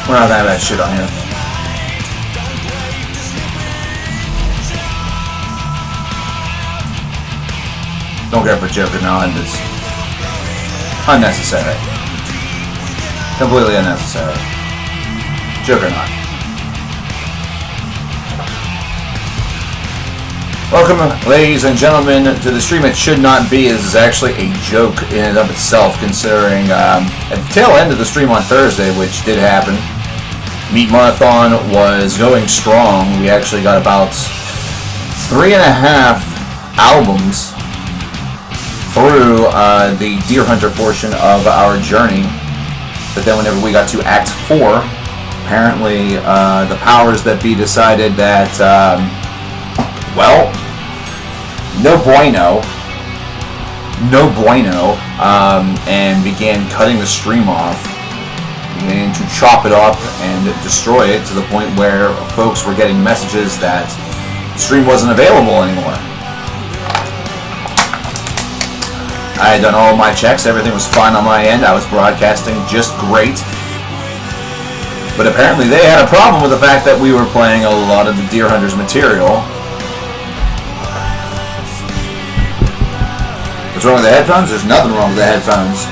We're not having that shit on here. Don't care for joking on. It's unnecessary. Completely unnecessary. Joke or not. Welcome, ladies and gentlemen, to the stream. It should not be. This is actually a joke in and of itself, considering at the tail end of the stream on Thursday, which did happen, Meat Marathon was going strong. We actually got about 3.5 albums through the Deer Hunter portion of our journey. But then whenever we got to Act 4, apparently the powers that be decided that, well, no bueno, and began cutting the stream off, began to chop it up and destroy it to the point where folks were getting messages that the stream wasn't available anymore. I had done all my checks, everything was fine on my end, I was broadcasting just great. But apparently they had a problem with the fact that we were playing a lot of the Deer Hunters material. What's wrong with the headphones? There's nothing wrong with the headphones.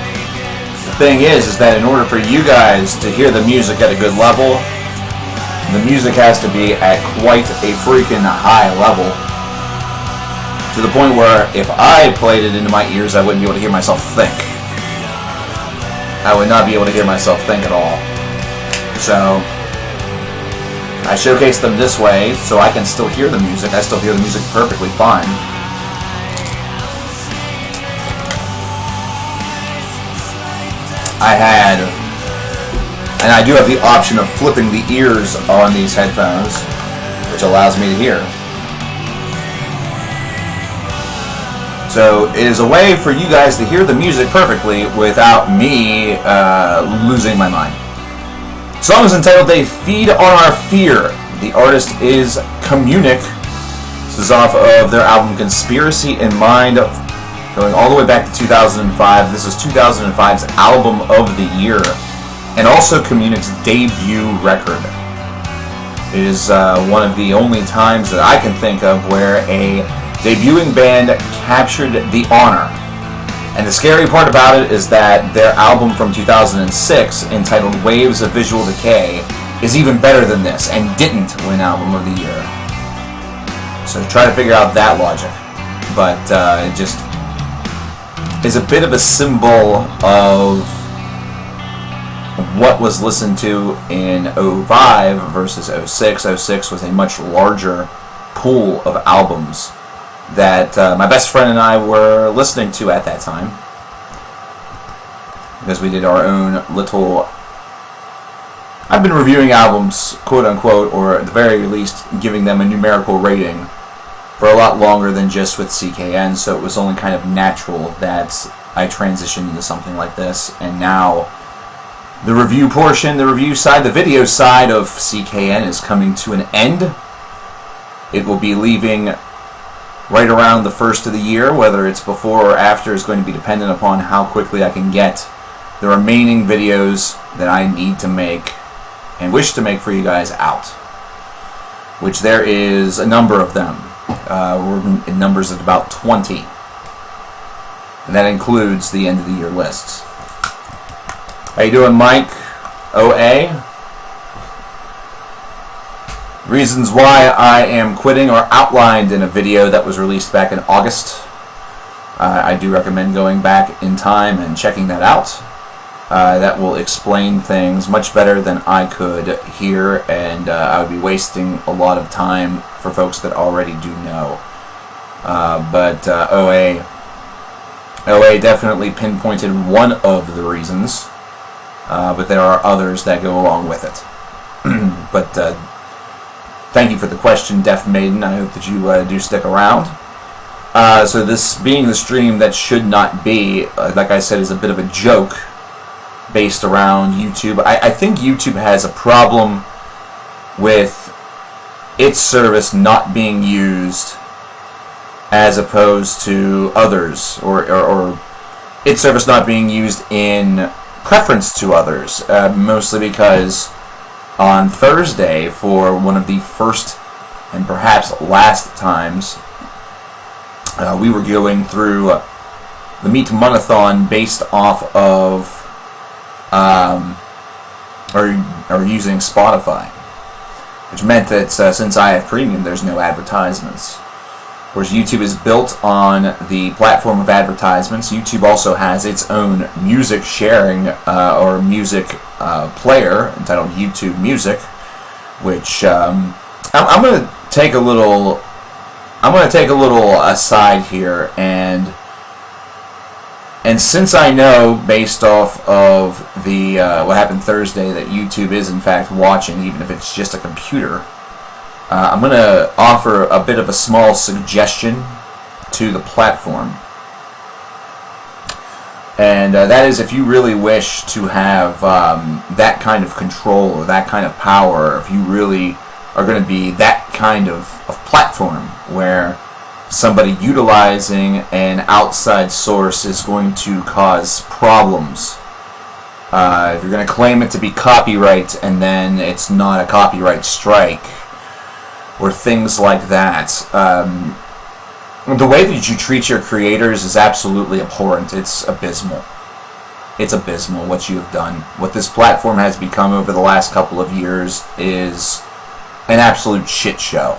The thing is that in order for you guys to hear the music at a good level, the music has to be at quite a freaking high level. To the point where if I played it into my ears, I wouldn't be able to hear myself think. I would not be able to hear myself think at all. So I showcase them this way so I can still hear the music. I still hear the music perfectly fine. And I do have the option of flipping the ears on these headphones, which allows me to hear. So it is a way for you guys to hear the music perfectly without me losing my mind. The song is entitled "They Feed on Our Fear." The artist is Communic. This is off of their album Conspiracy in Mind, going all the way back to 2005. This is 2005's album of the year, and also Communic's debut record. It is one of the only times that I can think of where a debuting band captured the honor. And the scary part about it is that their album from 2006, entitled Waves of Visual Decay, is even better than this, and didn't win Album of the Year. So try to figure out that logic. But it just is a bit of a symbol of what was listened to in 05 versus 06. 06 was a much larger pool of albums that my best friend and I were listening to at that time, because we did our own little... I've been reviewing albums, quote-unquote, or at the very least giving them a numerical rating for a lot longer than just with CKN, so it was only kind of natural that I transitioned into something like this. And now the review portion, the review side, the video side of CKN is coming to an end. It will be leaving right around the first of the year. Whether it's before or after is going to be dependent upon how quickly I can get the remaining videos that I need to make and wish to make for you guys out, which there is a number of them. We're in numbers of about 20, and that includes the end of the year lists. How you doing, Mike? OA? Reasons why I am quitting are outlined in a video that was released back in August. I do recommend going back in time and checking that out. That will explain things much better than I could here, and I would be wasting a lot of time for folks that already do know. But OA definitely pinpointed one of the reasons, but there are others that go along with it. But thank you for the question, Deaf Maiden. I hope that you do stick around. So this being the stream that should not be, like I said, is a bit of a joke based around YouTube. I think YouTube has a problem with its service not being used as opposed to others, or its service not being used in preference to others, mostly because on Thursday, for one of the first and perhaps last times, we were going through the Meet Monathon based off of or using Spotify, which meant that since I have premium, there's no advertisements. Of course, YouTube is built on the platform of advertisements. YouTube also has its own music sharing or music player entitled YouTube Music, which I'm going to take a little. I'm going to take a little aside here, and since I know, based off of the what happened Thursday, that YouTube is in fact watching, even if it's just a computer, I'm going to offer a bit of a small suggestion to the platform. And that is, if you really wish to have that kind of control or that kind of power, or if you really are going to be that kind of platform where somebody utilizing an outside source is going to cause problems. If you're going to claim it to be copyright and then it's not a copyright strike, or things like that. The way that you treat your creators is absolutely abhorrent. It's abysmal. It's abysmal what you have done. What this platform has become over the last couple of years is an absolute shit show.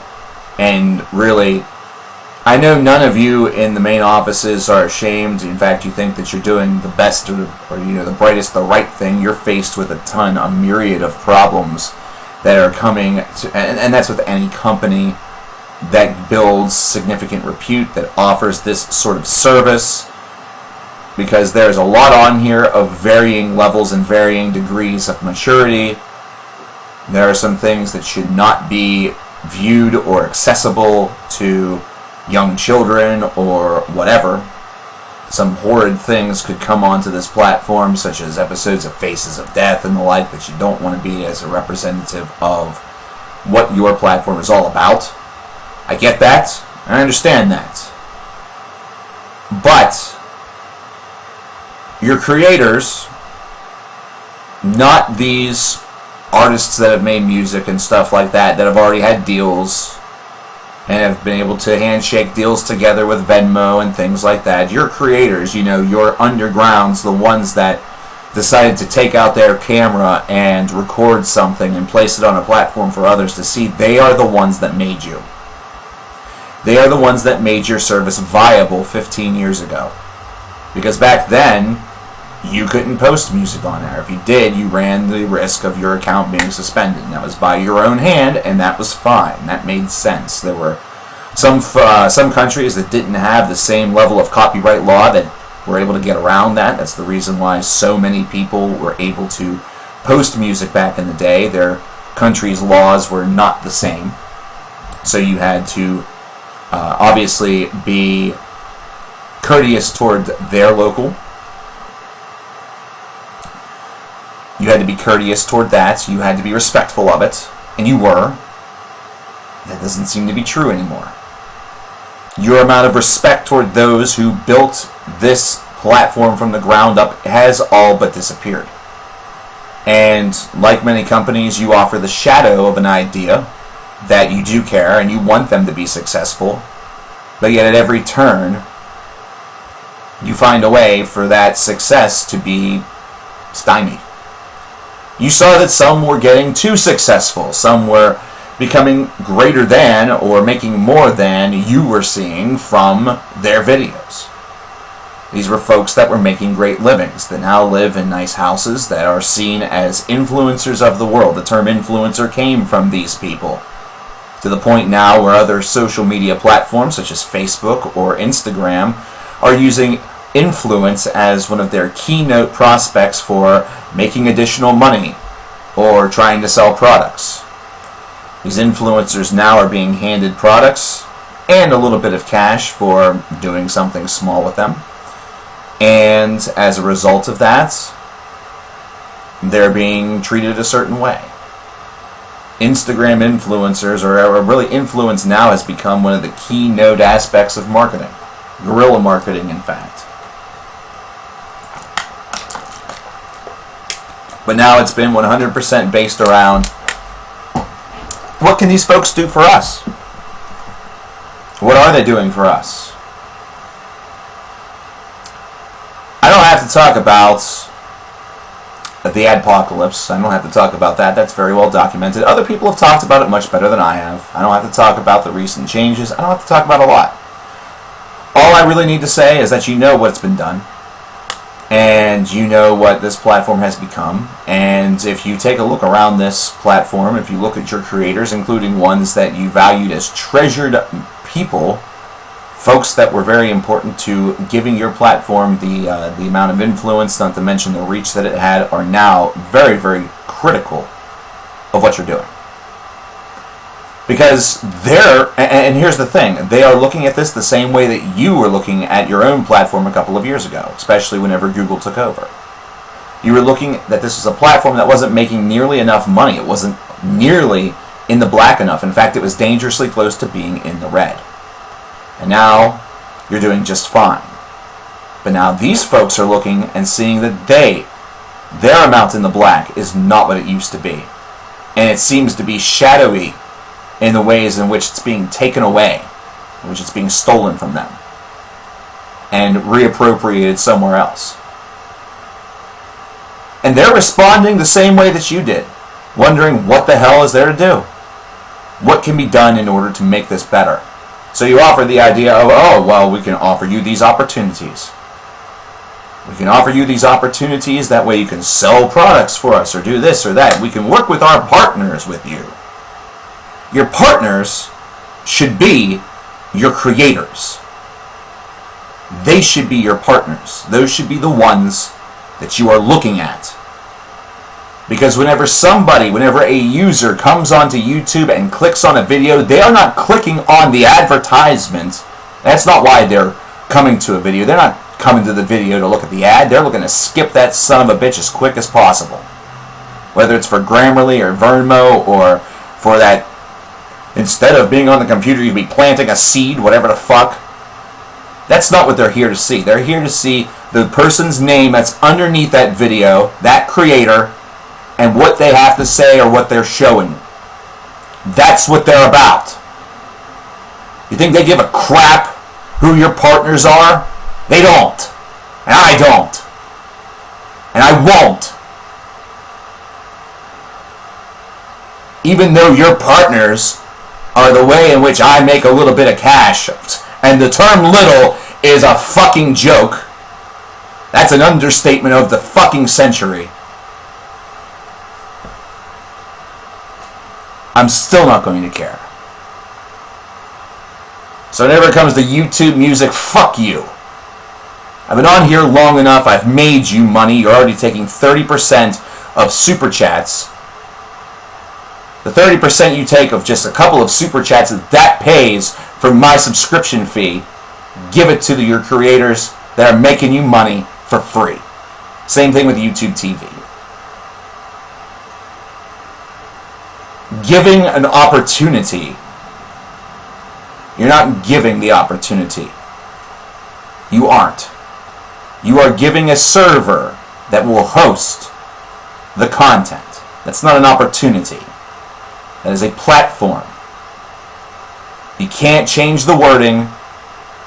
And really, I know none of you in the main offices are ashamed. In fact, you think that you're doing the best or the brightest, the right thing. You're faced with a myriad of problems that are coming to, and that's with any company that builds significant repute, that offers this sort of service, because there's a lot on here of varying levels and varying degrees of maturity. There are some things that should not be viewed or accessible to young children or whatever. Some horrid things could come onto this platform, such as episodes of Faces of Death and the like, that you don't want to be as a representative of what your platform is all about. I get that. I understand that. But your creators, not these artists that have made music and stuff like that have already had deals and have been able to handshake deals together with Venmo and things like that. Your creators, your undergrounds, the ones that decided to take out their camera and record something and place it on a platform for others to see, they are the ones that made you. They are the ones that made your service viable 15 years ago. Because back then, you couldn't post music on there. If you did, you ran the risk of your account being suspended. And that was by your own hand, and that was fine. That made sense. There were some countries that didn't have the same level of copyright law that were able to get around that. That's the reason why so many people were able to post music back in the day. Their country's laws were not the same. So you had to obviously be courteous toward their local. You had to be courteous toward that. You had to be respectful of it. And you were. That doesn't seem to be true anymore. Your amount of respect toward those who built this platform from the ground up has all but disappeared. And like many companies, you offer the shadow of an idea that you do care and you want them to be successful. But yet at every turn, you find a way for that success to be stymied. You saw that some were getting too successful. Some were becoming greater than or making more than you were seeing from their videos. These were folks that were making great livings, that now live in nice houses, that are seen as influencers of the world. The term influencer came from these people, to the point now where other social media platforms such as Facebook or Instagram are using influence as one of their keynote prospects for making additional money or trying to sell products. These influencers now are being handed products and a little bit of cash for doing something small with them. And as a result of that, they're being treated a certain way. Instagram influencers, or really influence now, has become one of the keynote aspects of marketing. Guerrilla marketing, in fact. But now it's been 100% based around what can these folks do for us? What are they doing for us? I don't have to talk about the adpocalypse. I don't have to talk about that. That's very well documented. Other people have talked about it much better than I have. I don't have to talk about the recent changes. I don't have to talk about a lot. All I really need to say is that you know what's been done. And you know what this platform has become. And if you take a look around this platform, if you look at your creators, including ones that you valued as treasured people, folks that were very important to giving your platform the amount of influence, not to mention the reach that it had, are now very, very critical of what you're doing. Because and here's the thing, they are looking at this the same way that you were looking at your own platform a couple of years ago, especially whenever Google took over. You were looking that this was a platform that wasn't making nearly enough money. It wasn't nearly in the black enough. In fact, it was dangerously close to being in the red. And now you're doing just fine. But now these folks are looking and seeing that their amount in the black is not what it used to be. And it seems to be shadowy in the ways in which it's being taken away, in which it's being stolen from them and reappropriated somewhere else. And they're responding the same way that you did, wondering what the hell is there to do? What can be done in order to make this better? So you offer the idea of, oh, well, we can offer you these opportunities. We can offer you these opportunities, that way you can sell products for us or do this or that. We can work with our partners with you. Your partners should be your creators. They should be your partners. Those should be the ones that you are looking at. Because whenever a user comes onto YouTube and clicks on a video, they are not clicking on the advertisement. That's not why they're coming to a video. They're not coming to the video to look at the ad. They're looking to skip that son of a bitch as quick as possible. Whether it's for Grammarly or Venmo or for that, instead of being on the computer, you'd be planting a seed, whatever the fuck. That's not what they're here to see. They're here to see the person's name that's underneath that video, that creator, and what they have to say or what they're showing. That's what they're about. You think they give a crap who your partners are? They don't. And I don't. And I won't. Even though your partners are the way in which I make a little bit of cash. And the term little is a fucking joke. That's an understatement of the fucking century. I'm still not going to care. So whenever it comes to YouTube music, fuck you. I've been on here long enough. I've made you money. You're already taking 30% of super chats. The 30% you take of just a couple of super chats, that pays for my subscription fee. Give it to your creators that are making you money for free. Same thing with YouTube TV. Giving an opportunity. You're not giving the opportunity. You aren't. You are giving a server that will host the content. That's not an opportunity. That is a platform. You can't change the wording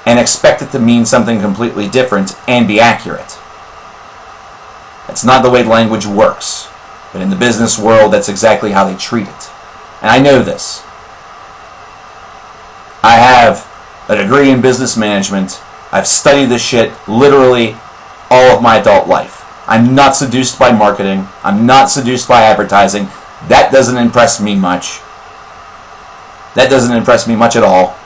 and expect it to mean something completely different and be accurate. That's not the way language works. But in the business world, that's exactly how they treat it. And I know this. I have a degree in business management. I've studied this shit literally all of my adult life. I'm not seduced by marketing. I'm not seduced by advertising. That doesn't impress me much. That doesn't impress me much at all.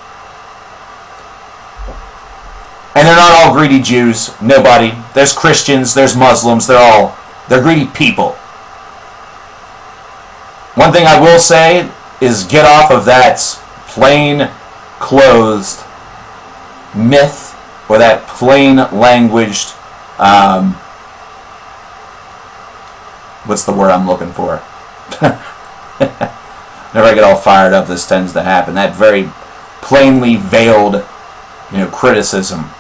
And they're not all greedy Jews. Nobody. There's Christians. There's Muslims. They're greedy people. One thing I will say is get off of that plain clothed myth or that plain languaged what's the word I'm looking for? Whenever I get all fired up, this tends to happen. That very plainly veiled, criticism.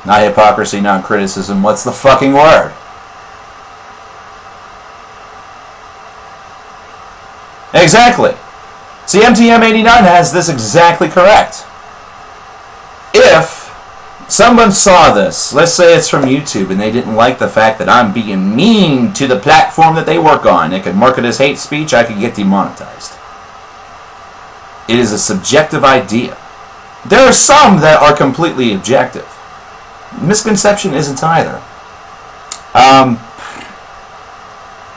Not hypocrisy, not criticism. What's the fucking word? Exactly. See, MTM89 has this exactly correct. If someone saw this, let's say it's from YouTube, and they didn't like the fact that I'm being mean to the platform that they work on, it could mark it as hate speech, I could get demonetized. It is a subjective idea. There are some that are completely objective. Misconception isn't either.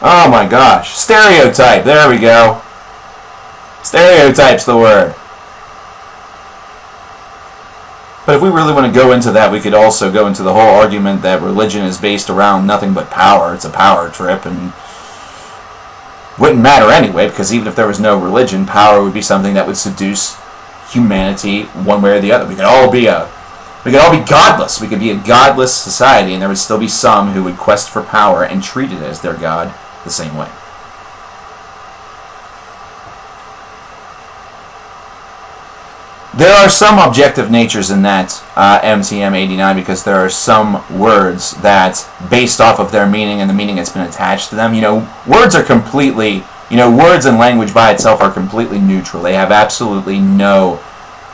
Oh my gosh. Stereotype. There we go. Stereotype's the word. But if we really want to go into that, we could also go into the whole argument that religion is based around nothing but power. It's a power trip, and wouldn't matter anyway, because even if there was no religion, power would be something that would seduce humanity one way or the other. We could all be godless. We could be a godless society, and there would still be some who would quest for power and treat it as their god the same way. There are some objective natures in that MTM89, because there are some words that, based off of their meaning and the meaning that's been attached to them, words are completely, words and language by itself are completely neutral. They have absolutely no,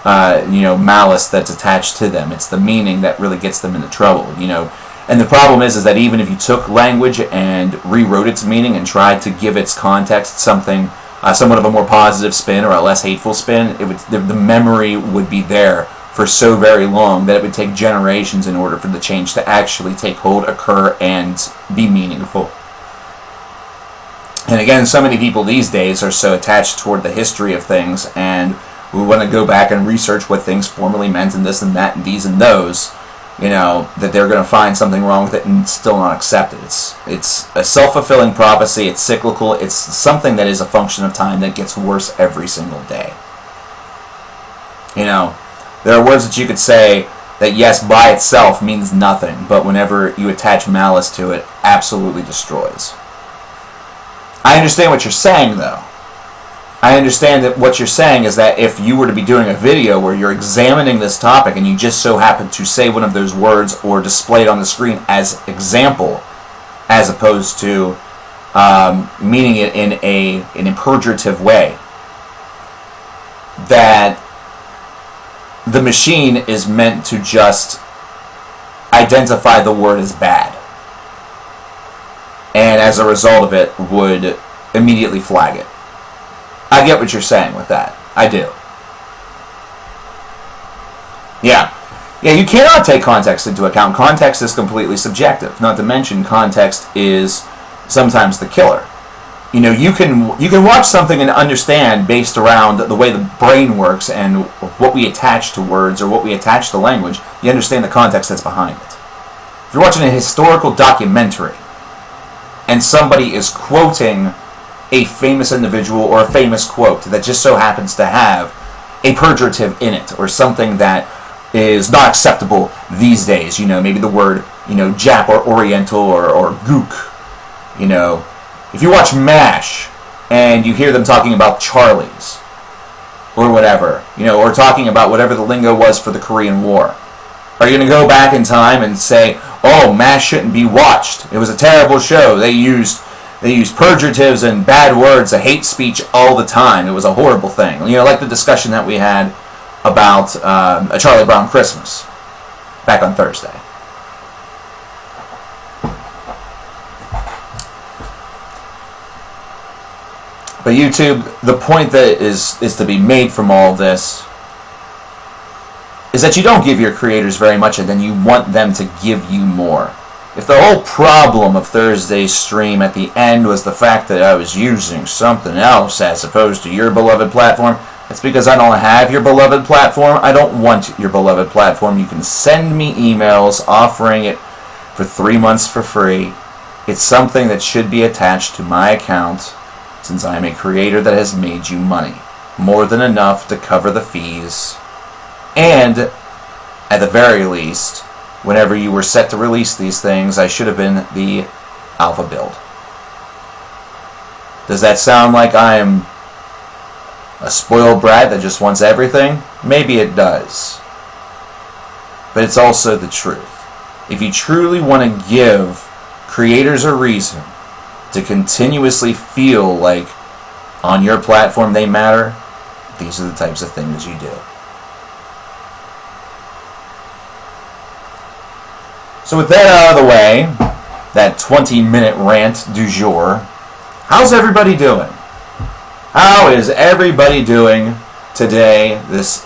malice that's attached to them. It's the meaning that really gets them into trouble, And the problem is that even if you took language and rewrote its meaning and tried to give its context something somewhat of a more positive spin or a less hateful spin, the memory would be there for so very long that it would take generations in order for the change to actually take hold, occur, and be meaningful. And again, so many people these days are so attached toward the history of things, and we want to go back and research what things formerly meant, and this and that and these and those, that they're going to find something wrong with it and still not accept it. It's a self-fulfilling prophecy. It's cyclical. It's something that is a function of time that gets worse every single day. There are words that you could say that, yes, by itself means nothing, but whenever you attach malice to it, absolutely destroys. I understand what you're saying, though. I understand that what you're saying is that if you were to be doing a video where you're examining this topic and you just so happen to say one of those words or display it on the screen as example, as opposed to meaning it in an imperative way, that the machine is meant to just identify the word as bad, and as a result of it would immediately flag it. I get what you're saying with that. I do. Yeah, you cannot take context into account. Context is completely subjective. Not to mention, context is sometimes the killer. You can watch something and understand based around the way the brain works and what we attach to words or what we attach to language. You understand the context that's behind it. If you're watching a historical documentary and somebody is quoting a famous individual or a famous quote that just so happens to have a pejorative in it or something that is not acceptable these days, maybe the word, Jap or Oriental or Gook, if you watch MASH and you hear them talking about Charlies or whatever, or talking about whatever the lingo was for the Korean War, are you going to go back in time and say, oh, MASH shouldn't be watched, it was a terrible show, they used pejoratives and bad words, a hate speech all the time, it was a horrible thing, like the discussion that we had about A Charlie Brown Christmas back on Thursday. But YouTube, the point that is to be made from all this is that you don't give your creators very much and then you want them to give you more. If the whole problem of Thursday's stream at the end was the fact that I was using something else as opposed to your beloved platform, it's because I don't have your beloved platform. I don't want your beloved platform. You can send me emails offering it for 3 months for free. It's something that should be attached to my account since I am a creator that has made you money. More than enough to cover the fees. And, at the very least, whenever you were set to release these things, I should have been the alpha build. Does that sound like I am a spoiled brat that just wants everything? Maybe it does. But it's also the truth. If you truly want to give creators a reason to continuously feel like on your platform they matter, these are the types of things you do. So with that out of the way, that 20-minute rant du jour, how's everybody doing? How is everybody doing today, this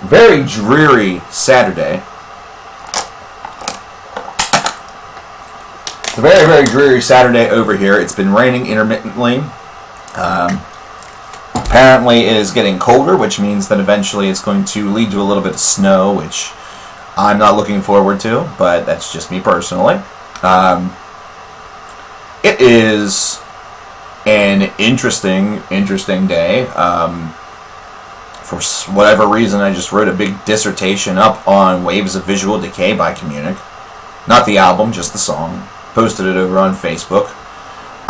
very dreary Saturday? It's a very, very dreary Saturday over here. It's been raining intermittently. Apparently it is getting colder, which means that eventually it's going to lead to a little bit of snow, which I'm not looking forward to, but that's just me personally. It is an interesting day. For whatever reason, I just wrote a big dissertation up on Waves of Visual Decay by Communic. Not the album, just the song. Posted it over on Facebook.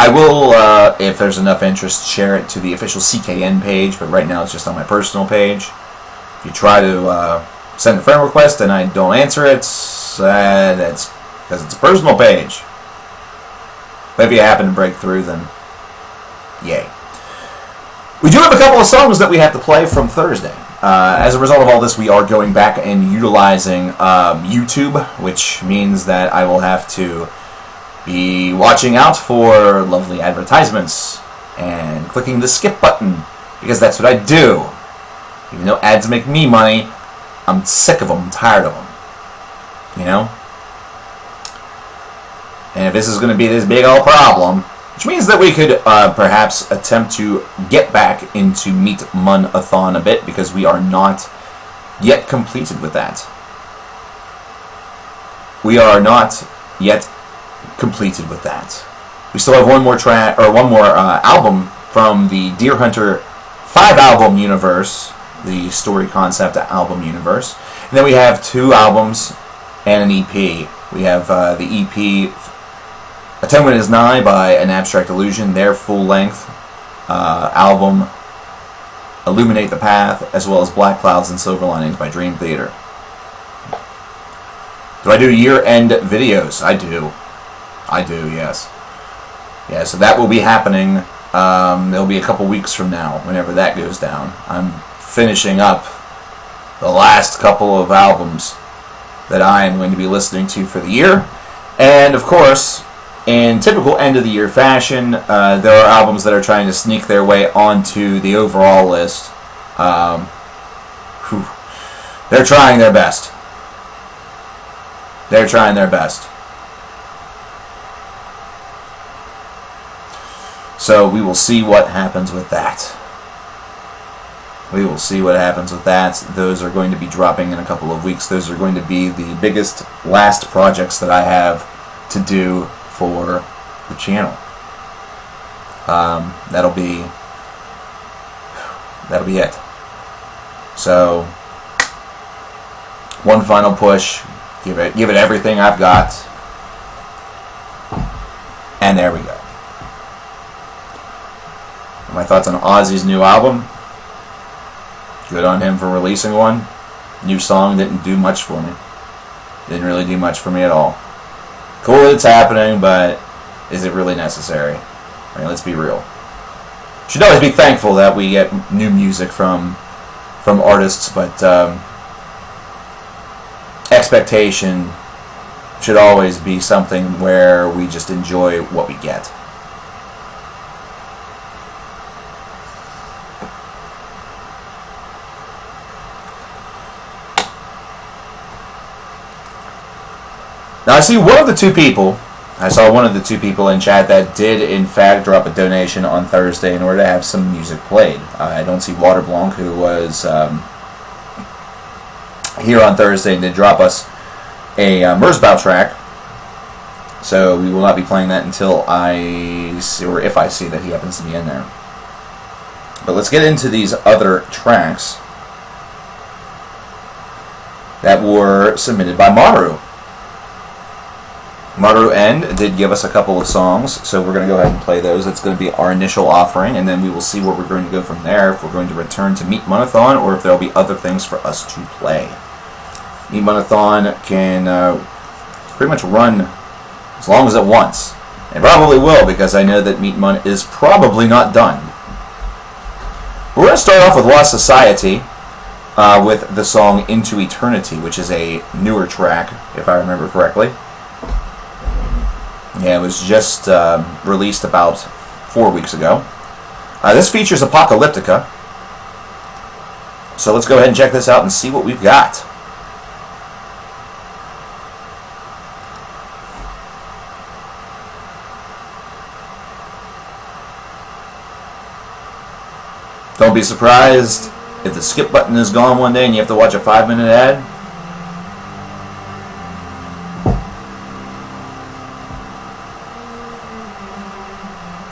I will, if there's enough interest, share it to the official CKN page, but right now it's just on my personal page. If you try to send a friend request and I don't answer it, that's because it's a personal page. But if you happen to break through, then yay. We do have a couple of songs that we have to play from Thursday. As a result of all this, we are going back and utilizing YouTube, which means that I will have to be watching out for lovely advertisements and clicking the skip button, because that's what I do. Even though ads make me money, I'm sick of them, I'm tired of them. You know? And if this is going to be this big old problem, which means that we could perhaps attempt to get back into Meet Mun-a-thon a bit, because we are not yet completed with that. We are not yet completed with that. We still have one more track, or one more album from the Deer Hunter 5-album universe, the story concept album universe. And then we have 2 albums and an EP. We have the EP Atonement is Nigh by An Abstract Illusion, their full-length album Illuminate the Path, as well as Black Clouds and Silver Linings by Dream Theater. Do I do year-end videos? I do, yes. Yeah, so that will be happening. It'll be a couple weeks from now, whenever that goes down. I'm finishing up the last couple of albums that I am going to be listening to for the year. And, of course, in typical end-of-the-year fashion, there are albums that are trying to sneak their way onto the overall list. They're trying their best. They're trying their best. So we will see what happens with that. We will see what happens with that. Those are going to be dropping in a couple of weeks. Those are going to be the biggest last projects that I have to do for the channel. That'll be it. So one final push. Give it everything I've got. And there we go. My thoughts on Ozzy's new album. Good on him for releasing one. New song didn't do much for me. Didn't really do much for me at all. Cool that it's happening, but is it really necessary? I mean, let's be real. Should always be thankful that we get new music from artists, but expectation should always be something where we just enjoy what we get. Now I see one of the 2 people, I saw one of the 2 people in chat that did in fact drop a donation on Thursday in order to have some music played. I don't see Water Blanc, who was here on Thursday and did drop us a Merzbow track. So we will not be playing that until I see, or if I see that he happens to be in there. But let's get into these other tracks that were submitted by Maru. Maru N did give us a couple of songs, so we're going to go ahead and play those. That's going to be our initial offering, and then we will see where we're going to go from there, if we're going to return to Meet Mun-a-thon, or if there will be other things for us to play. Meet Mun-a-thon can pretty much run as long as it wants. It probably will, because I know that Meet Mun is probably not done. We're going to start off with Lost Society with the song Into Eternity, which is a newer track, if I remember correctly. Yeah, it was just released about 4 weeks ago. This features Apocalyptica. So let's go ahead and check this out and see what we've got. Don't be surprised if the skip button is gone one day and you have to watch a 5-minute ad.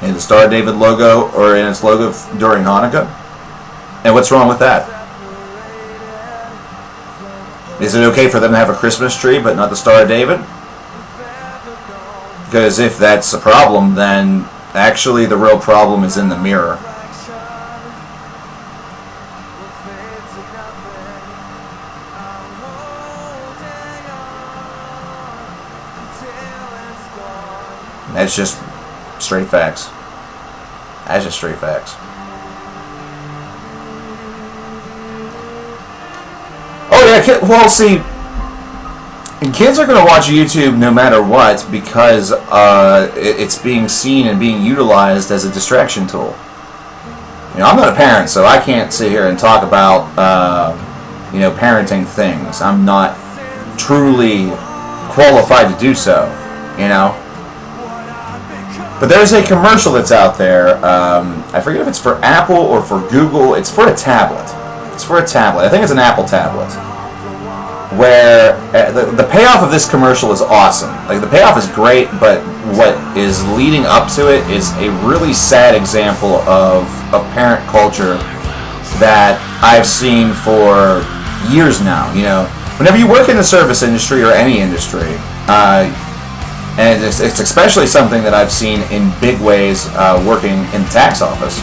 And the Star of David logo, or in its logo during Hanukkah. And what's wrong with that? Is it okay for them to have a Christmas tree but not the Star of David? Because if that's a problem, then actually the real problem is in the mirror. That's just straight facts. That's just straight facts. Oh yeah, well see, kids are going to watch YouTube no matter what because it's being seen and being utilized as a distraction tool. You know, I'm not a parent, so I can't sit here and talk about parenting things. I'm not truly qualified to do so, you know. But there's a commercial that's out there. I forget if it's for Apple or for Google. It's for a tablet. It's for a tablet. I think it's an Apple tablet. Where the payoff of this commercial is awesome. Like, the payoff is great, but what is leading up to it is a really sad example of parent culture that I've seen for years now. You know, whenever you work in the service industry or any industry, and it's especially something that I've seen in big ways working in the tax office.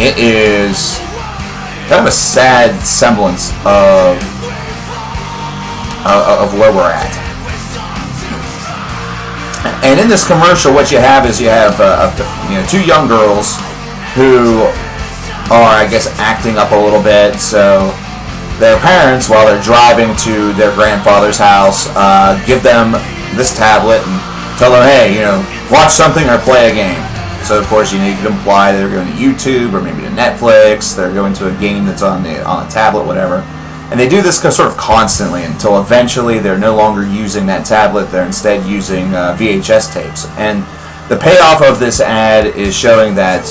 It is kind of a sad semblance of where we're at. And in this commercial, what you have is you have two young girls who are, I guess, acting up a little bit. So their parents, while they're driving to their grandfather's house, give them this tablet and tell them, hey, watch something or play a game. So of course you can imply they're going to YouTube or maybe to Netflix. They're going to a game that's on a tablet, whatever. And they do this sort of constantly until eventually they're no longer using that tablet. They're instead using VHS tapes. And the payoff of this ad is showing that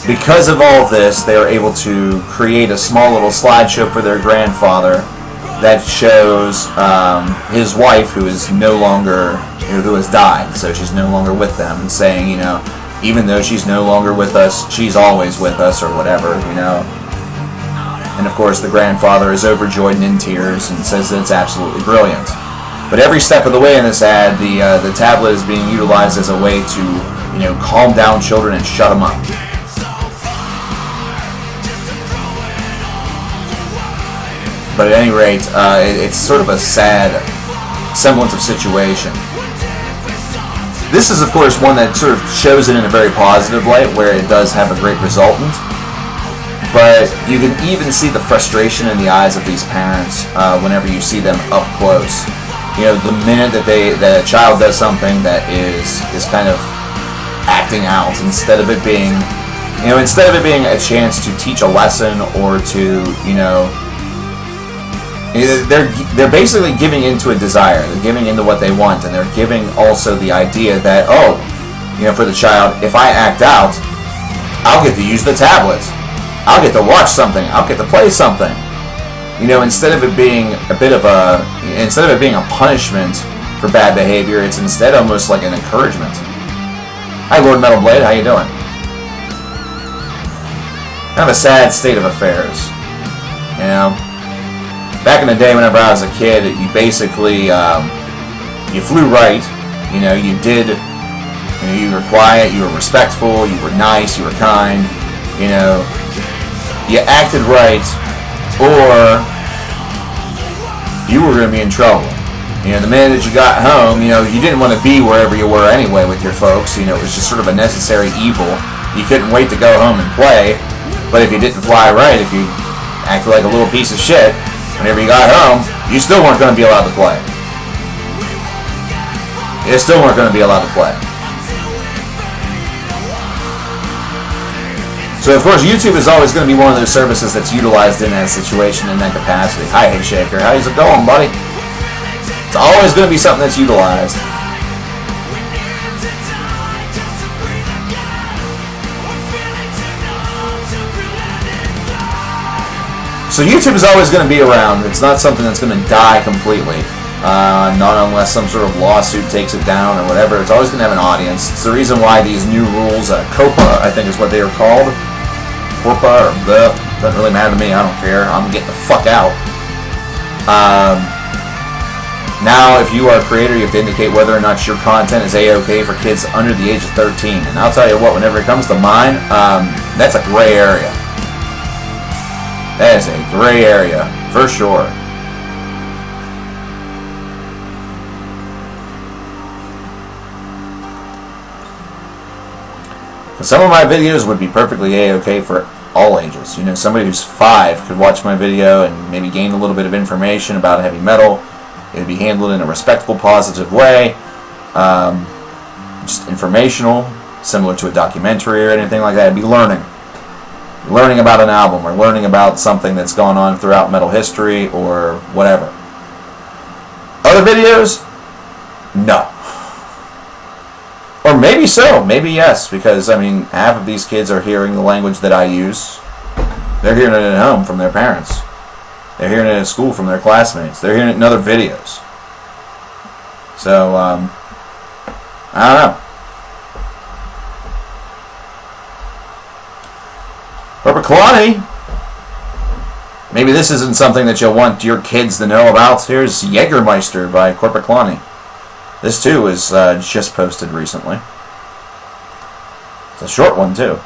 because of all of this, they are able to create a small little slideshow for their grandfather that shows his wife, who is no longer, who has died, so she's no longer with them, and saying, even though she's no longer with us, she's always with us, or whatever, And of course, the grandfather is overjoyed and in tears and says that it's absolutely brilliant. But every step of the way in this ad, the tablet is being utilized as a way to, calm down children and shut them up. But at any rate, it's sort of a sad semblance of situation. This is, of course, one that sort of shows it in a very positive light, where it does have a great resultant. But you can even see the frustration in the eyes of these parents whenever you see them up close. The minute that a child does something that is kind of acting out, instead of it being a chance to teach a lesson or to, they're basically giving into a desire. They're giving into what they want, and they're giving also the idea that, for the child, if I act out, I'll get to use the tablet. I'll get to watch something. I'll get to play something. Instead of it being a punishment for bad behavior, it's instead almost like an encouragement. Hi, Lord Metal Blade. How you doing? Kind of a sad state of affairs. Back in the day, whenever I was a kid, you basically you flew right. You did. You were quiet. You were respectful. You were nice. You were kind. You acted right, or you were going to be in trouble. You know, the minute that you got home, you know, you didn't want to be wherever you were anyway with your folks. You know, it was just sort of a necessary evil. You couldn't wait to go home and play. But if you didn't fly right, if you acted like a little piece of shit, whenever you got home, you still weren't going to be allowed to play. You still weren't going to be allowed to play. So, of course, YouTube is always going to be one of those services that's utilized in that situation, in that capacity. Hi, Hey Shaker. How's it going, buddy? It's always going to be something that's utilized. So YouTube is always going to be around. It's not something that's going to die completely. Not unless some sort of lawsuit takes it down or whatever. It's always going to have an audience. It's the reason why these new rules, COPA, I think is what they are called. Corpa or the, doesn't really matter to me. I don't care. I'm getting the fuck out. Now, if you are a creator, you have to indicate whether or not your content is A-OK for kids under the age of 13. And I'll tell you what, whenever it comes to mine, that's a gray area. That is a gray area, for sure. Some of my videos would be perfectly A-OK for all ages. You know, somebody who's 5 could watch my video and maybe gain a little bit of information about heavy metal. It would be handled in a respectful, positive way. Just informational, similar to a documentary or anything like that. It'd be learning. Learning about an album or learning about something that's gone on throughout metal history or whatever. Other videos? No. Or maybe so, maybe yes, because, I mean, half of these kids are hearing the language that I use. They're hearing it at home from their parents. They're hearing it at school from their classmates. They're hearing it in other videos. So, I don't know. Corporate Kalani. Maybe this isn't something that you'll want your kids to know about. Here's Jägermeister by Corporate Kalani. This, too, is just posted recently. It's a short one, too.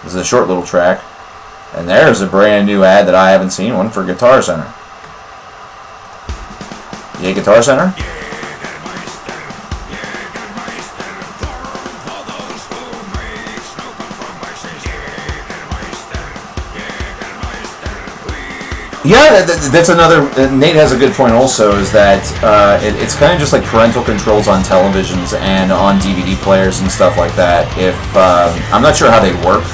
This is a short little track. And there's a brand new ad that I haven't seen, one for Guitar Center. Yeah, Guitar Center? Yeah, that's another. Nate has a good point also, is that it's kind of just like parental controls on televisions and on DVD players and stuff like that. If I'm not sure how they work,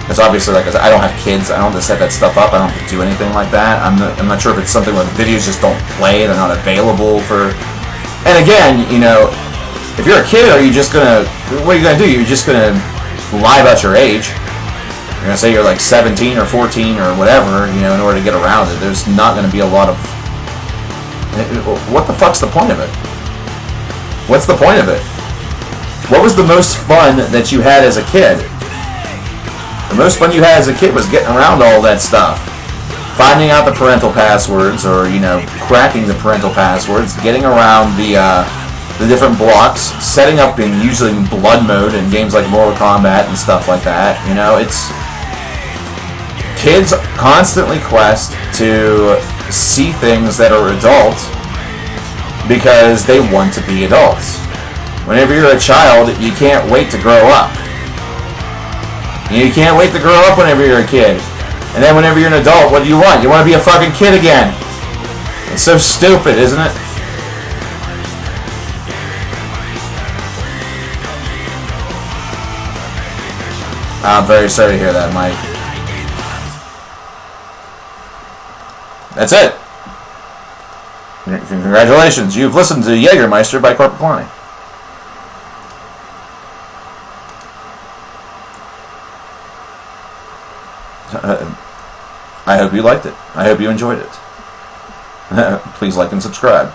because obviously, like I said, I don't have kids. I don't have to set that stuff up. I don't have to do anything like that. I'm not sure if it's something where the videos just don't play. They're not available for. And again, you know, if you're a kid, are you just gonna? What are you gonna do? You're just gonna lie about your age. You're going to say you're like 17 or 14 or whatever, you know, in order to get around it. There's not going to be a lot of... What the fuck's the point of it? What's the point of it? What was the most fun that you had as a kid? The most fun you had as a kid was getting around all that stuff. Finding out the parental passwords, or, you know, cracking the parental passwords, getting around the different blocks, setting up and using blood mode in games like Mortal Kombat and stuff like that. You know, it's... Kids constantly quest to see things that are adult because they want to be adults. Whenever you're a child, you can't wait to grow up. You can't wait to grow up whenever you're a kid. And then whenever you're an adult, what do you want? You want to be a fucking kid again. It's so stupid, isn't it? I'm very sorry to hear that, Mike. That's it. Congratulations. You've listened to Jägermeister by Corporate Kalani. I hope you liked it. I hope you enjoyed it. Please like and subscribe.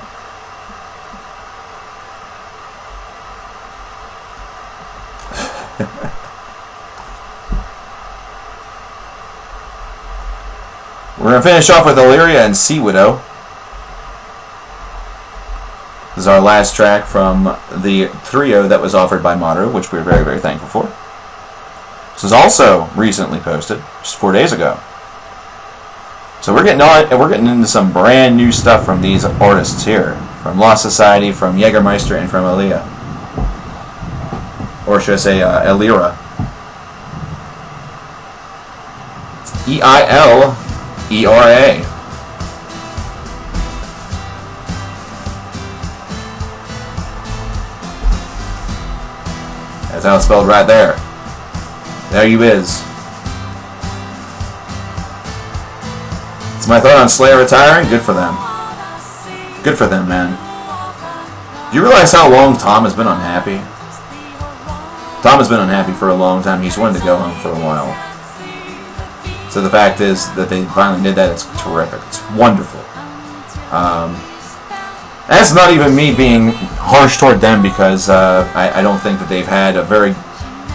We're going to finish off with Illyria and Sea Widow. This is our last track from the trio that was offered by Maru, which we're very, very thankful for. This is also recently posted, just 4 days ago. So we're getting on, and we're getting into some brand new stuff from these artists here, from Lost Society, from Jägermeister, and from Elia, or should I say Elira? Eilera. That's how it's spelled right there. There you is. It's my thought on Slayer retiring. Good for them. Good for them, man. Do you realize how long Tom has been unhappy? Tom has been unhappy for a long time. He's wanted to go home for a while. So the fact is that they finally did that. It's terrific. It's wonderful. That's not even me being harsh toward them, because I don't think that they've had a very,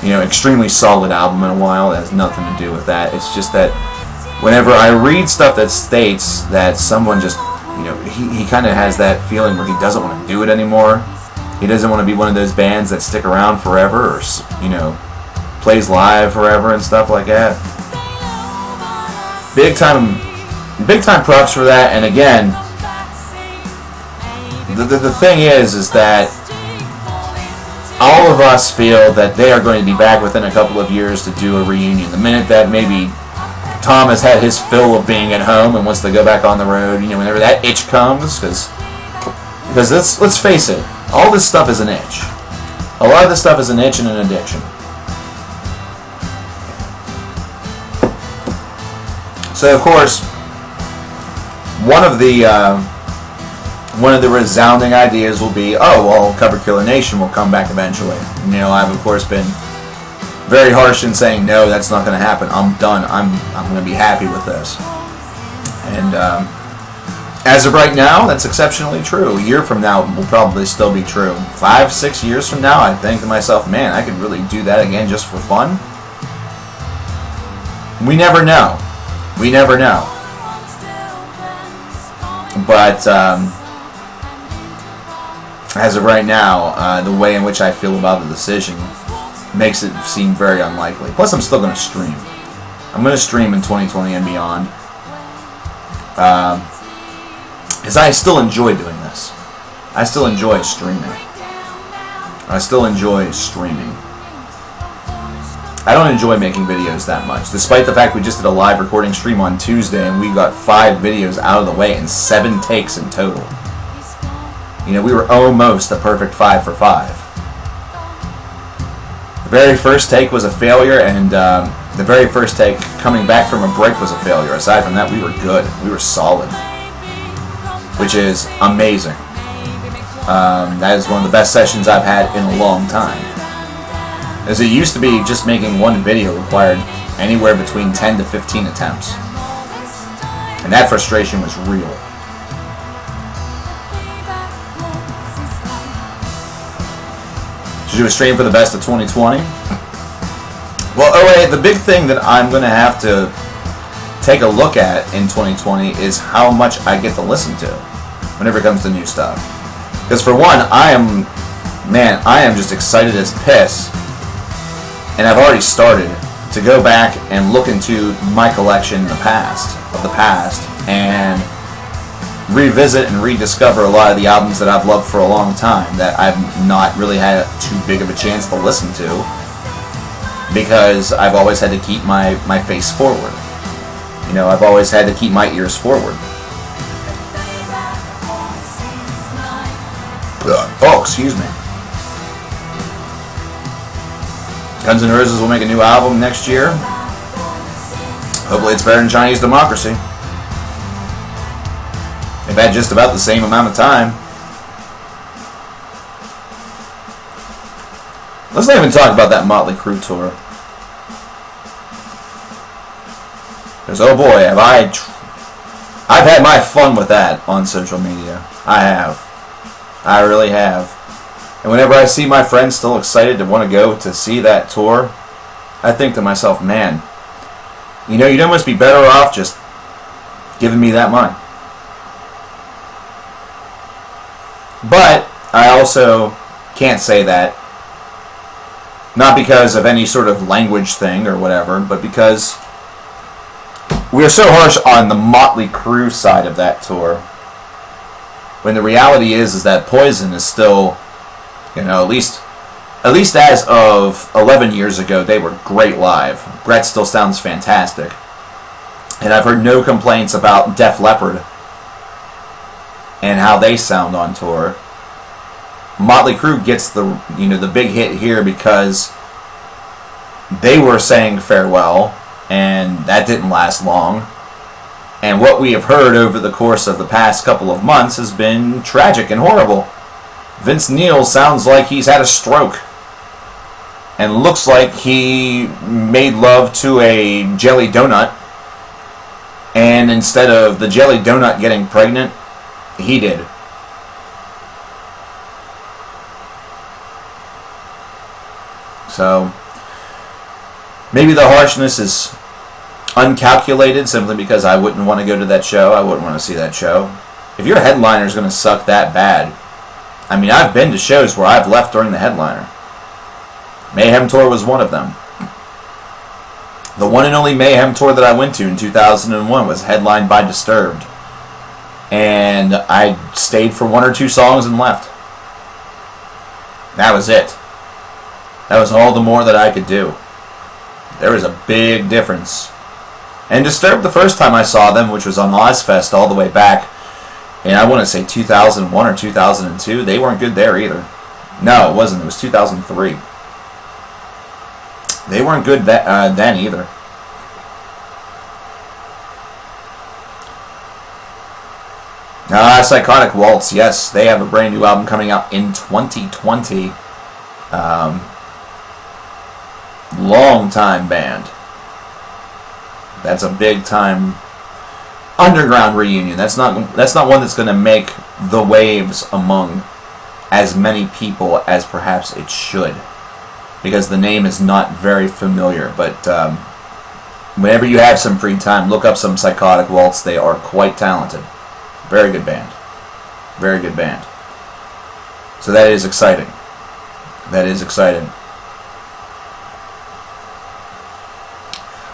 extremely solid album in a while. It has nothing to do with that. It's just that whenever I read stuff that states that someone just, he kind of has that feeling where he doesn't want to do it anymore. He doesn't want to be one of those bands that stick around forever, or, plays live forever and stuff like that. Big time props for that. And again, the thing is that all of us feel that they are going to be back within a couple of years to do a reunion. The minute that maybe Tom has had his fill of being at home and wants to go back on the road, whenever that itch comes, because let's face it, all this stuff is an itch. A lot of this stuff is an itch and an addiction. So of course, one of the resounding ideas will be, Cover Killer Nation will come back eventually. I've of course been very harsh in saying, no, that's not going to happen. I'm done. I'm going to be happy with this. And as of right now, that's exceptionally true. A year from now will probably still be true. 5-6 years from now, I think to myself, man, I could really do that again just for fun. We never know. We never know. But as of right now, the way in which I feel about the decision makes it seem very unlikely. Plus, I'm still going to stream. I'm going to stream in 2020 and beyond. Because I still enjoy doing this. I still enjoy streaming. I still enjoy streaming. I don't enjoy making videos that much, despite the fact we just did a live recording stream on Tuesday and we got 5 videos out of the way and 7 takes in total. We were almost a perfect 5 for 5. The very first take was a failure, and the very first take coming back from a break was a failure. Aside from that, we were good. We were solid, which is amazing. That is one of the best sessions I've had in a long time. As it used to be, just making one video required anywhere between 10 to 15 attempts. And that frustration was real. Should do a stream for the best of 2020? Well, the big thing that I'm going to have to take a look at in 2020 is how much I get to listen to whenever it comes to new stuff. Because for one, I am just excited as piss. And I've already started to go back and look into my collection of the past, and revisit and rediscover a lot of the albums that I've loved for a long time that I've not really had too big of a chance to listen to, because I've always had to keep my face forward. I've always had to keep my ears forward. Oh, excuse me. Guns N' Roses will make a new album next year. Hopefully it's better than Chinese Democracy. They've had just about the same amount of time. Let's not even talk about that Motley Crue tour. Because, oh boy, I've had my fun with that on social media. I have. I really have. And whenever I see my friends still excited to want to go to see that tour, I think to myself, man, you'd almost be better off just giving me that money. But I also can't say that, not because of any sort of language thing or whatever, but because we are so harsh on the Motley Crue side of that tour, when the reality is that Poison is still, at least as of 11 years ago, they were great live. Brett still sounds fantastic. And I've heard no complaints about Def Leppard and how they sound on tour. Motley Crue gets the big hit here because they were saying farewell, and that didn't last long. And what we have heard over the course of the past couple of months has been tragic and horrible. Vince Neil sounds like he's had a stroke, and looks like he made love to a jelly donut, and instead of the jelly donut getting pregnant, he did. So maybe the harshness is uncalculated simply because I wouldn't want to go to that show. I wouldn't want to see that show. If your headliner is going to suck that bad, I mean, I've been to shows where I've left during the headliner. Mayhem Tour was one of them. The one and only Mayhem Tour that I went to in 2001 was headlined by Disturbed. And I stayed for one or two songs and left. That was it. That was all the more that I could do. There was a big difference. And Disturbed, the first time I saw them, which was on Ozfest all the way back, and I want to say 2001 or 2002, they weren't good there either. No, it wasn't. It was 2003. They weren't good then either. Psychotic Waltz, yes, they have a brand new album coming out in 2020. Long time band. That's a big time underground reunion. That's not one that's going to make the waves among as many people as perhaps it should, because the name is not very familiar. But whenever you have some free time, look up some Psychotic Waltz. They are quite talented. Very good band. Very good band. So that is exciting. That is exciting.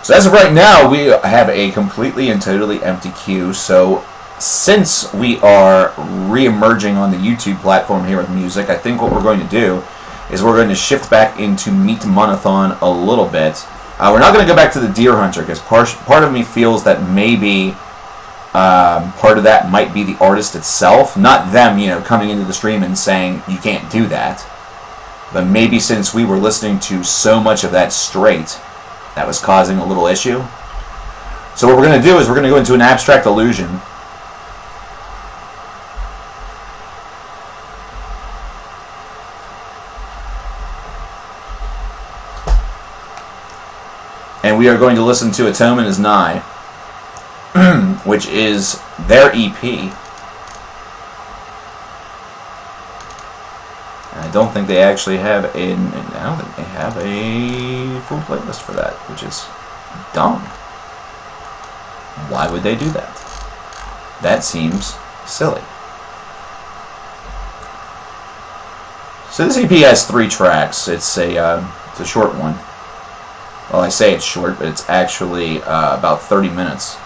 So as of right now, we have a completely and totally empty queue. So since we are re-emerging on the YouTube platform here with music, I think what we're going to do is we're going to shift back into Meet Monathon a little bit. We're not going to go back to the Deer Hunter because part of me feels that maybe part of that might be the artist itself. Not them, coming into the stream and saying you can't do that. But maybe since we were listening to so much of that straight, that was causing a little issue. So what we're going to do is we're going to go into an abstract illusion. And we are going to listen to Atonement is Nigh, which is their EP. I don't think they actually have I don't think they have a full playlist for that, which is dumb. Why would they do that? That seems silly. So this EP has 3 tracks. It's a short one. Well, I say it's short, but it's actually about 30 minutes.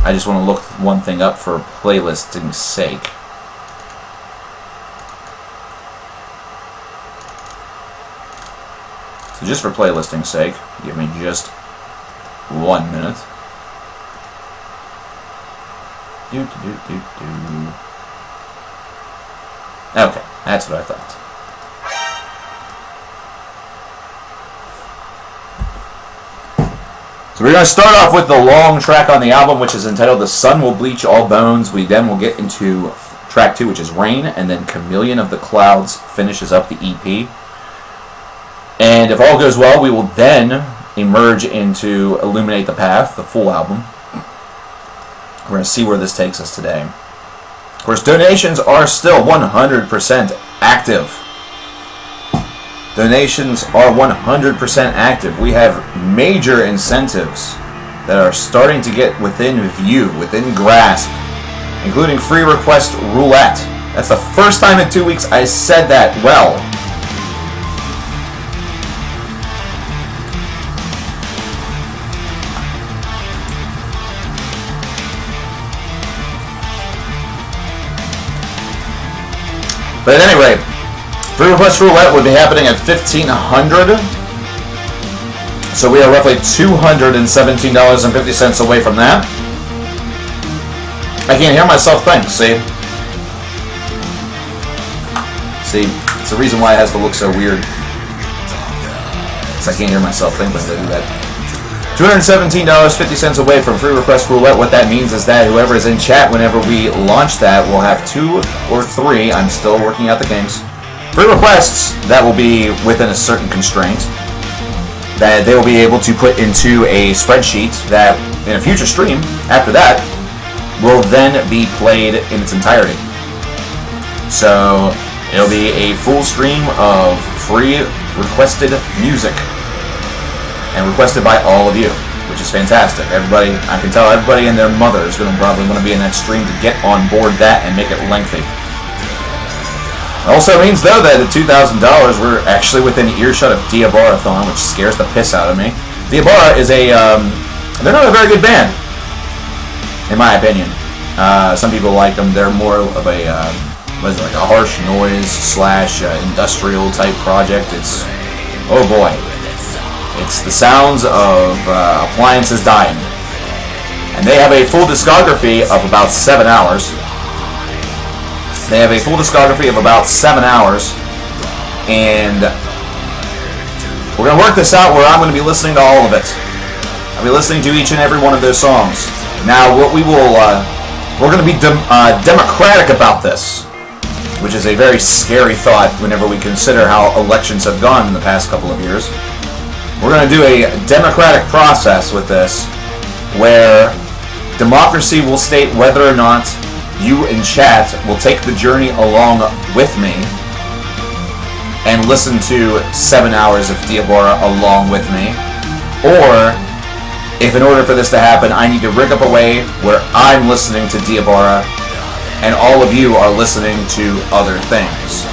I just want to look one thing up for playlisting's sake. So just for playlisting's sake, give me just 1 minute. Okay, that's what I thought. So we're going to start off with the long track on the album, which is entitled The Sun Will Bleach All Bones. We then will get into track 2, which is Rain, and then Chameleon of the Clouds finishes up the EP. And if all goes well, we will then emerge into Illuminate the Path, the full album. We're going to see where this takes us today. Of course, donations are still 100% active. Donations are 100% active. We have major incentives that are starting to get within view, within grasp, including free request roulette. That's the first time in 2 weeks I said that well. But at any rate, free request roulette would be happening at 1,500. So we are roughly $217.50 away from that. I can't hear myself think, see? See, it's the reason why it has to look so weird. Because I can't hear myself think when I do that. $217.50 away from free request roulette. What that means is that whoever is in chat whenever we launch that will have 2 or 3, I'm still working out the kinks, free requests that will be within a certain constraint that they will be able to put into a spreadsheet that in a future stream after that will then be played in its entirety. So it'll be a full stream of free requested music and requested by all of you, which is fantastic. Everybody, I can tell everybody and their mother is going to probably want to be in that stream to get on board that and make it lengthy. Also means, though, that at $2,000, we're actually within earshot of Diabarathon, which scares the piss out of me. Diabara is they're not a very good band, in my opinion. Some people like them. They're more of a, like a harsh noise / industrial type project. It's, oh boy. It's the sounds of appliances dying. And they have a full discography of about 7 hours. They have a full discography of about 7 hours, and we're going to work this out where I'm going to be listening to all of it. I'll be listening to each and every one of those songs. Now, what we will, we're going to be democratic about this, which is a very scary thought whenever we consider how elections have gone in the past couple of years. We're going to do a democratic process with this, where democracy will state whether or not you in chat will take the journey along with me and listen to 7 hours of Diabara along with me, or if in order for this to happen I need to rig up a way where I'm listening to Diabara and all of you are listening to other things,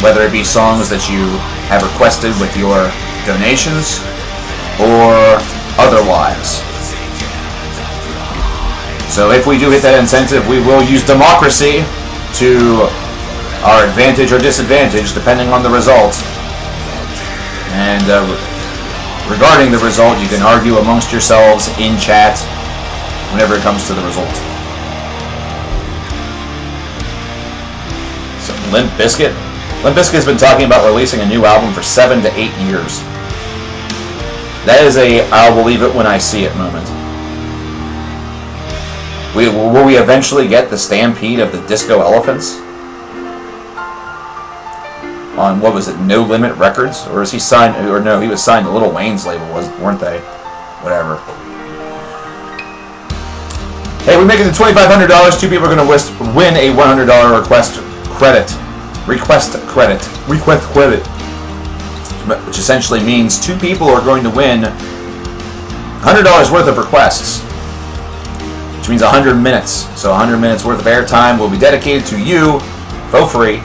whether it be songs that you have requested with your donations or otherwise. So if we do hit that incentive, we will use democracy to our advantage or disadvantage, depending on the result. And regarding the result, you can argue amongst yourselves in chat whenever it comes to the result. So, Limp Bizkit. Limp Bizkit has been talking about releasing a new album for 7 to 8 years. That is a I'll believe it when I see it moment. Will we eventually get the Stampede of the Disco Elephants? On, what was it, No Limit Records? Or is he signed, or no, he was signed to Lil Wayne's label, weren't they? Whatever. Hey, we're making it to $2,500. 2 people are going to win a $100 request credit. Which essentially means 2 people are going to win $100 worth of requests. Which means 100 minutes. So 100 minutes worth of airtime will be dedicated to you for free.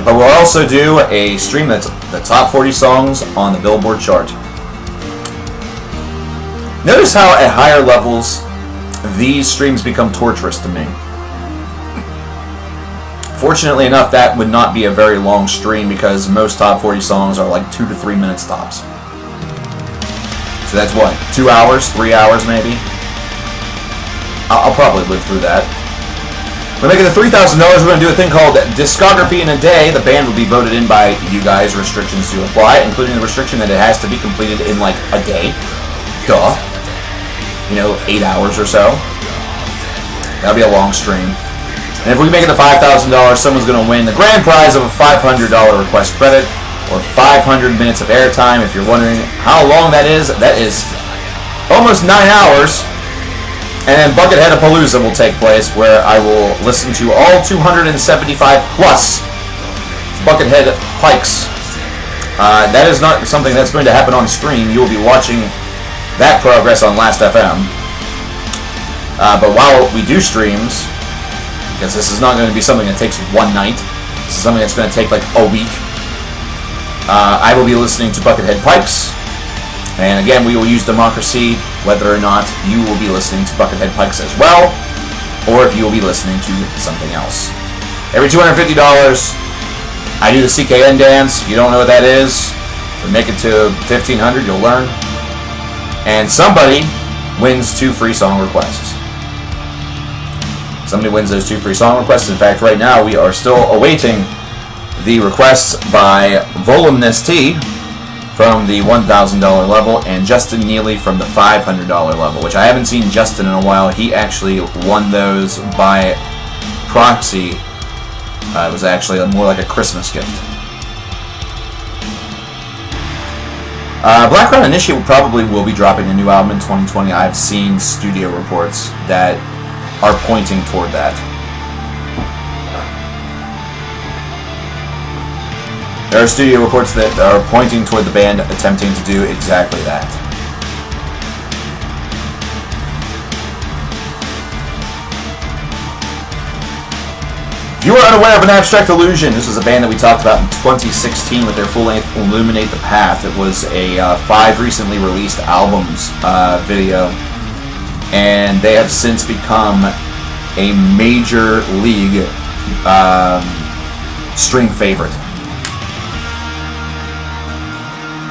But we'll also do a stream that's the top 40 songs on the Billboard chart. Notice how at higher levels these streams become torturous to me. Fortunately enough, that would not be a very long stream because most top 40 songs are like 2 to 3 minutes tops. So that's what, 2 hours, 3 hours maybe? I'll probably live through that. We're making it $3,000. We're going to do a thing called Discography in a Day. The band will be voted in by you guys. Restrictions to apply, including the restriction that it has to be completed in like a day. Duh. 8 hours or so. That'll be a long stream. And if we make it to $5,000, someone's going to win the grand prize of a $500 request credit or 500 minutes of airtime. If you're wondering how long that is almost 9 hours. And then Buckethead-a-Palooza will take place, where I will listen to all 275 plus Buckethead Pikes. That is not something that's going to happen on stream. You will be watching that progress on Last.fm. But while we do streams, because this is not going to be something that takes one night, this is something that's going to take like a week, I will be listening to Buckethead Pikes. And again, we will use democracy, whether or not you will be listening to Buckethead Pikes as well. or if you will be listening to something else. Every $250, I do the CKN dance. If you don't know what that is, we make it to 1,500, you'll learn. And somebody wins 2 free song requests. Somebody wins those 2 free song requests. In fact, right now we are still awaiting the requests by Volumnus T from the $1,000 level and Justin Neely from the $500 level, which I haven't seen Justin in a while. He actually won those by proxy. It was actually more like a Christmas gift. Black Crown Initiate probably will be dropping a new album in 2020. I've seen studio reports that are pointing toward that. There are studio reports that are pointing toward the band attempting to do exactly that. If you are unaware of An Abstract Illusion, this was a band that we talked about in 2016 with their full-length Illuminate the Path. It was a 5 recently released albums video, and they have since become a major league stream favorite.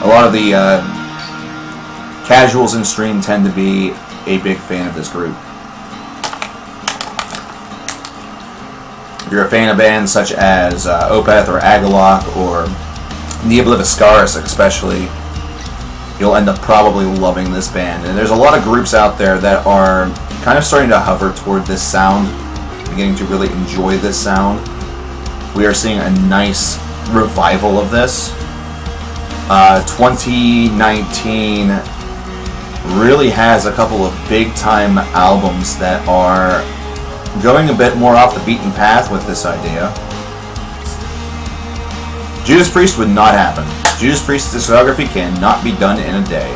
A lot of the casuals in stream tend to be a big fan of this group. If you're a fan of bands such as Opeth or Agalok or the Obliviscaris especially, you'll end up probably loving this band. And there's a lot of groups out there that are kind of starting to hover toward this sound, beginning to really enjoy this sound. We are seeing a nice revival of this. 2019 really has a couple of big time albums that are going a bit more off the beaten path with this idea. Judas Priest would not happen. Judas Priest's discography cannot be done in a day.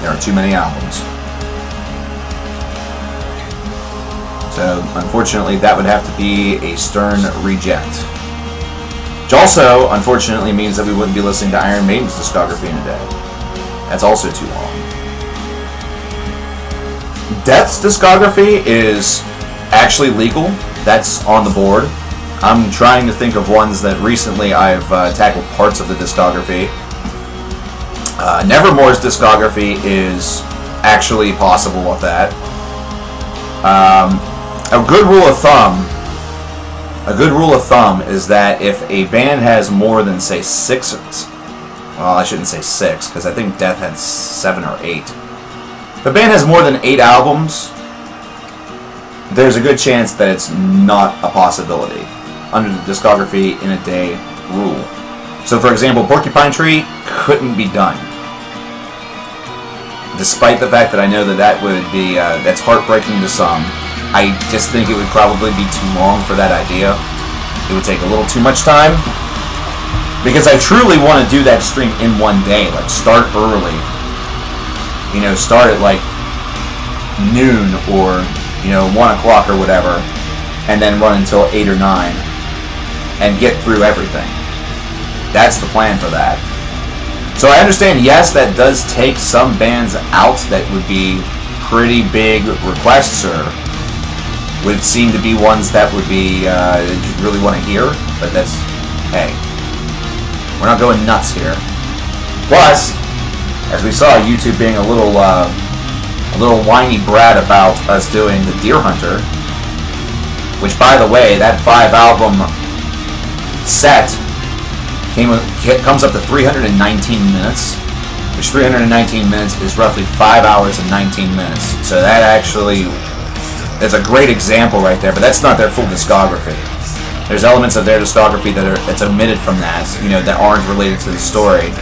There are too many albums. So, unfortunately, that would have to be a stern reject. Which also, unfortunately, means that we wouldn't be listening to Iron Maiden's discography in a day. That's also too long. Death's discography is actually legal. That's on the board. I'm trying to think of ones that recently I've tackled parts of the discography. Nevermore's discography is actually possible with that. A good rule of thumb is that if a band has more than, say, 6, well, I shouldn't say 6, because I think Death had 7 or 8. If a band has more than 8 albums, there's a good chance that it's not a possibility under the discography in a day rule. So, for example, Porcupine Tree couldn't be done. Despite the fact that I know that would be, that's heartbreaking to some, I just think it would probably be too long for that idea. It would take a little too much time. Because I truly want to do that stream in one day. Like, start early. You know, start at like noon or, 1 o'clock or whatever. And then run until 8 or 9. And get through everything. That's the plan for that. So I understand, yes, that does take some bands out that would be pretty big requests or would seem to be ones that would be you really want to hear, but that's, hey, we're not going nuts here. Plus, as we saw, YouTube being a little whiny brat about us doing the Deer Hunter, which, by the way, that 5-album set comes up to 319 minutes, which 319 minutes is roughly 5 hours and 19 minutes. So that actually is a great example right there, but that's not their full discography. There's elements of their discography that's omitted from that, that aren't related to the story.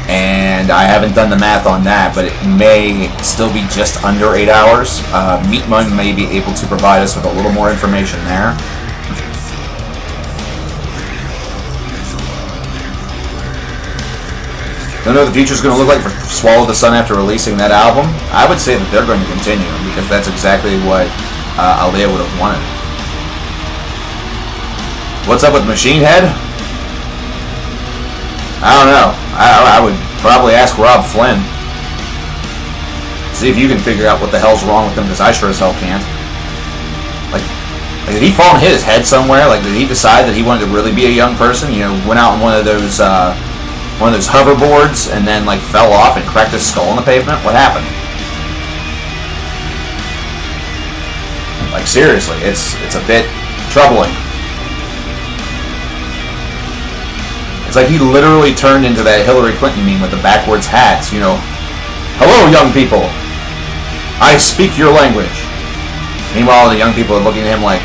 And I haven't done the math on that, but it may still be just under 8 hours. Meatman may be able to provide us with a little more information there. Don't know what the future's going to look like for Swallow the Sun after releasing that album. I would say that they're going to continue because that's exactly what Aaliyah would have wanted. What's up with Machine Head? I don't know. I would probably ask Rob Flynn. See if you can figure out what the hell's wrong with him, because I sure as hell can't. Like, did he fall and hit his head somewhere? Like, did he decide that he wanted to really be a young person? You know, went out on one of those hoverboards and then like fell off and cracked his skull on the pavement? What happened? Like, seriously, it's a bit troubling. It's like he literally turned into that Hillary Clinton meme with the backwards hats, you know. Hello, young people. I speak your language. Meanwhile, the young people are looking at him like,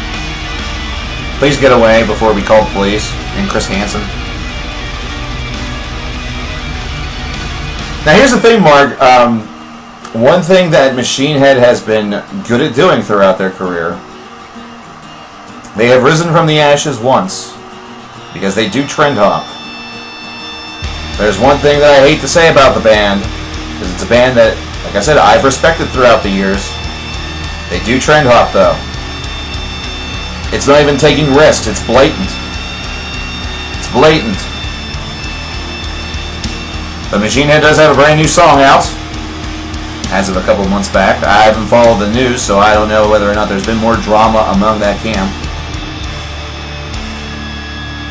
please get away before we call the police. And Chris Hansen. Now, here's the thing, Mark. One thing that Machine Head has been good at doing throughout their career, they have risen from the ashes once, because they do trend hop. There's one thing that I hate to say about the band, because it's a band that, like I said, I've respected throughout the years. They do trend hop, though. It's not even taking risks, it's blatant. It's blatant. But Machine Head does have a brand new song out, as of a couple months back. I haven't followed the news, so I don't know whether or not there's been more drama among that camp.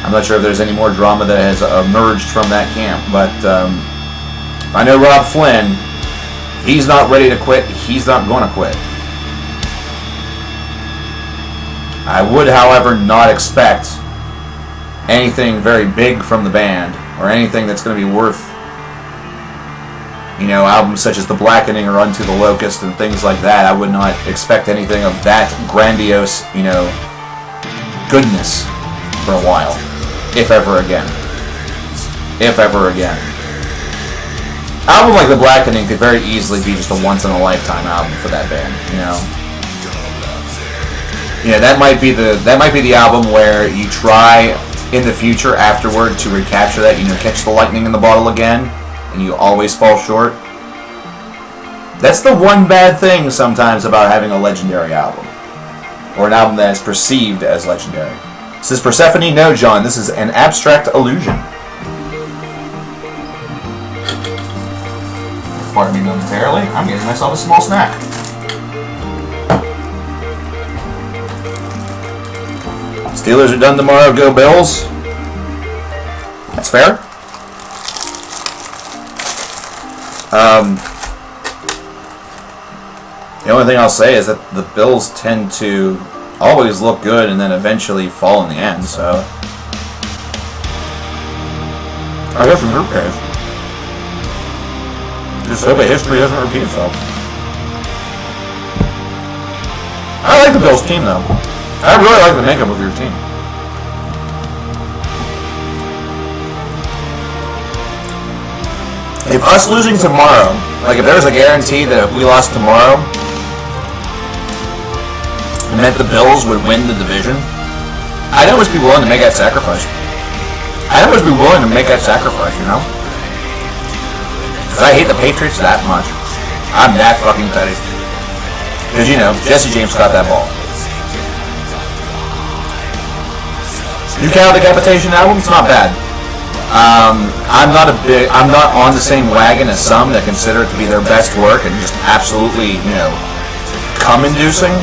I'm not sure if there's any more drama that has emerged from that camp, but I know Rob Flynn, he's not ready to quit, he's not going to quit. I would, however, not expect anything very big from the band, or anything that's going to be worth, you know, albums such as The Blackening or Unto the Locust and things like that. I would not expect anything of that grandiose, you know, goodness for a while. If ever again. If ever again. Album like The Blackening could very easily be just a once-in-a-lifetime album for that band, you know. Yeah, that might be the album where you try in the future afterward to recapture that, you know, catch the lightning in the bottle again, and you always fall short. That's the one bad thing sometimes about having a legendary album, or an album that is perceived as legendary. Says Persephone, no, John, this is an abstract illusion. Pardon me momentarily, I'm getting myself a small snack. Steelers are done tomorrow, go Bills. That's fair. The only thing I'll say is that the Bills tend to always look good and then eventually fall in the end, so I guess in her case, just hope that history doesn't repeat itself. I like the Bills team, though. I really like the makeup of your team. If us losing tomorrow, like if there was a guarantee that if we lost tomorrow, it meant the Bills would win the division, I'd almost be willing to make that sacrifice. I'd almost be willing to make that sacrifice, you know? Because I hate the Patriots that much. I'm that fucking petty. Because, you know, Jesse James got that ball. You count the Decapitation album? It's not bad. I'm not on the same wagon as some that consider it to be their best work and just absolutely, you know, cum-inducing.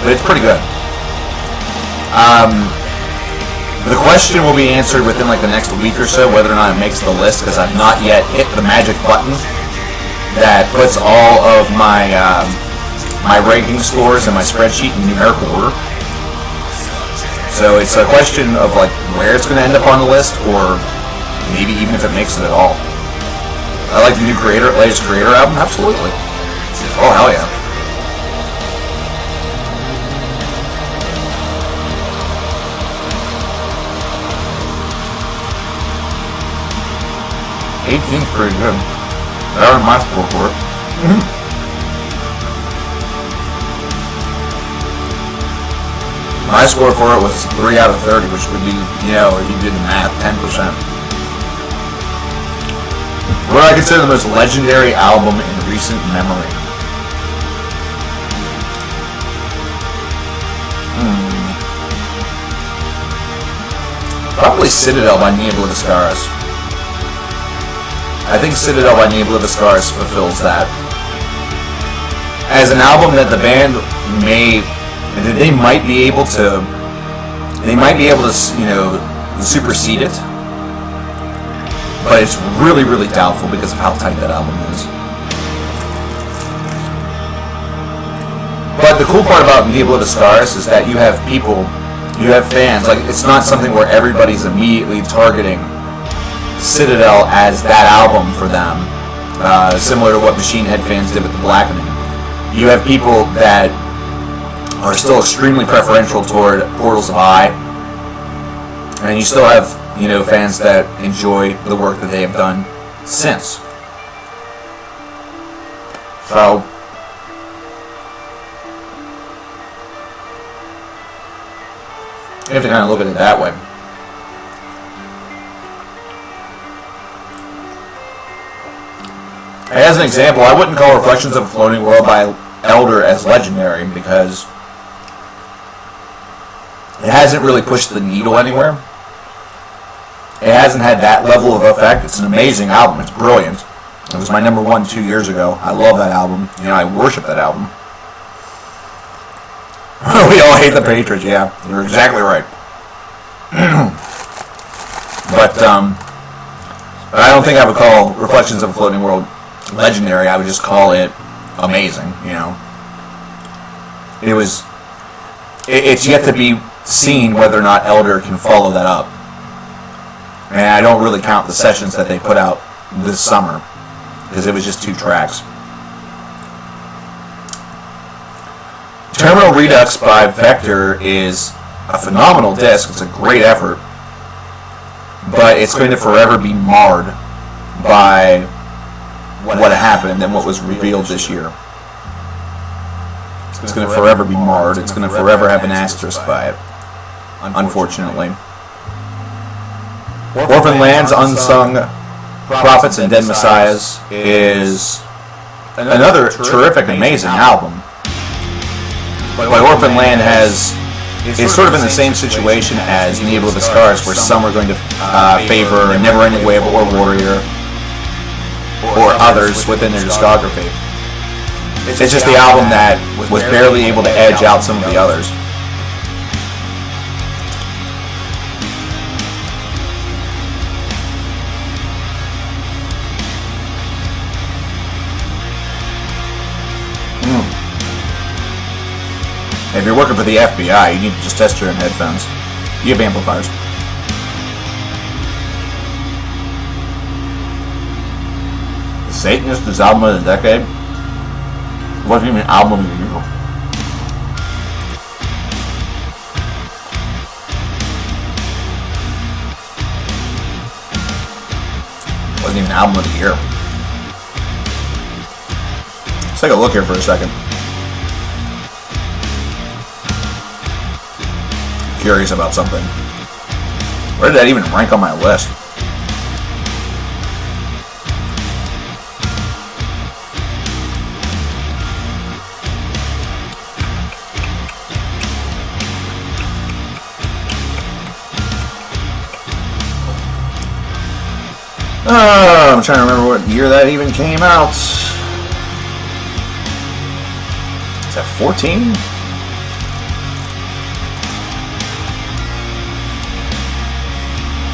But it's pretty good. The question will be answered within like the next week or so, whether or not it makes the list, because I've not yet hit the magic button that puts all of my my ranking scores in my spreadsheet in numerical order. So it's a question of like where it's going to end up on the list, or maybe even if it makes it at all. I like the latest Creator album, absolutely. Oh hell yeah. '18's pretty good. That was my score for it. My score for it was 3 out of 30, which would be, you know, if you did the math, 10%. What I consider the most legendary album in recent memory. Probably Citadel by Niebla Viscaris. I think Citadel by Niebla Viscaris fulfills that. as an album that the band might be able to, you know, supersede it, but it's really, really doubtful because of how tight that album is. But the cool part about Diablo of the Scars is that you have people, you have fans. Like, it's not something where everybody's immediately targeting Citadel as that album for them, similar to what Machine Head fans did with The Blackening. You have people that are still extremely preferential toward Portals of Eye, and you still have, you know, fans that enjoy the work that they have done since. So, you have to kind of look at it that way. As an example, I wouldn't call Reflections of a Floating World by Elder as legendary because it hasn't really pushed the needle anywhere. It hasn't had that level of effect. It's an amazing album. It's brilliant. It was my number 1 2 years ago. I love that album. You know, I worship that album. We all hate the Patriots, yeah. You're exactly right. But I don't think I would call Reflections of a Floating World legendary. I would just call it amazing, you know. It's yet to be seen whether or not Elder can follow that up. And I don't really count the sessions that they put out this summer, because it was just 2 tracks. Terminal Redux by Vector is a phenomenal disc. It's a great effort. But it's going to forever be marred by what happened and what was revealed this year. It's going to forever be marred. It's going to forever have an asterisk by it, unfortunately. Orphan Lands, Unsung Prophets and Dead Messiahs is another terrific, amazing album. But Orphan Land is sort of in the same situation as Diablo of the Scars, where some are going to favor Never Ending Wave or Warrior or others within their discography. It's just the album that was barely able to edge out some of the others. If you're working for the FBI, you need to just test your own headphones. You have amplifiers. The Satanist is album of the decade? What do you mean album of the year? Wasn't even album of the year. Let's take a look here for a second. Curious about something. Where did that even rank on my list? I'm trying to remember what year that even came out. Is that 14?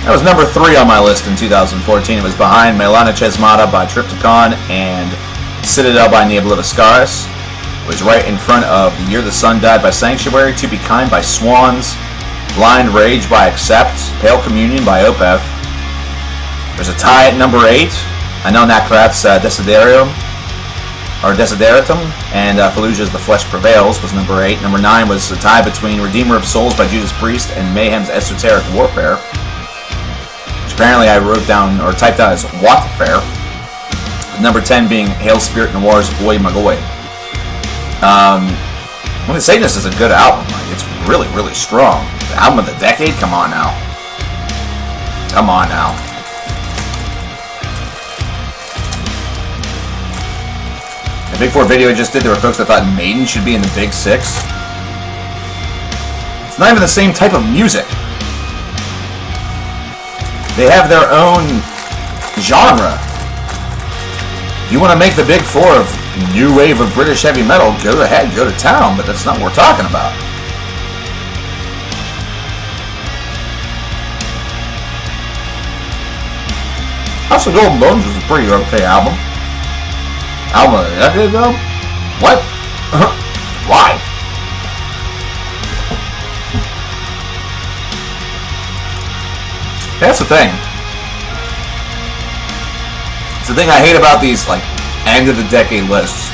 That was number 3 on my list in 2014. It was behind Melana Chesmata by Triptychon and Citadel by Diablo of the Scars. It was right in front of The Year the Sun Died by Sanctuary, To Be Kind by Swans, Blind Rage by Accept, Pale Communion by Opeth. There's a tie at number 8. Anon Akrath's Desideratum, and Fallujah's The Flesh Prevails was number 8. Number 9 was a tie between Redeemer of Souls by Judas Priest and Mayhem's Esoteric Warfare. Apparently I wrote down, or typed out as Watfare. Number 10 being Hail Spirit Noir's Boy Magoy. The Satanist is a good album. Like, it's really, really strong. The album of the decade? Come on now. Come on now. The Big 4 video I just did, there were folks that thought Maiden should be in the Big 6. It's not even the same type of music. They have their own genre. You want to make the Big 4 of new wave of British heavy metal, go ahead, go to town, but that's not what we're talking about. House of Golden Bones was a pretty okay album. Album of the decade, though? What? Why? That's the thing. It's the thing I hate about these, like, end of the decade lists.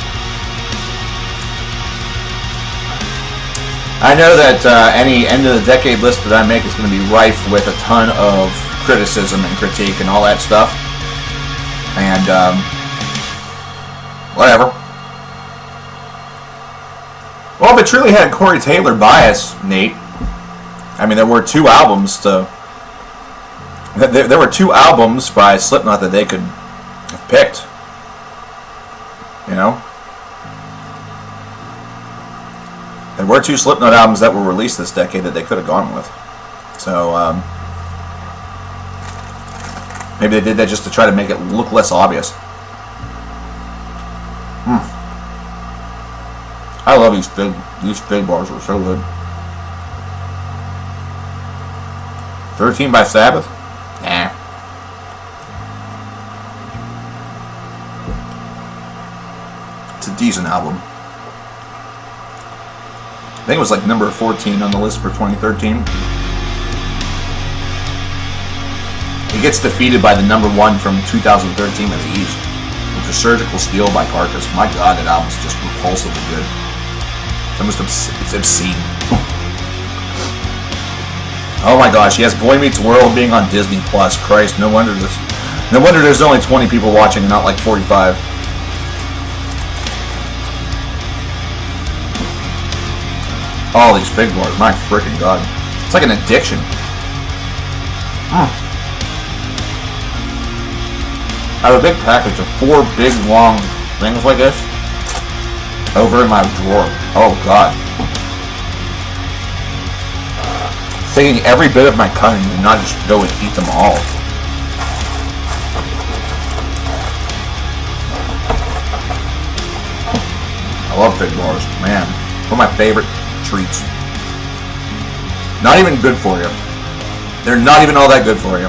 I know that any end of the decade list that I make is going to be rife with a ton of criticism and critique and all that stuff. And, whatever. Well, if it truly had Corey Taylor bias, Nate, I mean, there were two albums there were two albums by Slipknot that they could have picked. You know? There were two Slipknot albums that were released this decade that they could have gone with. So, maybe they did that just to try to make it look less obvious. I love these fig bars are so good. 13 by Sabbath? Nah. It's a decent album. I think it was like number 14 on the list for 2013. It gets defeated by the number 1 from 2013 of the East, which was Surgical Steel by Carcass. My God, that album's just repulsively good. It's obscene. Oh my gosh, yes, Boy Meets World being on Disney Plus. Christ, no wonder there's only 20 people watching and not like 45. All these fig bars, my freaking God. It's like an addiction. I have a big package of 4 big long things like this over in my drawer. Oh God. Taking every bit of my cutting and not just go and eat them all. I love fig bars, man. One of my favorite treats. Not even good for you. They're not even all that good for you.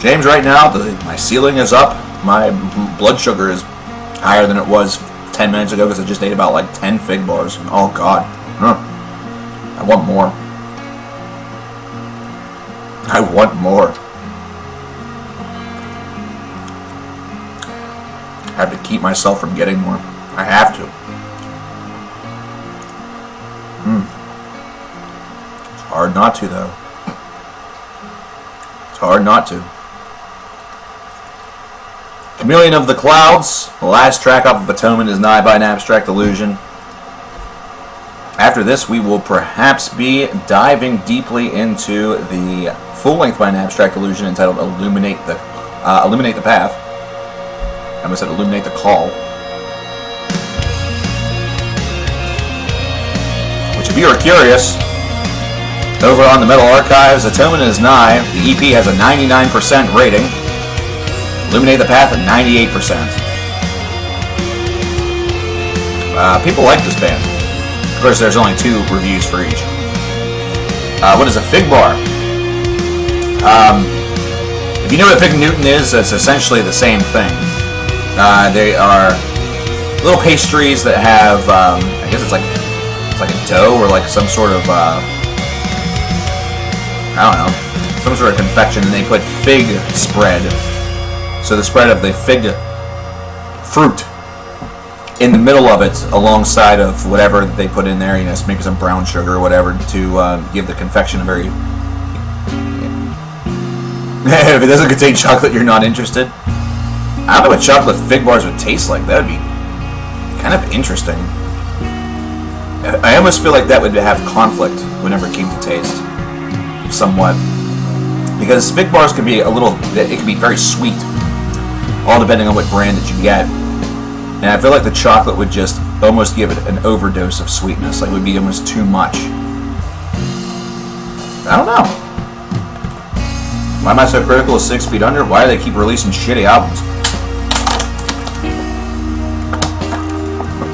James, right now, my ceiling is up. My blood sugar is higher than it was 10 minutes ago because I just ate about like 10 fig bars. Oh God. I want more. I want more. I have to keep myself from getting more. I have to. It's hard not to, though. It's hard not to. Chameleon of the Clouds, the last track off of Atonement, is Nigh by an Abstract Illusion. After this, we will perhaps be diving deeply into the full-length by an Abstract Illusion entitled Illuminate the Path. I almost said Illuminate the Call. Which, if you are curious, over on the Metal Archives, Atonement is Nigh. The EP has a 99% rating. Illuminate the Path at 98%. People like this band. Of course, there's only 2 reviews for each. What is a fig bar? If you know what a fig Newton is, it's essentially the same thing. They are little pastries that have, I guess it's like a dough or like some sort of, I don't know, some sort of confection, and they put fig spread. So the spread of the fig fruit in the middle of it, alongside of whatever they put in there, maybe some brown sugar or whatever, to give the confection a very... If it doesn't contain chocolate, you're not interested. I don't know what chocolate fig bars would taste like. That would be kind of interesting. I almost feel like that would have conflict whenever it came to taste. Somewhat. Because fig bars can be it can be very sweet. All depending on what brand that you get. And I feel like the chocolate would just almost give it an overdose of sweetness. Like it would be almost too much. I don't know. Why am I so critical of 6 Feet Under? Why do they keep releasing shitty albums?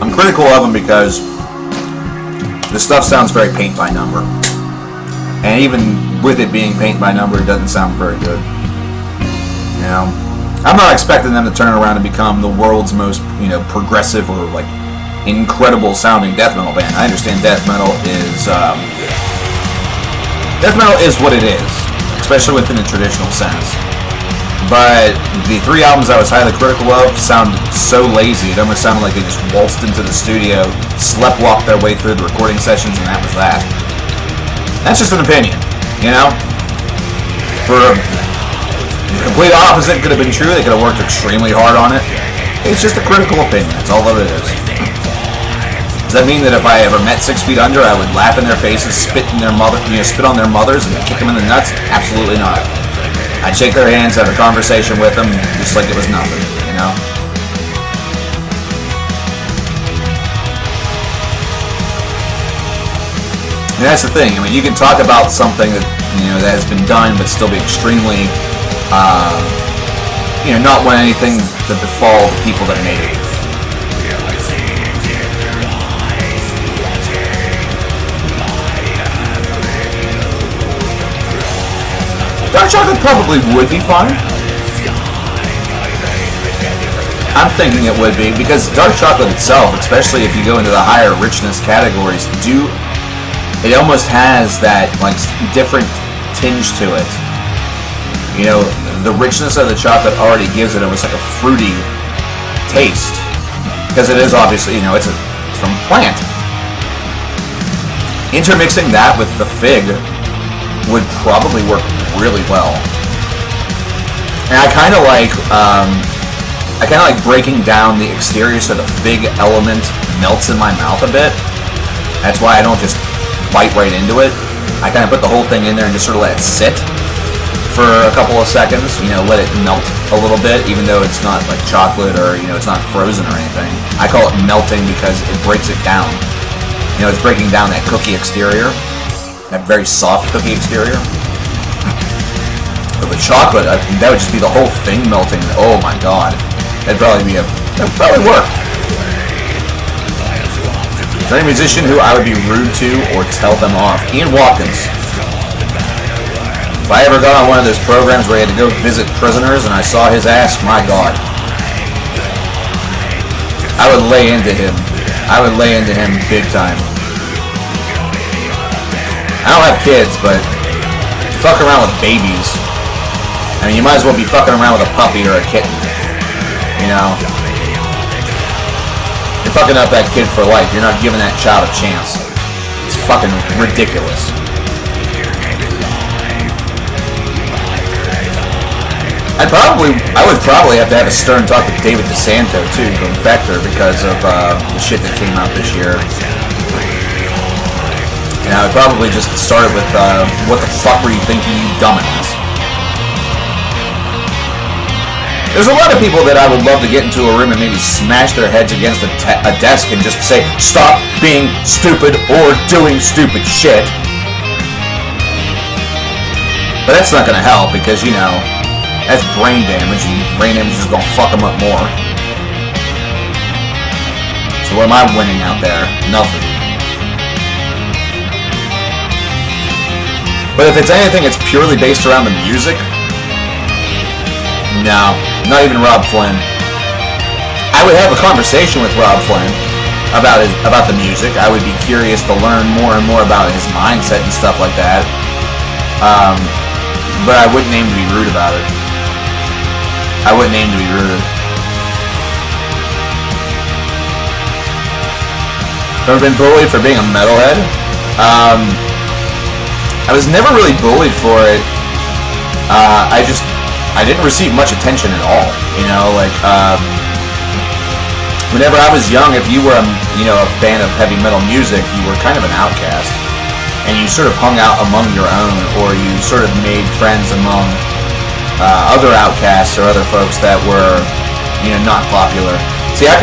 I'm critical of them because the stuff sounds very paint by number. And even with it being paint by number, it doesn't sound very good. You know? I'm not expecting them to turn around and become the world's most, progressive or, like, incredible sounding death metal band. I understand death metal is what it is, especially within the traditional sense. But the 3 albums I was highly critical of sound so lazy. It almost sounded like they just waltzed into the studio, sleptwalked their way through the recording sessions, and that was that. That's just an opinion, For the complete opposite could have been true. They could have worked extremely hard on it. It's just a critical opinion. That's all that it is. Does that mean that if I ever met 6 Feet Under, I would laugh in their faces, spit on their mothers, and kick them in the nuts? Absolutely not. I'd shake their hands, have a conversation with them, just like it was nothing. And that's the thing. You can talk about something that that has been done, but still be extremely, not want anything to befall the people that made it. Dark Chocolate probably would be fine. I'm thinking it would be, because Dark Chocolate itself, especially if you go into the higher richness categories, it almost has that different tinge to it. The richness of the chocolate already gives it almost like a fruity taste, because it is obviously, it's from a plant. Intermixing that with the fig would probably work really well. And I kind of like breaking down the exterior so the fig element melts in my mouth a bit. That's why I don't just bite right into it. I kind of put the whole thing in there and just sort of let it sit for a couple of seconds, let it melt a little bit, even though it's not like chocolate or, it's not frozen or anything. I call it melting because it breaks it down. It's breaking down that cookie exterior, that very soft cookie exterior. But with chocolate, that would just be the whole thing melting. Oh my god. That'd probably work. Is there any musician who I would be rude to or tell them off? Ian Watkins. If I ever got on one of those programs where he had to go visit prisoners and I saw his ass, my god. I would lay into him. Big time. I don't have kids, but fuck around with babies. You might as well be fucking around with a puppy or a kitten. You're fucking up that kid for life. You're not giving that child a chance. It's fucking ridiculous. I would probably have to have a stern talk with David DeSanto too from Vector because of the shit that came out this year. And I would probably just start it with what the fuck were you thinking, you dumbass? There's a lot of people that I would love to get into a room and maybe smash their heads against a desk and just say, stop being stupid or doing stupid shit. But that's not going to help because, that's brain damage, and brain damage is going to fuck them up more. So what am I winning out there? Nothing. But if it's anything that's purely based around the music, no, not even Rob Flynn. I would have a conversation with Rob Flynn about the music. I would be curious to learn more and more about his mindset and stuff like that. But I wouldn't aim to be rude about it. Ever been bullied for being a metalhead? I was never really bullied for it. I didn't receive much attention at all. Whenever I was young, if you were a fan of heavy metal music, you were kind of an outcast, and you sort of hung out among your own, or you sort of made friends among other outcasts or other folks that were not popular. See, I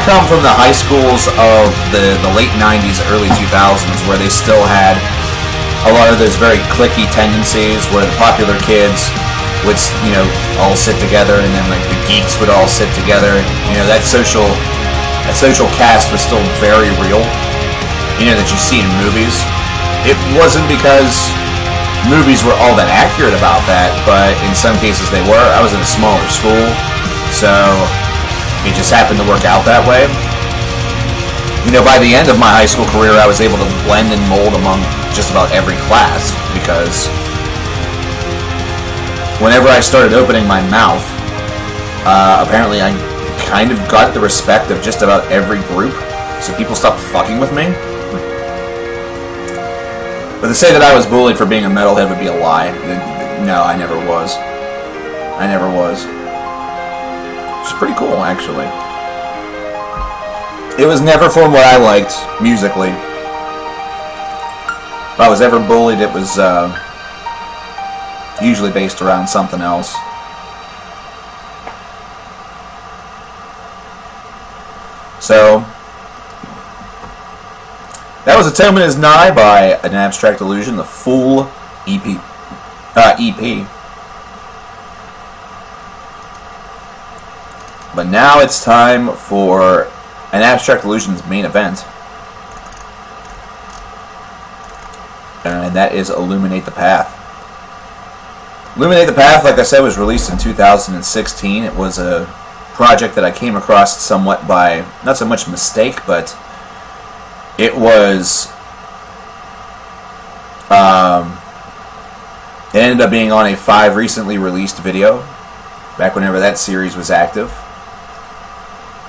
come from the high schools of the late 90s, early 2000s, where they still had a lot of those very cliquey tendencies where the popular kids would, all sit together, and then like the geeks would all sit together. That social cast was still very real. That you see in movies. It wasn't because movies were all that accurate about that, but in some cases they were. I was in a smaller school, so it just happened to work out that way. By the end of my high school career, I was able to blend and mold among just about every class, because whenever I started opening my mouth, apparently I kind of got the respect of just about every group, so people stopped fucking with me. But to say that I was bullied for being a metalhead would be a lie. No, I never was. Which is pretty cool, actually. It was never for what I liked, musically. If I was ever bullied, it was usually based around something else. So, that was Atonement is Nigh by An Abstract Illusion, the full EP. But now it's time for An Abstract Illusion's main event. And that is Illuminate the Path. Illuminate the Path, like I said, was released in 2016. It was a project that I came across somewhat by, not so much mistake, but it was, it ended up being on a 5 recently released video, back whenever that series was active.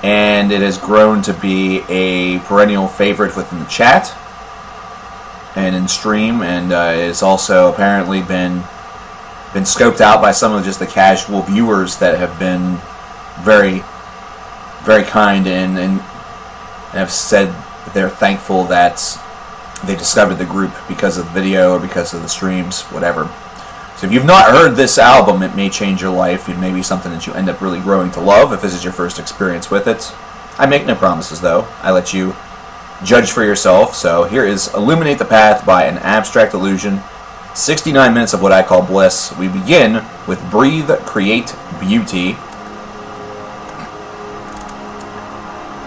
And it has grown to be a perennial favorite within the chat and in stream, and it's also apparently been scoped out by some of just the casual viewers that have been very, very kind and have said that they're thankful that they discovered the group because of the video or because of the streams, whatever. So if you've not heard this album, it may change your life. It may be something that you end up really growing to love if this is your first experience with it. I make no promises, though. I let you judge for yourself. So here is Illuminate the Path by An Abstract Illusion. 69 minutes of what I call bliss. We begin with Breathe, Create, Beauty.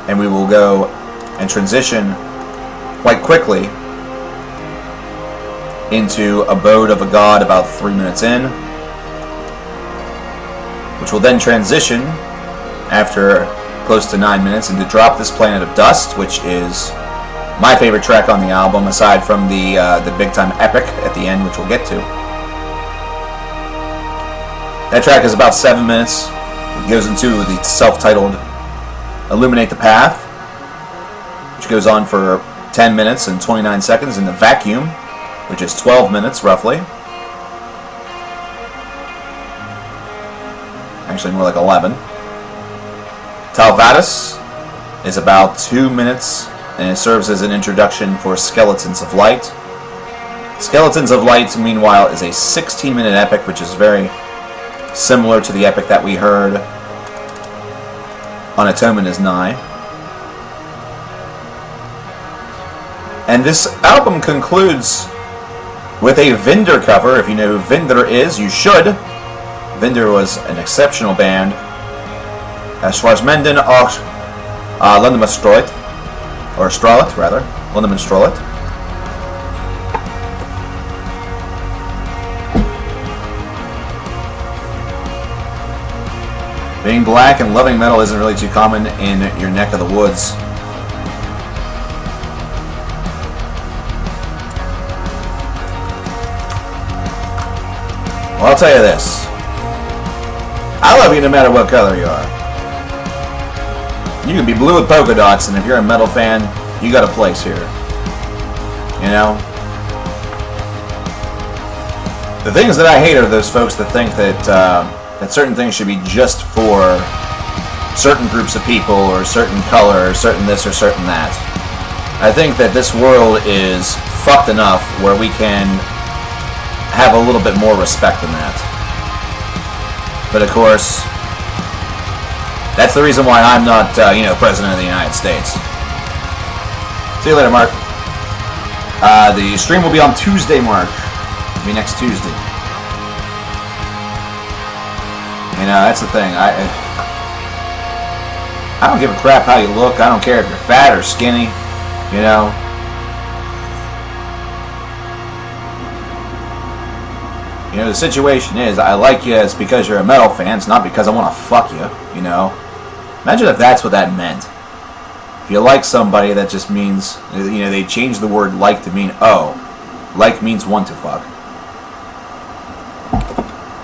And we will go and transition quite quickly into Abode of a God about 3 minutes in, which will then transition after close to 9 minutes into Drop This Planet of Dust, which is my favorite track on the album, aside from the big time epic at the end, which we'll get to. That track is about 7 minutes. It goes into the self-titled Illuminate the Path, which goes on for 10 minutes and 29 seconds in the Vacuum, which is 12 minutes roughly. Actually more like 11. Talvatus is about 2 minutes, and it serves as an introduction for Skeletons of Light. Skeletons of Light, meanwhile, is a 16-minute epic, which is very similar to the epic that we heard on Atonement is Nigh. And this album concludes with a Vinder cover. If you know who Vinder is, you should. Vinder was an exceptional band. Schwarzmenden och Lundemanstrollet, or Strollet, rather. Lundemanstrollet. Being black and loving metal isn't really too common in your neck of the woods. Well, I'll tell you this. I love you no matter what color you are. You can be blue with polka dots, and if you're a metal fan, you got a place here. You know? The things that I hate are those folks that think that that certain things should be just for certain groups of people, or certain color, or certain this, or certain that. I think that this world is fucked enough where we can have a little bit more respect than that. But of course, that's the reason why I'm not, President of the United States. See you later, Mark. The stream will be on Tuesday, Mark. It'll be next Tuesday. You know, that's the thing. I don't give a crap how you look. I don't care if you're fat or skinny. You know. You know, the situation is, I like you, it's because you're a metal fan, it's not because I want to fuck you, you know? Imagine if that's what that meant. If you like somebody, that just means, you know, they changed the word like to mean, oh, like means want to fuck.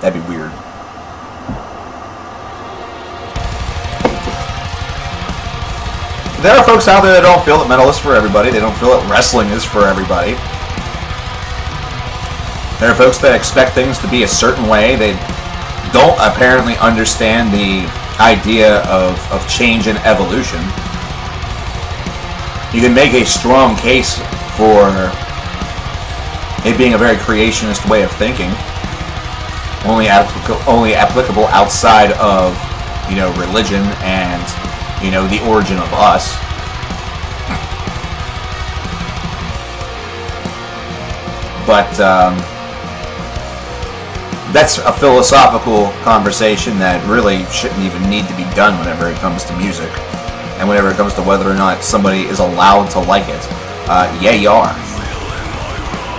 That'd be weird. There are folks out there that don't feel that metal is for everybody, they don't feel that wrestling is for everybody. There are folks that expect things to be a certain way. They don't apparently understand the idea of change and evolution. You can make a strong case for it being a very creationist way of thinking, only applicable outside of, you know, religion and, you know, the origin of us. But that's a philosophical conversation that really shouldn't even need to be done whenever it comes to music, and whenever it comes to whether or not somebody is allowed to like it. Yeah, you are.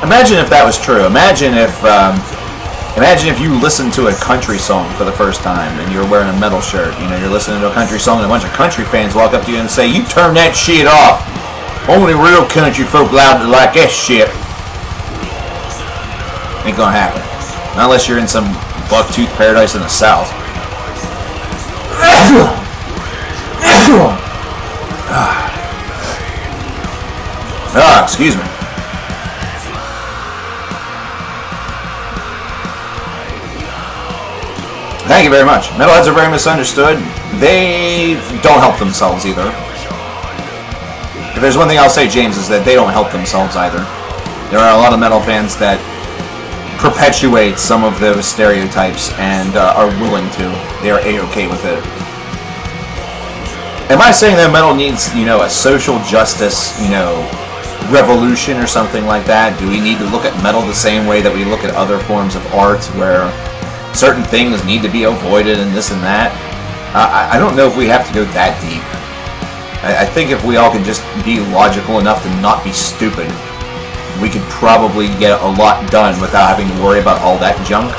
Imagine if that was true. Imagine if you listened to a country song for the first time and you're wearing a metal shirt. You know, you're listening to a country song and a bunch of country fans walk up to you and say, "You turn that shit off. Only real country folk allowed to like that shit." Ain't gonna happen. Not unless you're in some buck-tooth paradise in the South. Excuse me. Thank you very much. Metalheads are very misunderstood. They don't help themselves either. If there's one thing I'll say, James, is that they don't help themselves either. There are a lot of metal fans that perpetuate some of those stereotypes and are willing to. They are A-okay with it. Am I saying that metal needs, you know, a social justice, you know, revolution or something like that? Do we need to look at metal the same way that we look at other forms of art where certain things need to be avoided and this and that? I don't know if we have to go that deep. I think if we all could just be logical enough to not be stupid, we could probably get a lot done without having to worry about all that junk.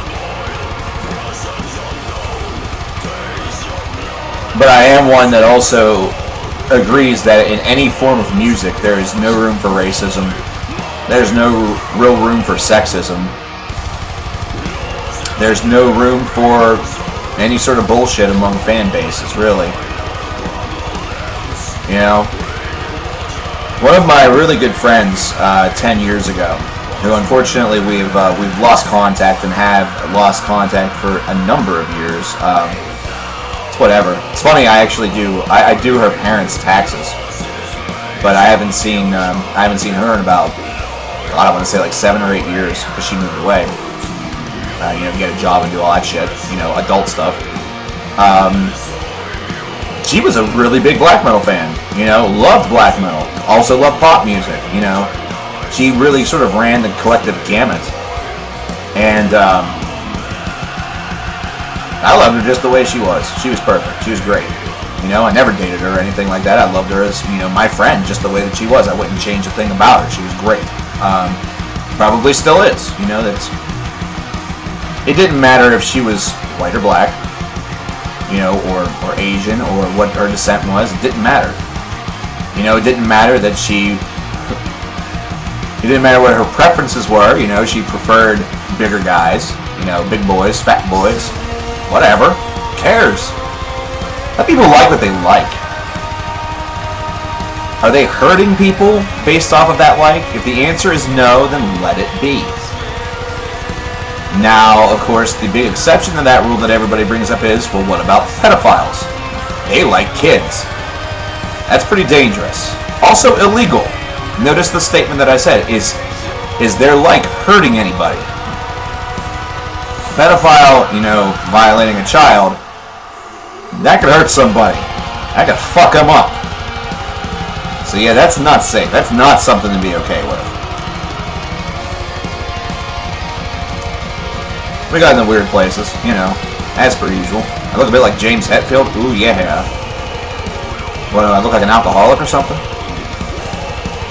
But I am one that also agrees that in any form of music there is no room for racism. There's no real room for sexism. There's no room for any sort of bullshit among fan bases, really. You know? One of my really good friends 10 years ago, who unfortunately we've lost contact and have lost contact for a number of years. It's whatever. It's funny. I do her parents' taxes, but I haven't seen her in about, I don't want to say like 7 or 8 years because she moved away. You know, get a job and do all that shit. You know, adult stuff. She was a really big black metal fan, you know, loved black metal, also loved pop music, you know. She really sort of ran the collective gamut. And I loved her just the way she was. She was perfect. She was great. You know, I never dated her or anything like that. I loved her as, you know, my friend, just the way that she was. I wouldn't change a thing about her. She was great. Probably still is. You know, it didn't matter if she was white or black, you know, or Asian, or what her descent was. It didn't matter. You know, it didn't matter that it didn't matter what her preferences were. You know, she preferred bigger guys, you know, big boys, fat boys, whatever. Who cares? Let people like what they like. Are they hurting people based off of that like? If the answer is no, then let it be. Now, of course, the big exception to that rule that everybody brings up is, well, what about pedophiles? They like kids. That's pretty dangerous. Also illegal. Notice the statement that I said, is their like hurting anybody? Pedophile, you know, violating a child, that could hurt somebody. That could fuck them up. So yeah, that's not safe. That's not something to be okay with. We got in the weird places, you know, as per usual. I look a bit like James Hetfield. Ooh, yeah. What, do I look like an alcoholic or something?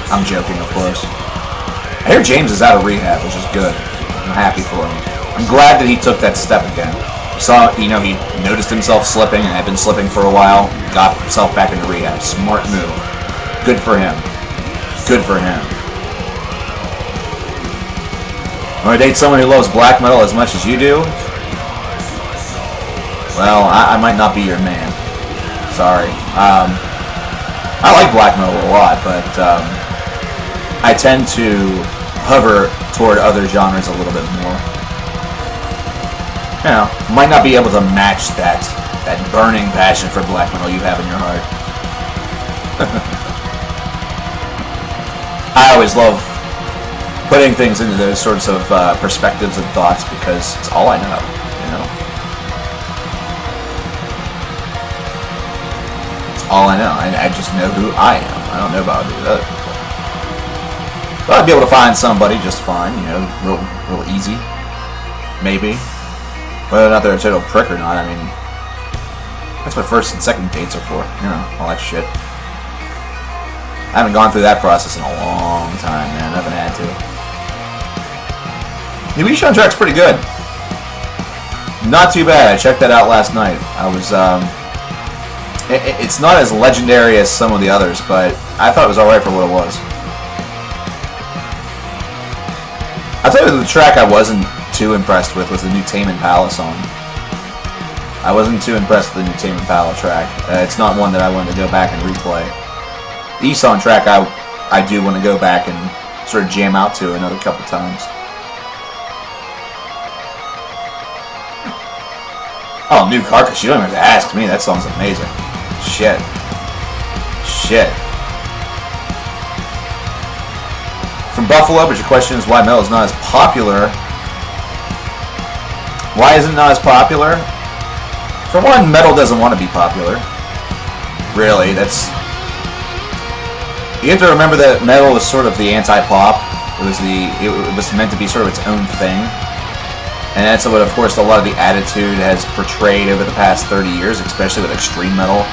I'm joking, of course. I hear James is out of rehab, which is good. I'm happy for him. I'm glad that he took that step again. He noticed himself slipping and had been slipping for a while. Got himself back into rehab. Smart move. Good for him. Good for him. Want to date someone who loves black metal as much as you do? Well, I might not be your man. Sorry. I like black metal a lot, but I tend to hover toward other genres a little bit more. You know, might not be able to match that burning passion for black metal you have in your heart. I always love putting things into those sorts of perspectives and thoughts because it's all I know, you know. It's all I know. I just know who I am. I don't know about the other people. But I'd be able to find somebody just fine, you know, real easy, maybe. Whether or not they're a total prick or not, I mean, that's what first and second dates are for, you know, all that shit. I haven't gone through that process in a long time, man. I haven't had to. The Wii soundtrack's pretty good. Not too bad. I checked that out last night. I was, it's not as legendary as some of the others, but I thought it was alright for what it was. I'll tell you the track I wasn't too impressed with was the new Tame Impala song. I wasn't too impressed with the new Tame Impala track. It's not one that I wanted to go back and replay. The E-Song track I do want to go back and sort of jam out to another couple times. Oh, New Carcass, you don't even have to ask me. That song's amazing. Shit. From Buffalo, but your question is why metal is not as popular. Why is it not as popular? For one, metal doesn't want to be popular. Really, you have to remember that metal was sort of the anti-pop. It was meant to be sort of its own thing. And that's what, of course, a lot of the attitude has portrayed over the past 30 years, especially with extreme metal.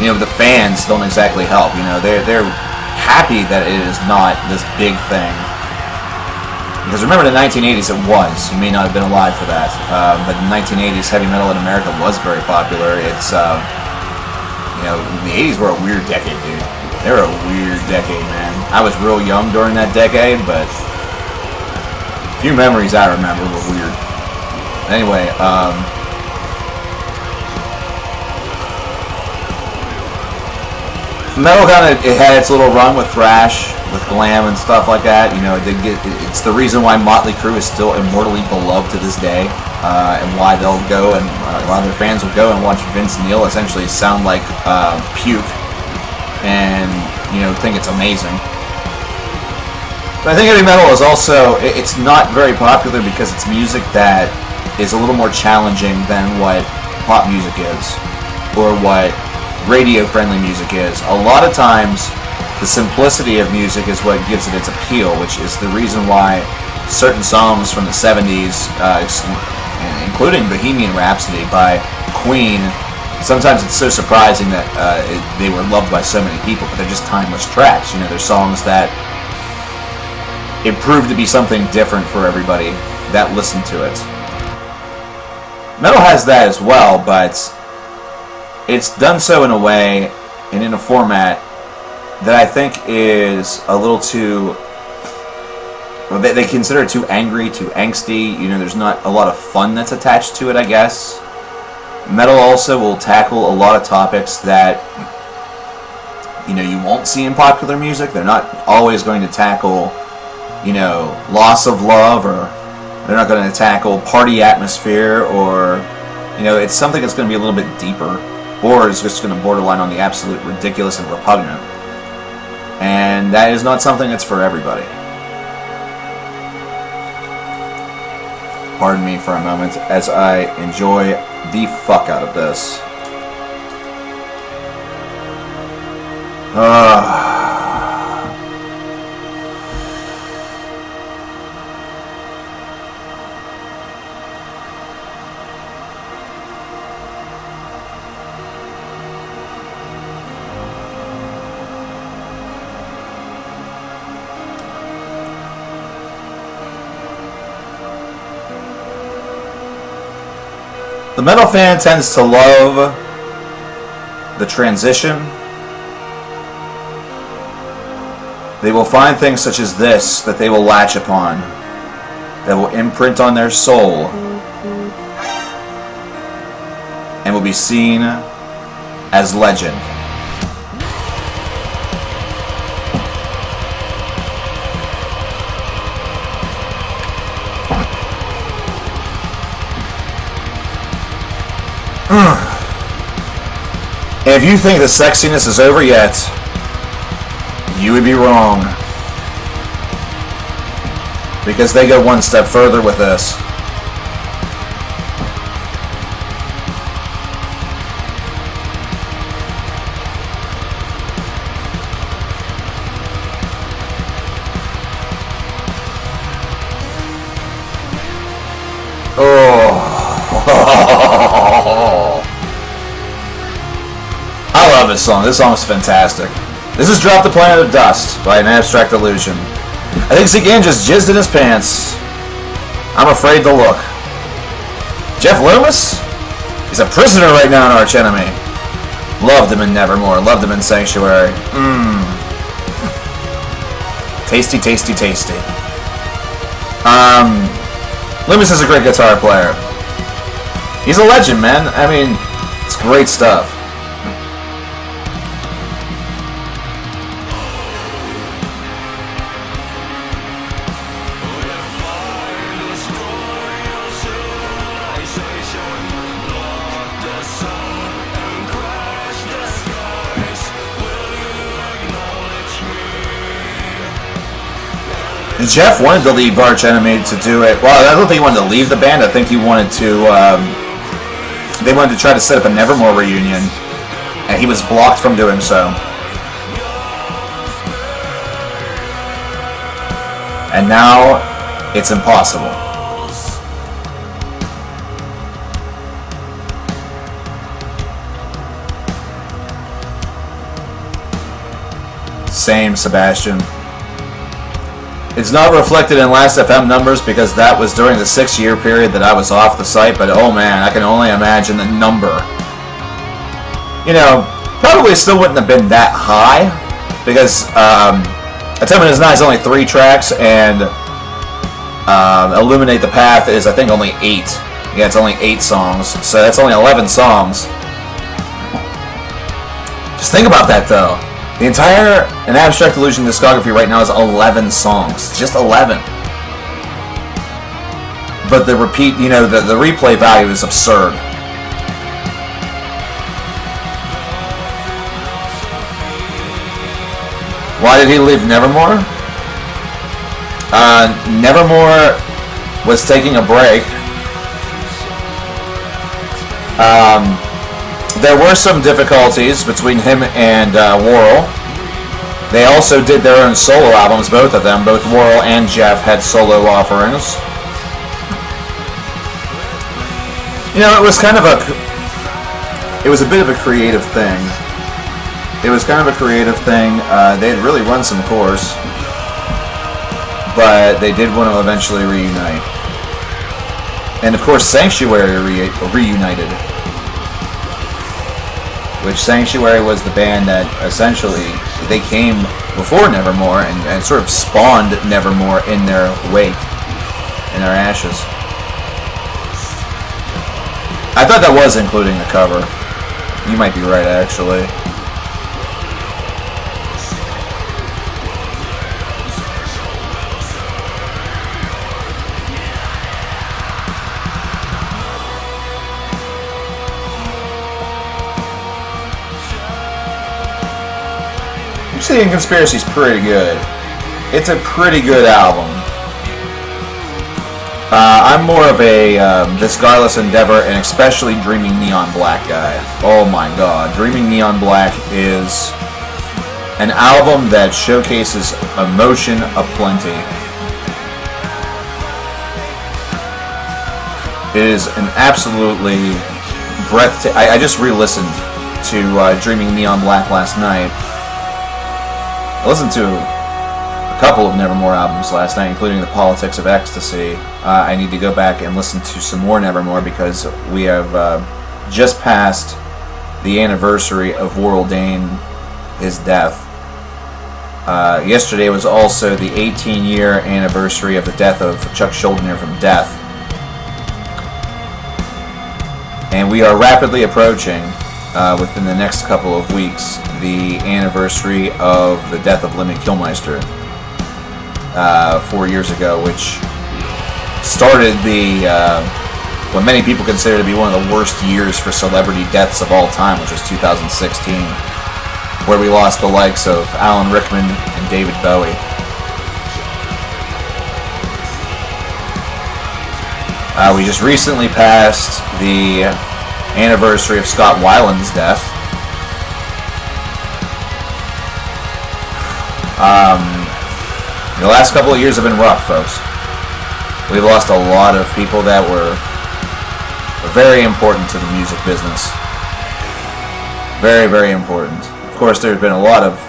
You know, the fans don't exactly help. You know, they're happy that it is not this big thing. Because remember, in the 1980s it was. You may not have been alive for that. But in the 1980s, heavy metal in America was very popular. It's, you know, the 80s were a weird decade, dude. They were a weird decade, man. I was real young during that decade, but a few memories I remember were weird. Anyway, metal it had its little run with thrash, with glam and stuff like that. You know, it's the reason why Motley Crue is still immortally beloved to this day, and why they'll go and a lot of their fans will go and watch Vince Neil essentially sound like puke, and you know, think it's amazing. But I think heavy metal is also, it's not very popular because it's music that is a little more challenging than what pop music is, or what radio-friendly music is. A lot of times, the simplicity of music is what gives it its appeal, which is the reason why certain songs from the 70s, including Bohemian Rhapsody by Queen, sometimes it's so surprising that they were loved by so many people, but they're just timeless tracks. You know, they're songs that it proved to be something different for everybody that listened to it. Metal has that as well, but it's done so in a way and in a format that I think is a little too, well, they consider it too angry, too angsty. You know, there's not a lot of fun that's attached to it, I guess. Metal also will tackle a lot of topics that, you know, you won't see in popular music. They're not always going to tackle, you know, loss of love, or they're not going to tackle party atmosphere, or, you know, it's something that's going to be a little bit deeper, or it's just going to borderline on the absolute ridiculous and repugnant. And that is not something that's for everybody. Pardon me for a moment as I enjoy the fuck out of this. The metal fan tends to love the transition. They will find things such as this that they will latch upon, that will imprint on their soul, and will be seen as legend. If you think the sexiness is over yet, you would be wrong. Because they go one step further with this. I love this song. This song is fantastic. This is Drop the Planet of Dust by An Abstract Illusion. I think Zegan just jizzed in his pants. I'm afraid to look. Jeff Loomis? He's a prisoner right now in Arch Enemy. Loved him in Nevermore. Loved him in Sanctuary. Tasty, tasty, tasty. Loomis is a great guitar player. He's a legend, man. I mean, it's great stuff. Jeff wanted to leave Arch Enemy to do it. Well, I don't think he wanted to leave the band. I think he wanted to. They wanted to try to set up a Nevermore reunion, and he was blocked from doing so. And now it's impossible. Same, Sebastian. It's not reflected in Last FM numbers because that was during the 6-year period that I was off the site, but oh man, I can only imagine the number. You know, probably still wouldn't have been that high because A 10 Minutes Night is only 3 tracks and Illuminate the Path is, I think, only 8. Yeah, it's only 8 songs, so that's only 11 songs. Just think about that though. The entire An Abstract Illusion discography right now is 11 songs. Just 11. But the repeat, you know, the replay value is absurd. Why did he leave Nevermore? Nevermore was taking a break. There were some difficulties between him and Worrell. They also did their own solo albums, both of them. Both Worrell and Jeff had solo offerings. You know, it was kind of it was a bit of a creative thing. It was kind of a creative thing. They had really run some course, but they did want to eventually reunite. And of course, Sanctuary reunited. Which Sanctuary was the band that essentially, they came before Nevermore and sort of spawned Nevermore in their wake, in their ashes. I thought that was including the cover. You might be right, actually. Seeing Conspiracy's pretty good. It's a pretty good album. I'm more of a This Godless Endeavor and especially Dreaming Neon Black guy. Oh my god. Dreaming Neon Black is an album that showcases emotion aplenty. It is an absolutely breathtaking... I just re-listened to Dreaming Neon Black last night. I listened to a couple of Nevermore albums last night, including The Politics of Ecstasy. I need to go back and listen to some more Nevermore because we have just passed the anniversary of Warrell Dane, his death. Yesterday was also the 18-year anniversary of the death of Chuck Schuldiner from Death. And we are rapidly approaching, within the next couple of weeks, the anniversary of the death of Lemmy Kilmister 4 years ago, which started what many people consider to be one of the worst years for celebrity deaths of all time, which was 2016, where we lost the likes of Alan Rickman and David Bowie. We just recently passed the anniversary of Scott Weiland's death. The last couple of years have been rough, folks. We've lost a lot of people that were very important to the music business. Very, very important. Of course, there's been a lot of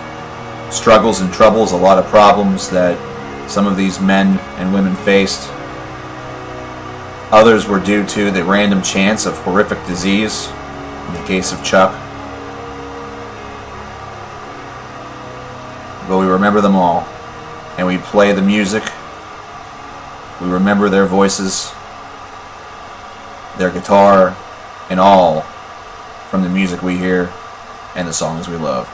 struggles and troubles, a lot of problems that some of these men and women faced. Others were due to the random chance of horrific disease, in the case of Chuck. But we remember them all, and we play the music. We remember their voices, their guitar, and all from the music we hear and the songs we love.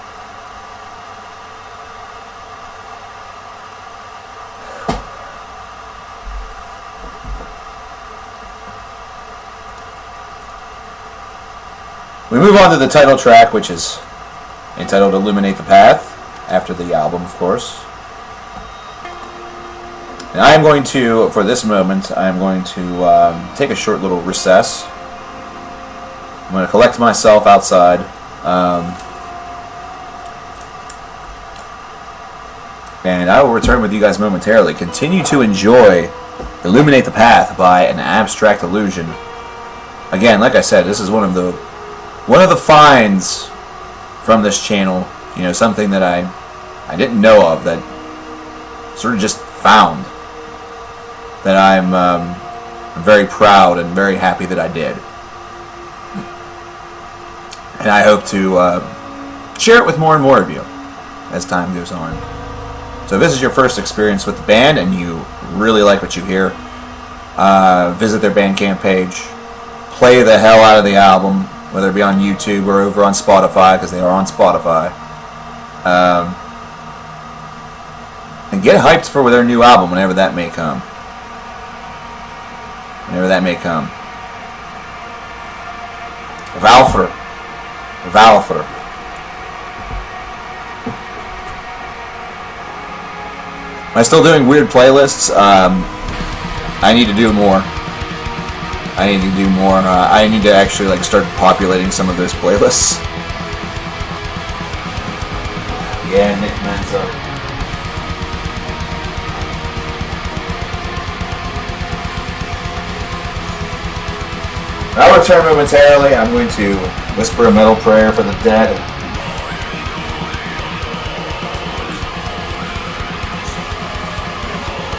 We move on to the title track, which is entitled Illuminate the Path, after the album, of course. And I am going to, for this moment, I am going to take a short little recess. I'm going to collect myself outside. And I will return with you guys momentarily. Continue to enjoy Illuminate the Path by An Abstract Illusion. Again, like I said, this is one of the finds from this channel. You know, something that I didn't know of, that sort of just found, that I'm very proud and very happy that I did. And I hope to share it with more and more of you as time goes on. So if this is your first experience with the band and you really like what you hear, visit their Bandcamp page, play the hell out of the album, whether it be on YouTube or over on Spotify, because they are on Spotify. And get hyped for their new album whenever that may come. Whenever that may come. Valfer. Am I still doing weird playlists? I need to do more. I need to actually start populating some of those playlists. Yeah, Nick Menza. I'll return momentarily. I'm going to whisper a metal prayer for the dead.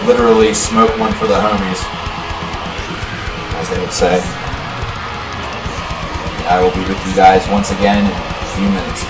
Literally smoke one for the homies, as they would say. I will be with you guys once again in a few minutes.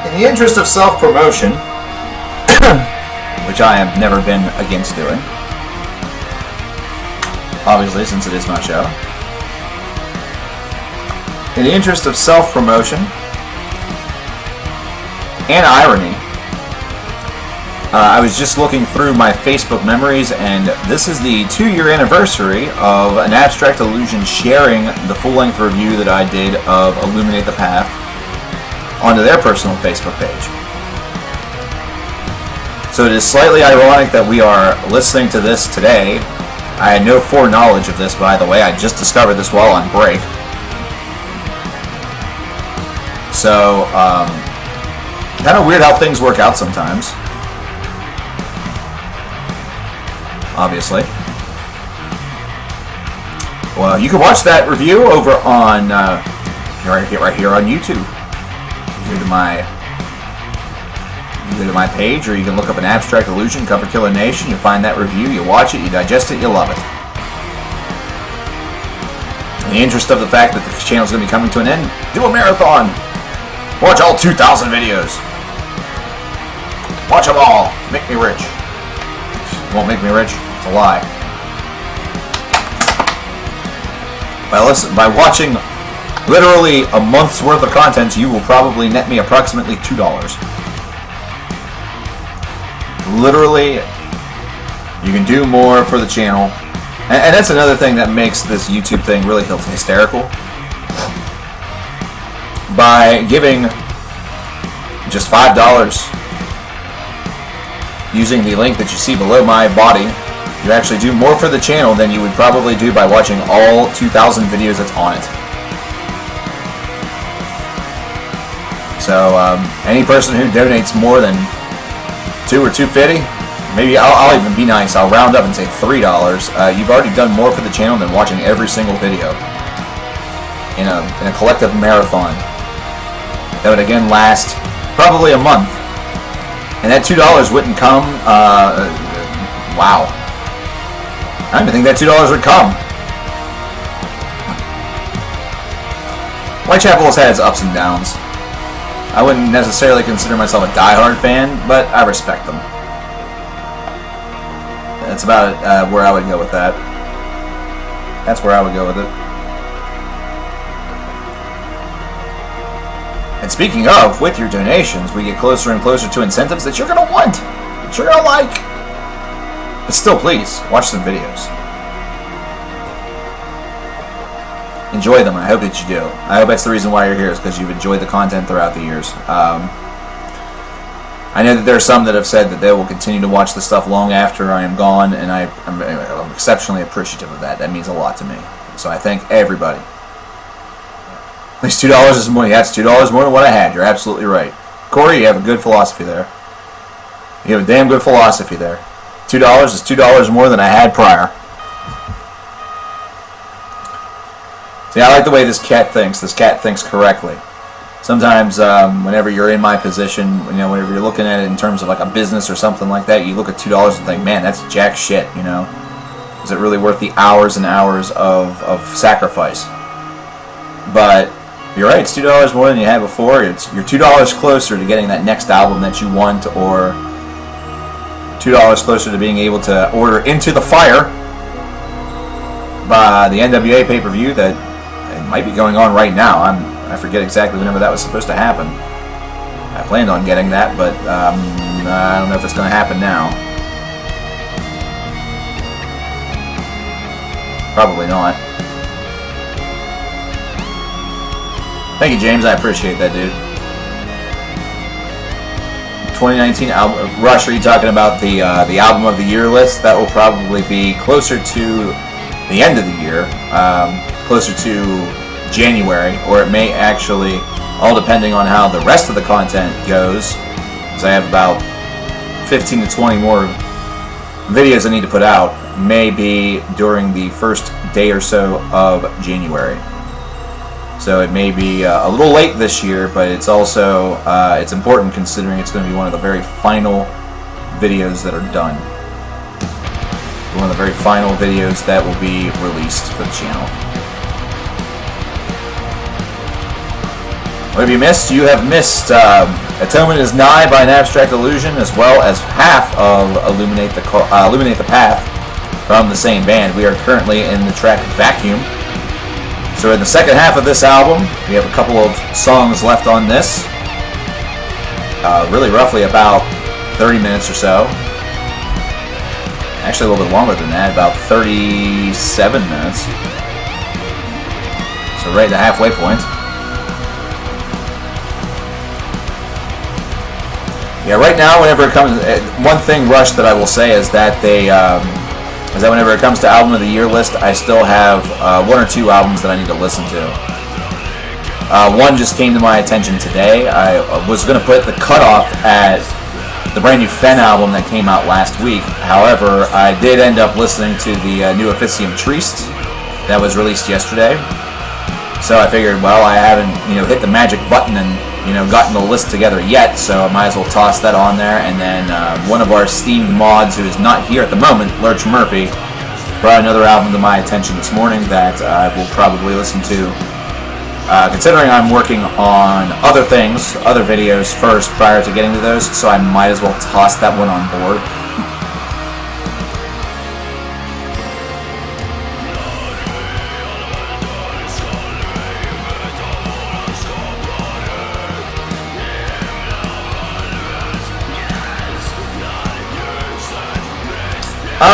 In the interest of self-promotion, which I have never been against doing, obviously, since it is my show. In the interest of self-promotion and irony, I was just looking through my Facebook memories, and this is the 2-year anniversary of an Abstract Illusion sharing the full-length review that I did of Illuminate the Path onto their personal Facebook page. So it is slightly ironic that we are listening to this today. I had no foreknowledge of this, by the way. I just discovered this while on break. So, kind of weird how things work out sometimes. Obviously. Well, you can watch that review over on right here on YouTube. You go to my page, or you can look up an Abstract Illusion, Cover Killer Nation. You find that review, you watch it, you digest it, you love it. In the interest of the fact that this channel is going to be coming to an end, do a marathon. Watch all 2,000 videos. Watch them all. Make me rich. Won't make me rich. It's a lie. By watching literally a month's worth of content, you will probably net me approximately $2. Literally, you can do more for the channel. And that's another thing that makes this YouTube thing really hysterical. By giving just $5 using the link that you see below my body, you actually do more for the channel than you would probably do by watching all 2,000 videos that's on it. So any person who donates more than $2 or $2.50, maybe I'll even be nice, I'll round up and say $3, you've already done more for the channel than watching every single video in a collective marathon that would again last probably a month. And that $2 wouldn't come, wow. I didn't think that $2 would come. Whitechapel has had its ups and downs. I wouldn't necessarily consider myself a diehard fan, but I respect them. That's about where I would go with that. That's where I would go with it. And speaking of, with your donations, we get closer and closer to incentives that you're going to want, that you're going to like. But still, please, watch some videos. Enjoy them. I hope that you do. I hope that's the reason why you're here, is because you've enjoyed the content throughout the years. I know that there are some that have said that they will continue to watch the stuff long after I am gone, and I'm exceptionally appreciative of that. That means a lot to me. So I thank everybody. At least $2 is more. Yeah, it's $2 more than what I had. You're absolutely right. Corey, you have a good philosophy there. You have a damn good philosophy there. $2 is $2 more than I had prior. See, I like the way this cat thinks. This cat thinks correctly. Sometimes, whenever you're in my position, whenever you're looking at it in terms of like a business or something like that, you look at $2 and think, man, that's jack shit, Is it really worth the hours and hours of sacrifice? But you're right, it's $2 more than you had before. You're $2 closer to getting that next album that you want, or $2 closer to being able to order Into the Fire by the NWA pay-per-view that it might be going on right now. I forget exactly whenever that was supposed to happen. I planned on getting that, but I don't know if it's going to happen now. Probably not. Thank you, James. I appreciate that, dude. 2019 album. Rush, are you talking about the album of the year list? That will probably be closer to the end of the year, closer to January, or it may actually, all depending on how the rest of the content goes, because I have about 15 to 20 more videos I need to put out, may be during the first day or so of January. So it may be a little late this year, but it's also it's important considering it's going to be one of the very final videos that are done. One of the very final videos that will be released for the channel. What have you missed? You have missed Atonement is Nigh by An Abstract Illusion, as well as half of Illuminate the Path from the same band. We are currently in the track Vacuum. So in the second half of this album, we have a couple of songs left on this. Really roughly about 30 minutes or so. Actually a little bit longer than that, about 37 minutes. So right at the halfway point. Yeah, right now, whenever it comes, one thing, Rush, that I will say is that whenever it comes to album of the year list, I still have one or two albums that I need to listen to. One just came to my attention today. I was going to put the cutoff at the brand new Fen album that came out last week. However, I did end up listening to the new Officium Triste that was released yesterday. So I figured, well, I haven't, hit the magic button and, gotten the list together yet, so I might as well toss that on there. And then one of our esteemed mods, who is not here at the moment, Lurch Murphy, brought another album to my attention this morning that I will probably listen to. Considering I'm working on other things, other videos first prior to getting to those, so I might as well toss that one on board.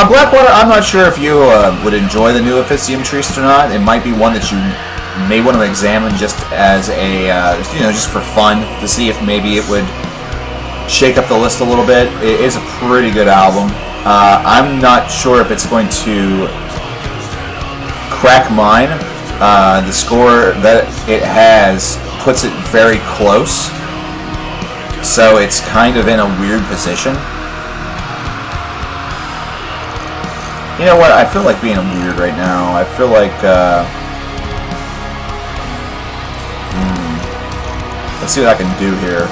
Blackwater, I'm not sure if you would enjoy the new Officium Triste or not. It might be one that you may want to examine just as a, just for fun, to see if maybe it would shake up the list a little bit. It is a pretty good album. I'm not sure if it's going to crack mine. The score that it has puts it very close, so it's kind of in a weird position. You know what? I feel like being weird right now. I feel like, let's see what I can do here.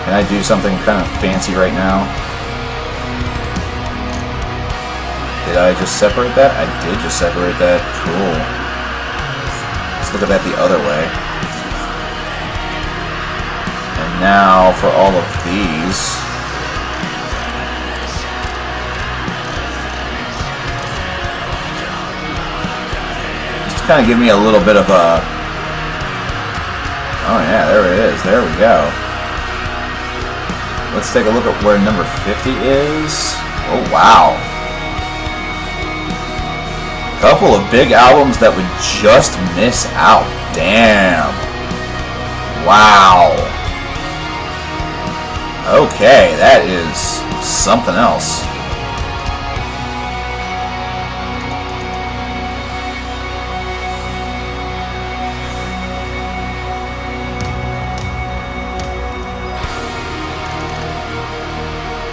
Can I do something kind of fancy right now? Did I just separate that? I did just separate that. Cool. Let's look at that the other way. And now for all of these. Kind of give me a little bit of a, oh yeah, there it is, there we go. Let's take a look at where number 50 is. Oh wow, couple of big albums that would just miss out. Damn. Wow. Okay, that is something else.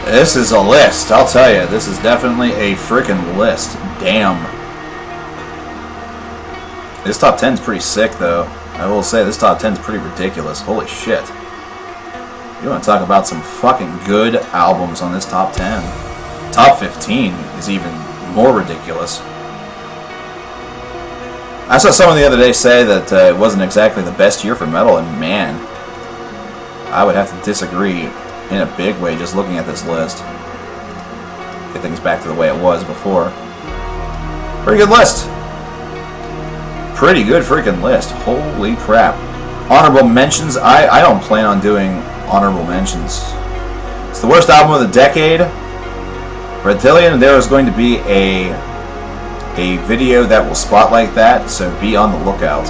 This is a list, I'll tell you. This is definitely a freaking list. Damn. This top 10 is pretty sick, though. I will say this top 10 is pretty ridiculous. Holy shit. You want to talk about some fucking good albums on this top 10. Top 15 is even more ridiculous. I saw someone the other day say that it wasn't exactly the best year for metal, and man, I would have to disagree in a big way just looking at this list. Get things back to the way it was before. Pretty good list. Pretty good freaking list. Holy crap. Honorable mentions. I don't plan on doing honorable mentions. It's the worst album of the decade. Reptilian, there is going to be a video that will spotlight that, so be on the lookout.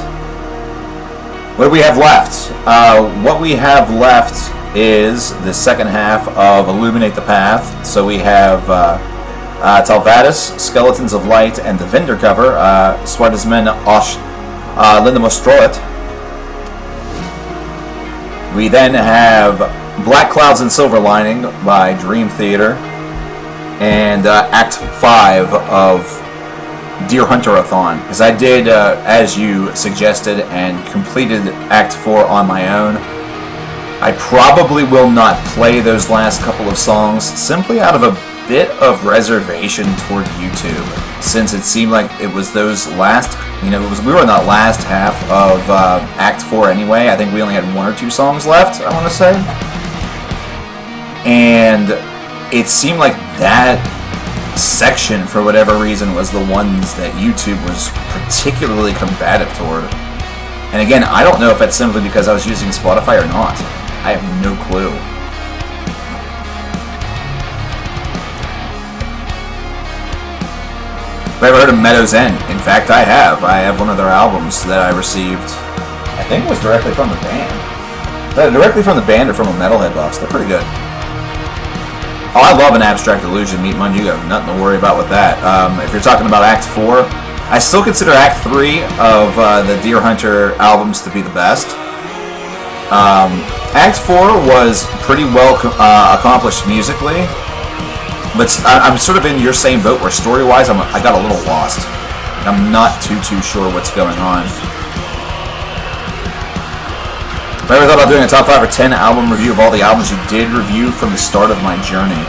What do we have left? What we have left is the second half of Illuminate the Path. So we have Talvatus, Skeletons of Light, and the vendor cover, Swartismen Osh Lindemostroet. We then have Black Clouds and Silver Lining by Dream Theater, and Act 5 of Deer Hunter-a-thon, because I did, as you suggested, and completed Act 4 on my own. I probably will not play those last couple of songs simply out of a bit of reservation toward YouTube. since it seemed like it was those last, we were in that last half of Act 4 anyway. I think we only had 1 or 2 songs left, I want to say. And it seemed like that section, for whatever reason, was the ones that YouTube was particularly combative toward. And again, I don't know if that's simply because I was using Spotify or not. I have no clue. Have I ever heard of Meadow's End? In fact, I have. I have one of their albums that I received. I think it was directly from the band. Directly from the band or from a Metalhead box. They're pretty good. Oh, I love an Abstract Illusion. Meat Mund, you have nothing to worry about with that. If you're talking about Act 4, I still consider Act 3 of the Deer Hunter albums to be the best. Act 4 was pretty well accomplished musically, but I'm sort of in your same boat where story-wise I got a little lost. I'm not too sure what's going on. Have I ever thought about doing a top 5 or 10 album review of all the albums you did review from the start of my journey?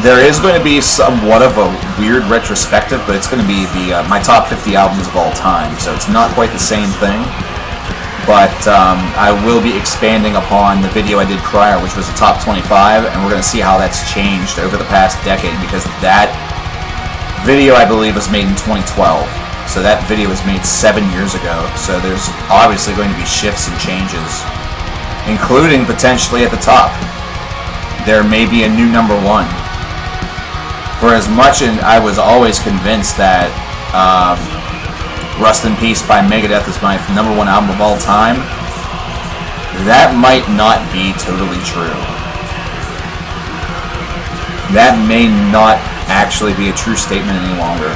There is going to be somewhat of a weird retrospective, but it's going to be my top 50 albums of all time, so it's not quite the same thing. But I will be expanding upon the video I did prior, which was the top 25, and we're going to see how that's changed over the past decade, because that video, I believe, was made in 2012. So that video was made 7 years ago, so there's obviously going to be shifts and changes, including potentially at the top. There may be a new number 1. For as much, and I was always convinced that Rust in Peace by Megadeth is my number 1 album of all time, that might not be totally true. That may not actually be a true statement any longer.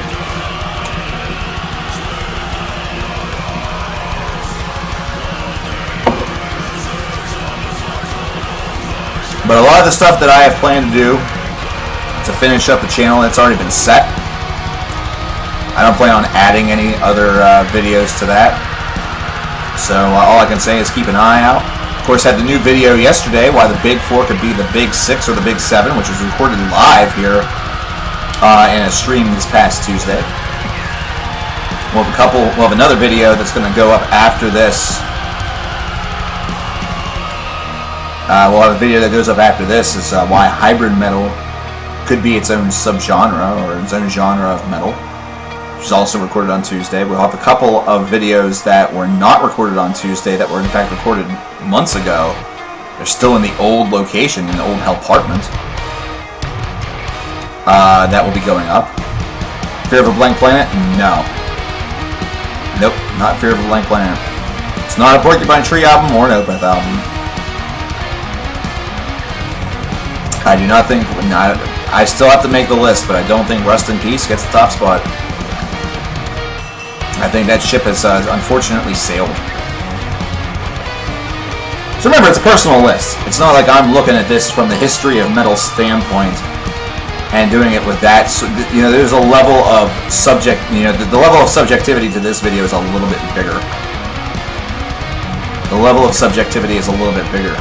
But a lot of the stuff that I have planned to do to finish up the channel, that's already been set. I don't plan on adding any other videos to that. So all I can say is keep an eye out. Of course, had the new video yesterday, why the Big 4 could be the Big 6 or the Big 7, which was recorded live here in a stream this past Tuesday. We'll have another video that's going to go up after this. We'll have a video that goes up after this, is why hybrid metal could be its own subgenre or its own genre of metal, which is also recorded on Tuesday. We'll have a couple of videos that were not recorded on Tuesday that were in fact recorded months ago. They're still in the old location, in the old Hellpartment. That will be going up. Fear of a Blank Planet? No. Nope, not Fear of a Blank Planet. It's not a Porcupine Tree album or an Opeth album. I do not think... I still have to make the list, but I don't think Rust in Peace gets the top spot. I think that ship has unfortunately sailed. So remember, it's a personal list. It's not like I'm looking at this from the history of metal standpoint and doing it with that. So, there's a level of the level of subjectivity to this video is a little bit bigger. The level of subjectivity is a little bit bigger.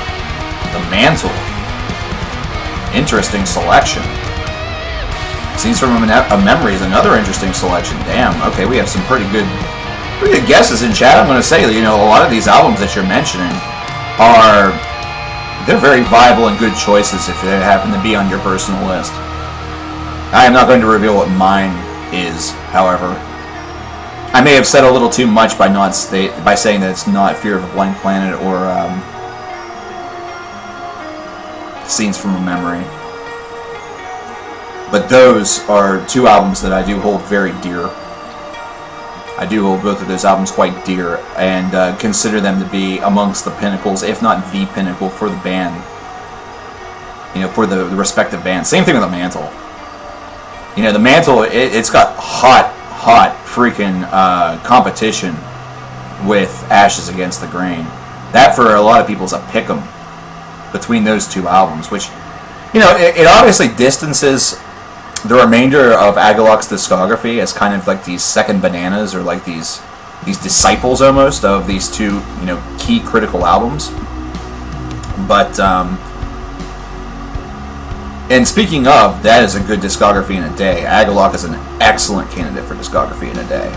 The Mantle. Interesting selection. Scenes from a Memory is another interesting selection. Damn. Okay, we have some pretty good guesses in chat. I'm going to say that a lot of these albums that you're mentioning they're very viable and good choices if they happen to be on your personal list. I am not going to reveal what mine is, however. I may have said a little too much by saying that it's not Fear of a Blank Planet or Scenes from a Memory. But those are two albums that I do hold very dear. I do hold both of those albums quite dear and consider them to be amongst the pinnacles, if not the pinnacle, for the band. For the respective bands. Same thing with the Mantle. The Mantle, it's got hot freaking competition with Ashes Against the Grain. That, for a lot of people, is a pick'em between those two albums, which, it obviously distances the remainder of Agaloc's discography as kind of like these second bananas, or like these disciples almost of these two, key critical albums. But And speaking of, that is a good discography in a day. Agalloch is an excellent candidate for discography in a day.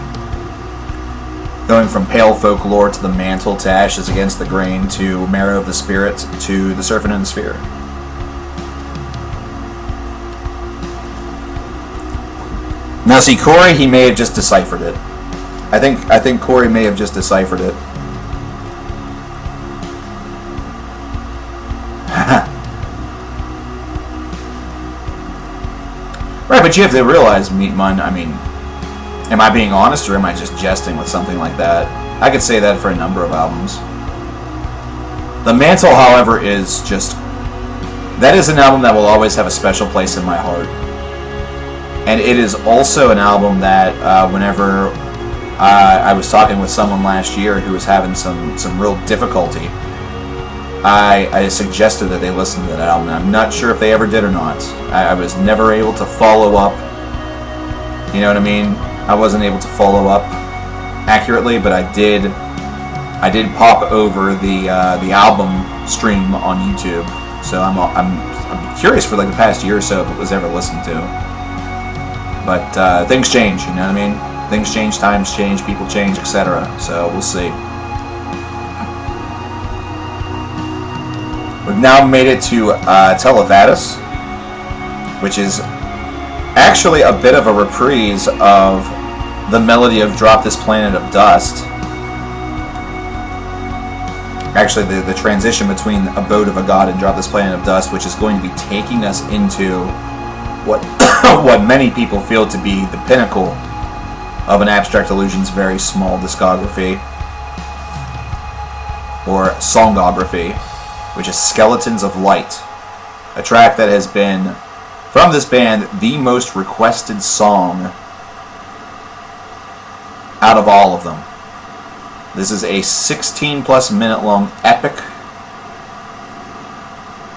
Going from Pale Folklore to The Mantle to Ashes Against the Grain to Marrow of the Spirit to The Serpent and the Sphere. Now see, Corey, he may have just deciphered it. I think Corey may have just deciphered it. Right, but you have to realize, Meatmun, I mean, am I being honest or am I just jesting with something like that? I could say that for a number of albums. The Mantle, however, is just... That is an album that will always have a special place in my heart. And it is also an album that whenever I was talking with someone last year who was having some real difficulty, I suggested that they listen to that album. I'm not sure if they ever did or not. I was never able to follow up. You know what I mean? I wasn't able to follow up accurately, but I did pop over the album stream on YouTube. So I'm curious for like the past year or so if it was ever listened to. But things change, you know what I mean? Things change, times change, people change, etc. So we'll see. We've now made it to Televadis, which is actually a bit of a reprise of the melody of Drop This Planet of Dust. Actually, the transition between Abode of a God and Drop This Planet of Dust, which is going to be taking us into what what many people feel to be the pinnacle of an Abstract Illusion's very small discography, or songography, which is Skeletons of Light, a track that has been, from this band, the most requested song out of all of them. This is a 16-plus minute long epic.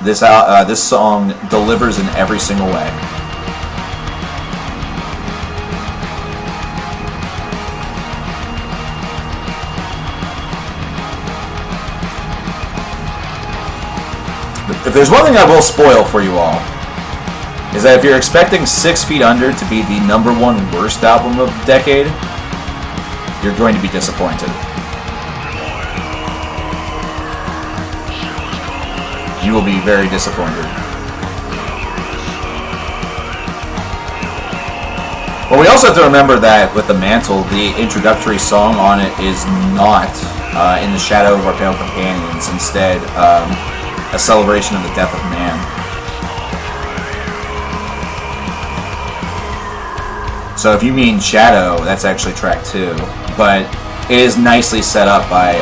This song delivers in every single way. If there's one thing I will spoil for you all, is that if you're expecting 6 Feet Under to be the #1 worst album of the decade, you're going to be disappointed. You will be very disappointed. But we also have to remember that with The Mantle, the introductory song on it is not In the Shadow of Our Pale Companions, instead a celebration of the death of man. So if you mean Shadow, that's actually track 2, but it is nicely set up by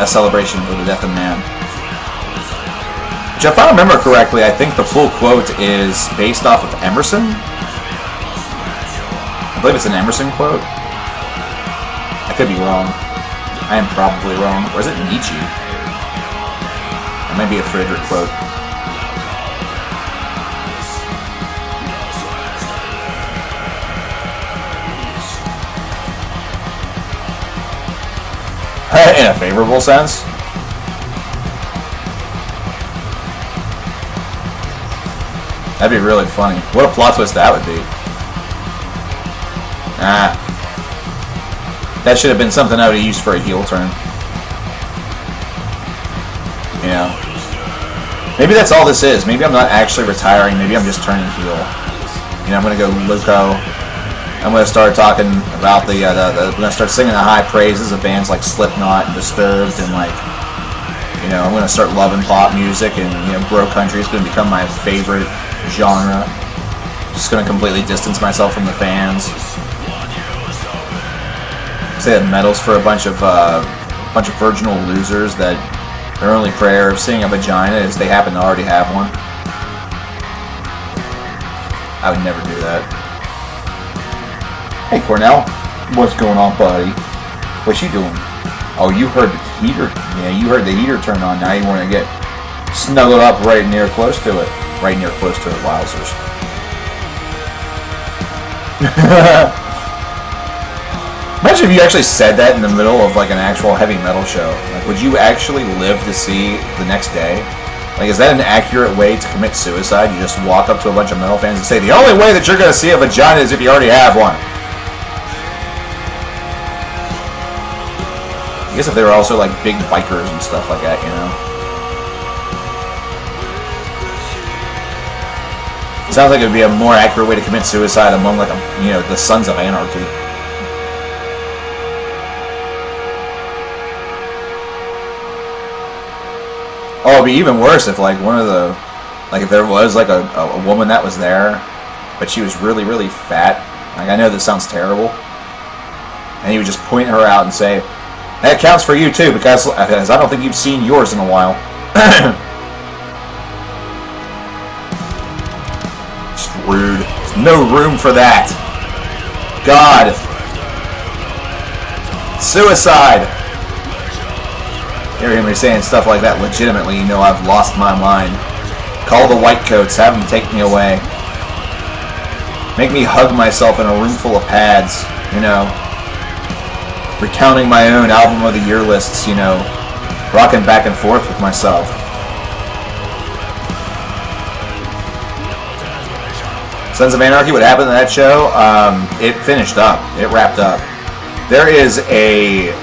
a celebration of the death of man. Which, if I remember correctly, I think the full quote is based off of Emerson. I believe it's an Emerson quote. I could be wrong. I am probably wrong. Or is it Nietzsche? It might be a Friedrich quote. In a favorable sense. That'd be really funny. What a plot twist that would be. That should have been something I would have used for a heel turn. You know? Maybe that's all this is. Maybe I'm not actually retiring. Maybe I'm just turning heel. You know, I'm going to go Loco. I'm going to start talking about I'm going to start singing the high praises of bands like Slipknot and Disturbed, and like, you know, I'm going to start loving pop music, and, you know, bro country is going to become my favorite genre. Just going to completely distance myself from the fans. Say that metal's for a bunch of virginal losers that their only prayer of seeing a vagina is they happen to already have one. I would never do that. Hey Cornell, what's going on, buddy? What you doing? Oh, you heard the heater? Yeah, you heard the heater turn on. Now you want to get snuggled up right near close to it. Right near close to it, wowzers. Imagine if you actually said that in the middle of like an actual heavy metal show. Like, would you actually live to see the next day? Like, is that an accurate way to commit suicide? You just walk up to a bunch of metal fans and say, the only way that you're going to see a vagina is if you already have one. I guess if they were also, like, big bikers and stuff like that, you know? It sounds like it would be a more accurate way to commit suicide among, like, the Sons of Anarchy. Oh, it'd be even worse if, like, if there was, like, a woman that was there, but she was really, really fat. Like, I know this sounds terrible. And he would just point her out and say, that counts for you, too, because I don't think you've seen yours in a while. Just rude. There's no room for that. God. Suicide. Hear me saying stuff like that legitimately, you know I've lost my mind. Call the white coats, have them take me away. Make me hug myself in a room full of pads, you know. Recounting my own album of the year lists, you know. Rocking back and forth with myself. Sons of Anarchy, what happened in that show? It finished up. It wrapped up. There is a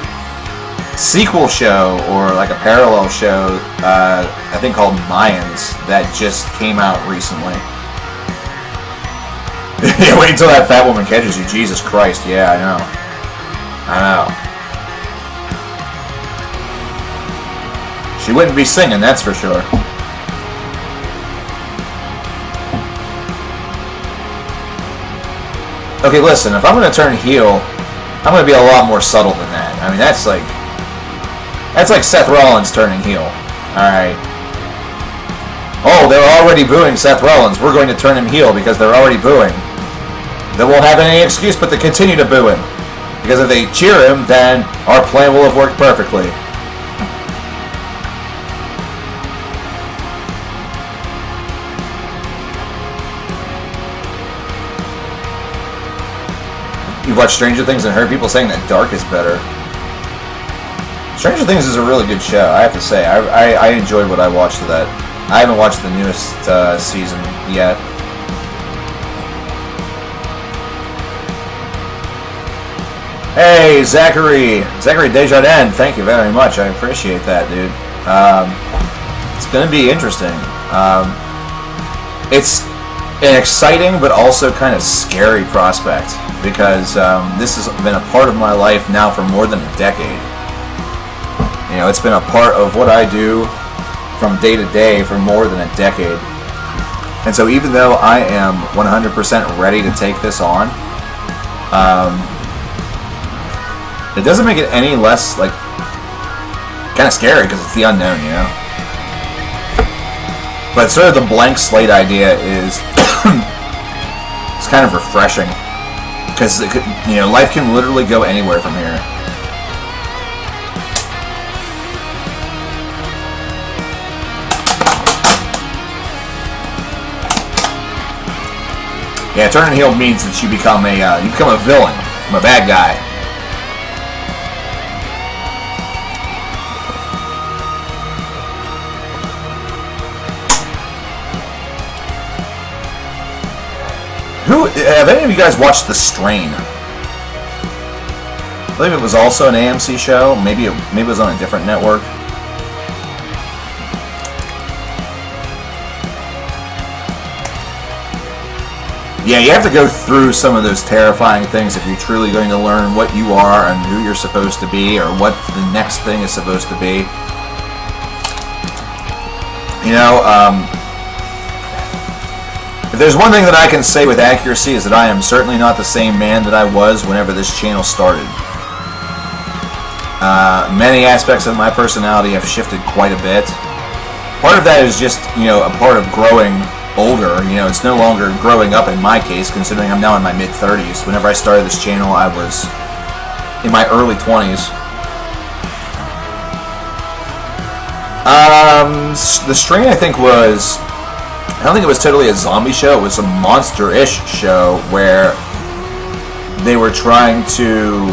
sequel show, or like a parallel show, I think called Mayans, that just came out recently. Yeah, wait until that fat woman catches you. Jesus Christ, yeah, I know. She wouldn't be singing, that's for sure. Okay, listen, if I'm going to turn heel, I'm going to be a lot more subtle than that. I mean, that's like Seth Rollins turning heel. Alright. Oh, they're already booing Seth Rollins. We're going to turn him heel because they're already booing. They won't have any excuse but to continue to boo him. Because if they cheer him, then our plan will have worked perfectly. You've watched Stranger Things and heard people saying that Dark is better. Stranger Things is a really good show, I have to say. I enjoyed what I watched of that. I haven't watched the newest season yet. Hey, Zachary Desjardins, thank you very much. I appreciate that, dude. It's going to be interesting. It's an exciting but also kind of scary prospect because this has been a part of my life now for more than a decade. You know, it's been a part of what I do from day to day for more than a decade. And so even though I am 100% ready to take this on, it doesn't make it any less, like, kind of scary because it's the unknown, you know? But sort of the blank slate idea is it's kind of refreshing because, you know, life can literally go anywhere from here. Yeah, turning heel means that you become a villain, a bad guy. Have any of you guys watched The Strain? I believe it was also an AMC show. Maybe it was on a different network. Yeah, you have to go through some of those terrifying things if you're truly going to learn what you are and who you're supposed to be or what the next thing is supposed to be. You know, if there's one thing that I can say with accuracy is that I am certainly not the same man that I was whenever this channel started. Many aspects of my personality have shifted quite a bit. Part of that is just, you know, a part of growing older. You know, it's no longer growing up in my case, considering I'm now in my mid-30s. Whenever I started this channel, I was in my early 20s. The Strain, I don't think it was totally a zombie show. It was a monster-ish show where they were trying to,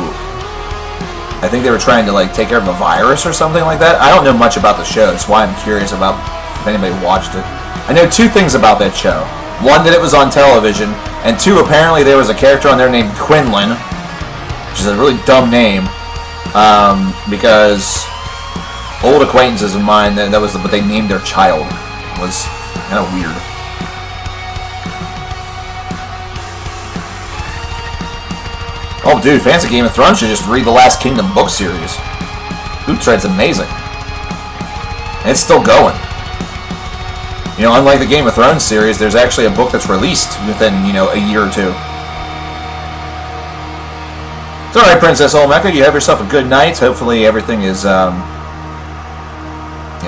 like, take care of a virus or something like that. I don't know much about the show. That's why I'm curious about if anybody watched it. I know two things about that show. One, that it was on television, and two, apparently there was a character on there named Quinlan, which is a really dumb name, because old acquaintances of mine, that was what they named their child. It was kind of weird. Oh, dude, fans of Game of Thrones should just read the Last Kingdom book series. Boot Thread's amazing. And it's still going. You know, unlike the Game of Thrones series, there's actually a book that's released within, you know, a year or two. It's alright, Princess Olmeca. You have yourself a good night. Hopefully everything is, you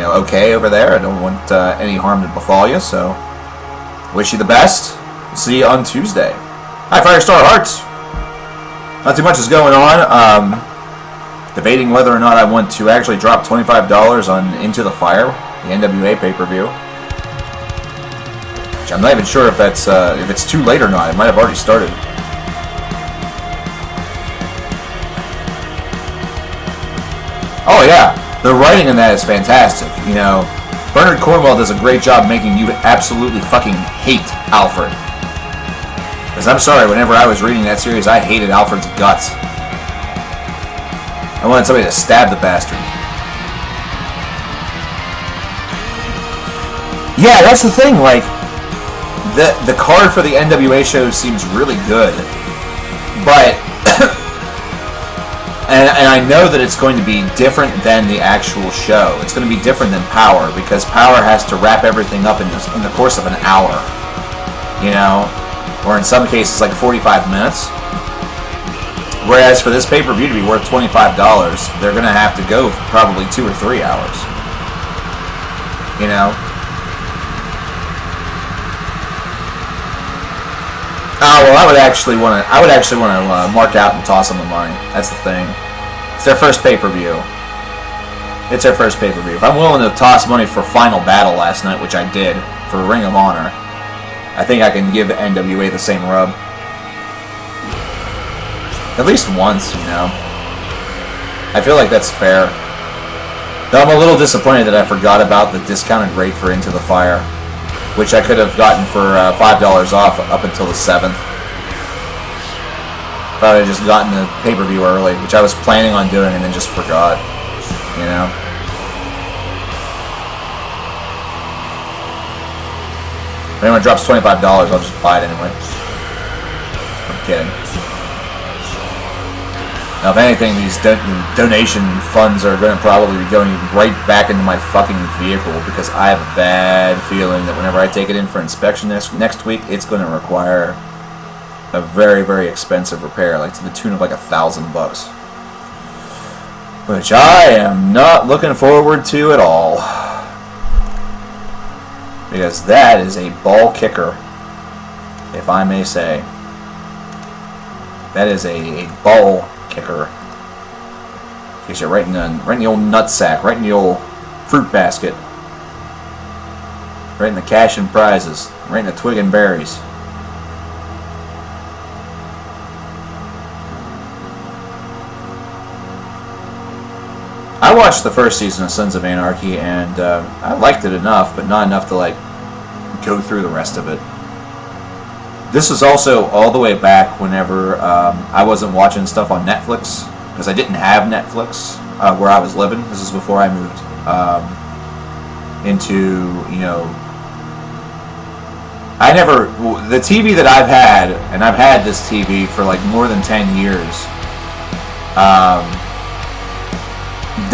know, okay over there. I don't want any harm to befall you, so wish you the best. See you on Tuesday. Hi, Firestar Hearts. Not too much is going on. Debating whether or not I want to actually drop $25 on Into the Fire, the NWA pay-per-view. Which I'm not even sure if that's if it's too late or not. It might have already started. Oh yeah, the writing in that is fantastic. You know, Bernard Cornwell does a great job making you absolutely fucking hate Alfred. Because I'm sorry, whenever I was reading that series, I hated Alfred's guts. I wanted somebody to stab the bastard. Yeah, that's the thing, like, the card for the NWA show seems really good. But, and I know that it's going to be different than the actual show. It's going to be different than Power, because Power has to wrap everything up in the course of an hour. You know? Or in some cases, like 45 minutes. Whereas for this pay-per-view to be worth $25, they're going to have to go for probably 2 or 3 hours. You know? Oh, well, I would actually want to mark out and toss them the money. That's the thing. It's their first pay-per-view. It's their first pay-per-view. If I'm willing to toss money for Final Battle last night, which I did, for Ring of Honor, I think I can give NWA the same rub. At least once, you know. I feel like that's fair. Though I'm a little disappointed that I forgot about the discounted rate for Into the Fire, which I could have gotten for $5 off up until the 7th. If I had just gotten the pay-per-view early, which I was planning on doing and then just forgot. You know? If anyone drops $25, I'll just buy it anyway. I'm kidding. Now, if anything, these donation funds are going to probably be going right back into my fucking vehicle, because I have a bad feeling that whenever I take it in for inspection next week, it's going to require a very, very expensive repair, like to the tune of like $1,000, which I am not looking forward to at all. Because that is a ball kicker, if I may say. That is a ball kicker. Gets you right in the old nutsack, right in the old fruit basket, right in the cash and prizes, right in the twig and berries. I watched the first season of Sons of Anarchy, and I liked it enough, but not enough to like go through the rest of it. This was also all the way back whenever I wasn't watching stuff on Netflix, because I didn't have Netflix where I was living. This is before I moved into, you know, the TV that I've had, and I've had this TV for like more than 10 years,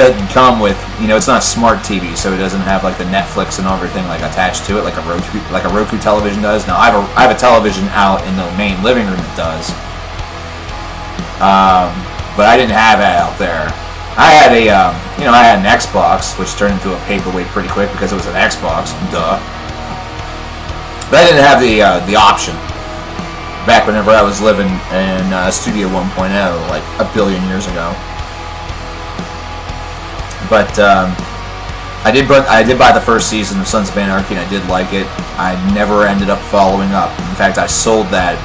doesn't come with, you know, it's not a smart TV, so it doesn't have like the Netflix and everything like attached to it, like a Roku television does. Now I have a television out in the main living room that does, but I didn't have it out there. I had I had an Xbox, which turned into a paperweight pretty quick because it was an Xbox, duh. But I didn't have the option back whenever I was living in Studio 1.0, like a billion years ago. But I did buy the first season of Sons of Anarchy, and I did like it. I never ended up following up. In fact, I sold that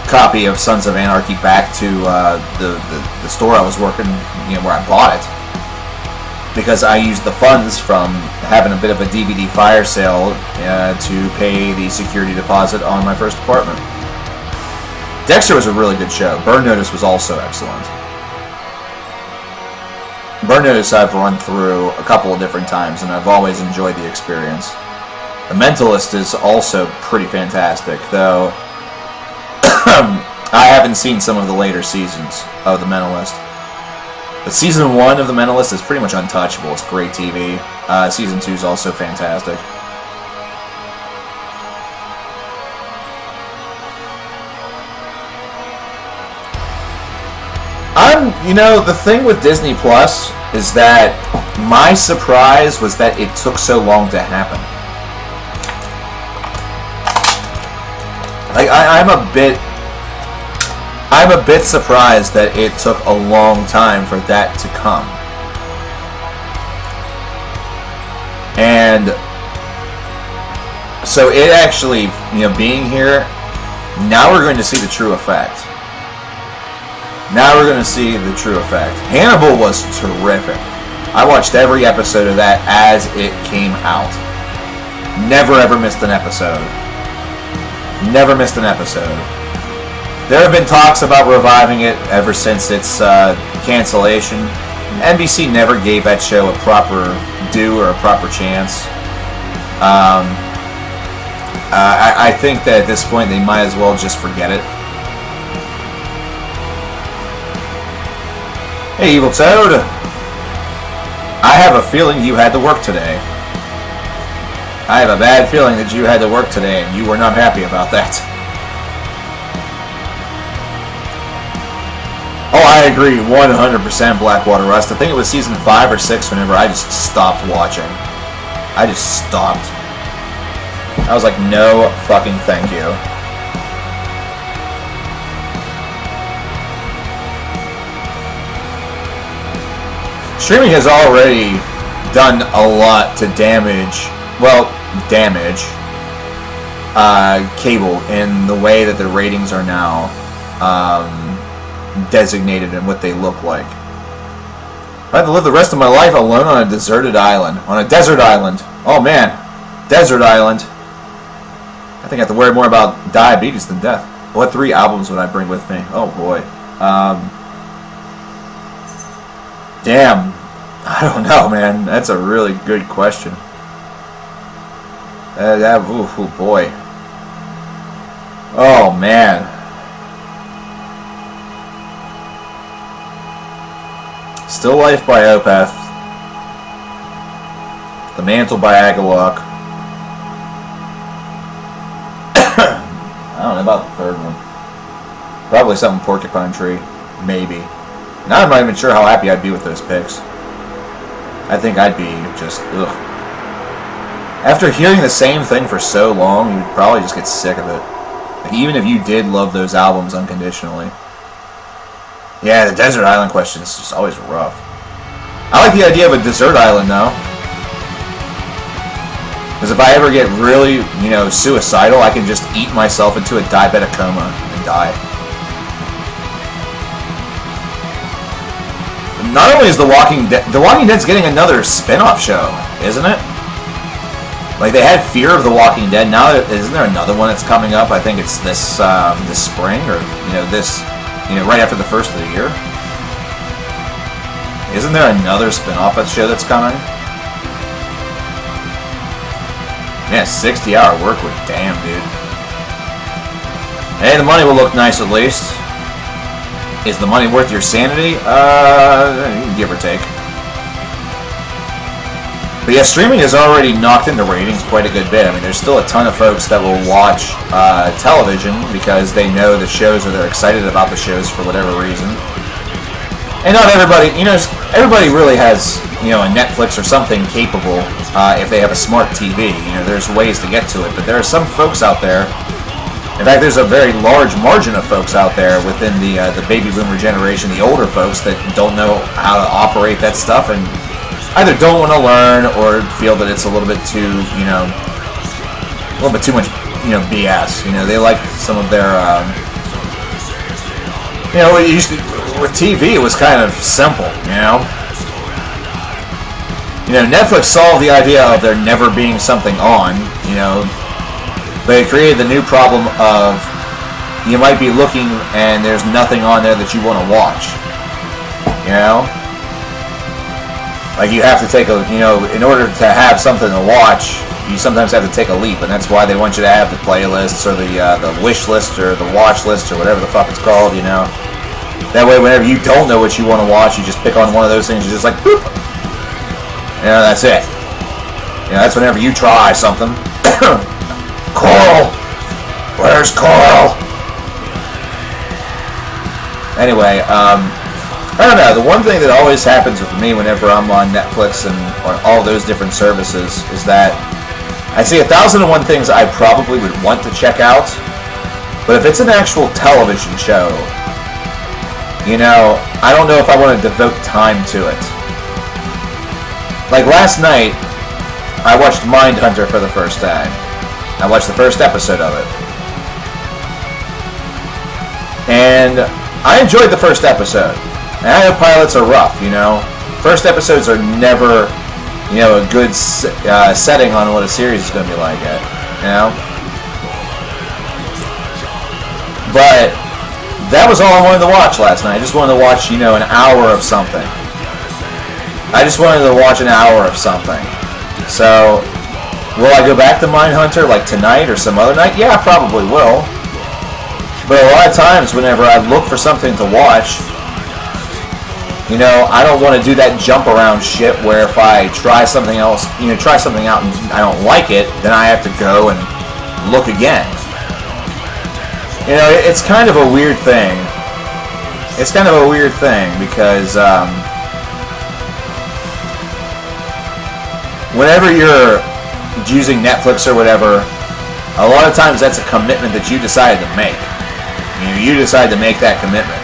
copy of Sons of Anarchy back to the store I was working, you know, where I bought it. because I used the funds from having a bit of a DVD fire sale to pay the security deposit on my first apartment. Dexter was a really good show. Burn Notice was also excellent. Burn Notice I've run through a couple of different times, and I've always enjoyed the experience. The Mentalist is also pretty fantastic, though I haven't seen some of the later seasons of The Mentalist. But Season 1 of The Mentalist is pretty much untouchable. It's great TV. Season 2 is also fantastic. The thing with Disney Plus is that my surprise was that it took so long to happen. Like, I'm a bit surprised that it took a long time for that to come. And so it actually, being here, now we're going to see the true effect. Now we're going to see the true effect. Hannibal was terrific. I watched every episode of that as it came out. Never ever missed an episode. Never missed an episode. There have been talks about reviving it ever since its cancellation. NBC never gave that show a proper due or a proper chance. I think that at this point they might as well just forget it. Hey, Evil Toad. I have a feeling you had to work today. I have a bad feeling that you had to work today and you were not happy about that. Oh, I agree 100% Blackwater Rust. I think it was season 5 or 6 whenever I just stopped watching. I just stopped. I was like, no fucking thank you. Streaming has already done a lot to damage cable in the way that the ratings are now designated and what they look like. I have to live the rest of my life alone on a deserted island. On a desert island. Oh man. Desert island. I think I have to worry more about diabetes than death. What 3 albums would I bring with me? Oh boy. Damn. I don't know, man. That's a really good question. Oh boy. Oh, man. Still Life by Opeth. The Mantle by Agalok. I don't know about the third one. Probably something Porcupine Tree. Maybe. Now I'm not even sure how happy I'd be with those picks. I think I'd be just, ugh. After hearing the same thing for so long, you'd probably just get sick of it. Like, even if you did love those albums unconditionally. Yeah, the desert island question is just always rough. I like the idea of a desert island, though. Because if I ever get really, suicidal, I can just eat myself into a diabetic coma and die. Not only is The Walking Dead's getting another spin-off show, isn't it? Like, they had Fear of the Walking Dead. Now, isn't there another one that's coming up? I think it's this spring, or right after the first of the year. Isn't there another spin-off show that's coming? Yeah, 60-hour work week. Damn, dude. Hey, the money will look nice at least. Is the money worth your sanity? Give or take. But yeah, streaming has already knocked into ratings quite a good bit. I mean, there's still a ton of folks that will watch television because they know the shows or they're excited about the shows for whatever reason. And not everybody, everybody really has, a Netflix or something capable if they have a smart TV. There's ways to get to it, but there are some folks out there. In fact, there's a very large margin of folks out there within the baby boomer generation, the older folks that don't know how to operate that stuff and either don't want to learn or feel that it's a little bit too, a little bit too much, BS. They like some of their, with TV it was kind of simple, Netflix solved the idea of there never being something on, but it created the new problem of you might be looking and there's nothing on there that you want to watch. Like you have to take in order to have something to watch, you sometimes have to take a leap, and that's why they want you to have the playlists or the wish list or the watch list or whatever the fuck it's called, That way, whenever you don't know what you want to watch, you just pick on one of those things, you're just like, boop. That's it. That's whenever you try something. Coral! Where's Coral? Anyway, I don't know. The one thing that always happens with me whenever I'm on Netflix and on all those different services is that I see 1,001 things I probably would want to check out, but if it's an actual television show, I don't know if I want to devote time to it. Like last night, I watched Mindhunter for the first time. I watched the first episode of it. And I enjoyed the first episode. And I know pilots are rough, First episodes are never, a good setting on what a series is going to be like yet, But that was all I wanted to watch last night. I just wanted to watch, an hour of something. I just wanted to watch an hour of something. So, will I go back to Mindhunter like tonight or some other night? Yeah, I probably will. But a lot of times whenever I look for something to watch, I don't want to do that jump around shit where if I try something else, try something out and I don't like it, then I have to go and look again. It's kind of a weird thing. It's kind of a weird thing because, whenever you're using Netflix or whatever, a lot of times that's a commitment that you decided to make. You decide to make that commitment.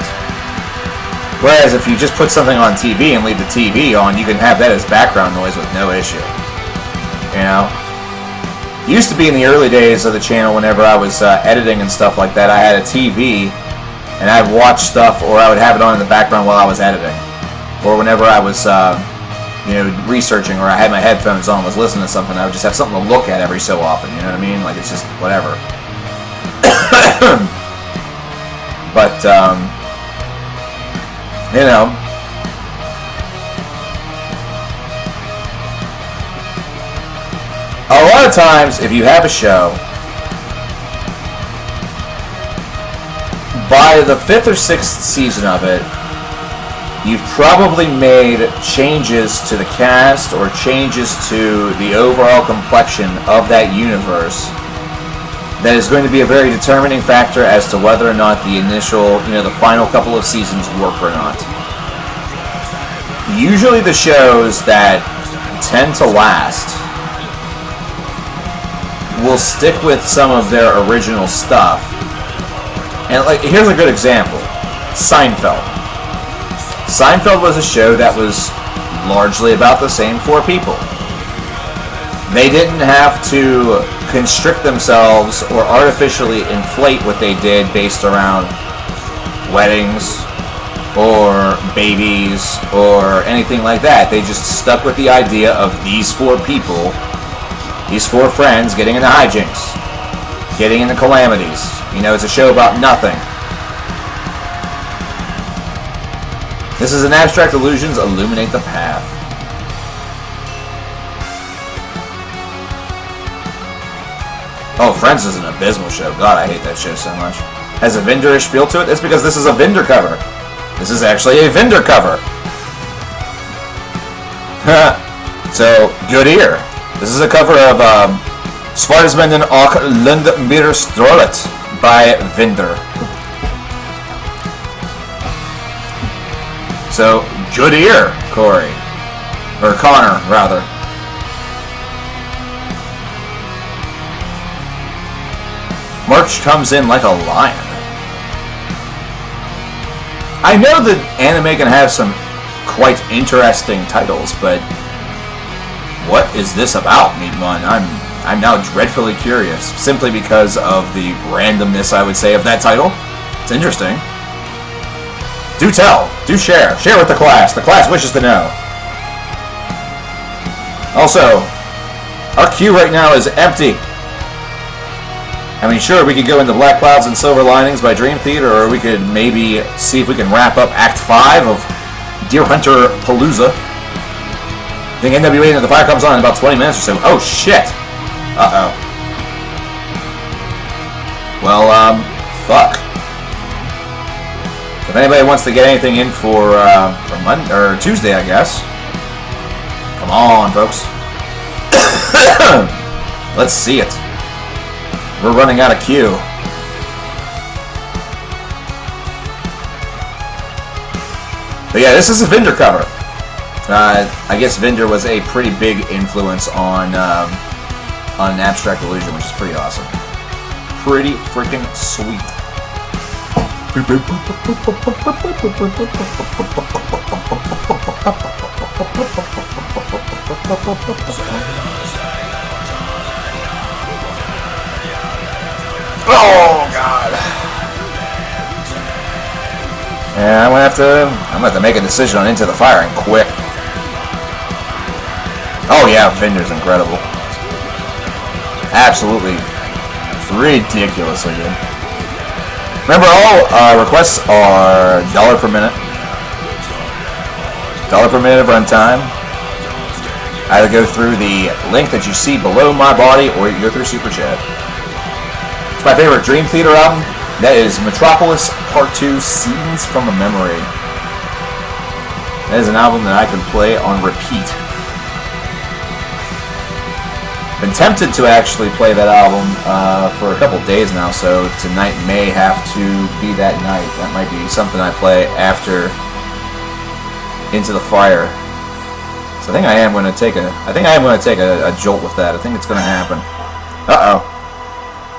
Whereas if you just put something on TV and leave the TV on, you can have that as background noise with no issue. Used to be in the early days of the channel whenever I was editing and stuff like that, I had a TV and I'd watch stuff or I would have it on in the background while I was editing. Or whenever I was researching, or I had my headphones on, was listening to something, I would just have something to look at every so often, you know what I mean? Like, it's just whatever. But, a lot of times, if you have a show, by the 5th or 6th season of it, you've probably made changes to the cast or changes to the overall complexion of that universe that is going to be a very determining factor as to whether or not the initial, the final couple of seasons work or not. Usually the shows that tend to last will stick with some of their original stuff. And here's a good example. Seinfeld. Seinfeld was a show that was largely about the same 4 people. They didn't have to constrict themselves or artificially inflate what they did based around weddings or babies or anything like that. They just stuck with the idea of these 4 people, these 4 friends getting into hijinks, getting into calamities. It's a show about nothing. This is an Abstract Illusions Illuminate the Path. Oh, Friends is an abysmal show. God, I hate that show so much. Has a vendor-ish feel to it? It's because this is a vendor cover. This is actually a vendor cover. So, good ear. This is a cover of Svartsmanden och Lundmyrstrollet by Vendor. So, good ear, Corey. Or Connor, rather. March comes in like a lion. I know that anime can have some quite interesting titles, but what is this about, Meatman? I'm now dreadfully curious, simply because of the randomness, I would say, of that title. It's interesting. Do tell. Do share. Share with the class. The class wishes to know. Also, our queue right now is empty. I mean, sure, we could go into Black Clouds and Silver Linings by Dream Theater, or we could maybe see if we can wrap up Act 5 of Deer Hunter Palooza. I think NWA and the Fire comes on in about 20 minutes or so. Oh, shit! Uh-oh. Well, fuck. If anybody wants to get anything in for Monday, or Tuesday, I guess. Come on, folks. Let's see it. We're running out of queue. But yeah, this is a Vinder cover. I guess Vinder was a pretty big influence on Abstract Illusion, which is pretty awesome. Pretty freaking sweet. Oh God! Yeah, I'm gonna have to make a decision on Into the Fire and quick. Oh yeah, Vinder's incredible. Absolutely ridiculously good. Remember, all requests are $1 per minute. $1 per minute of runtime. Either go through the link that you see below my body, or you can go through Super Chat. It's my favorite Dream Theater album. That is Metropolis Part 2, Scenes from a Memory. That is an album that I can play on repeat. Been tempted to actually play that album for a couple days now, so tonight may have to be that night. That might be something I play after Into the Fire. So I think I am going to take a jolt with that. I think it's going to happen. Uh-oh.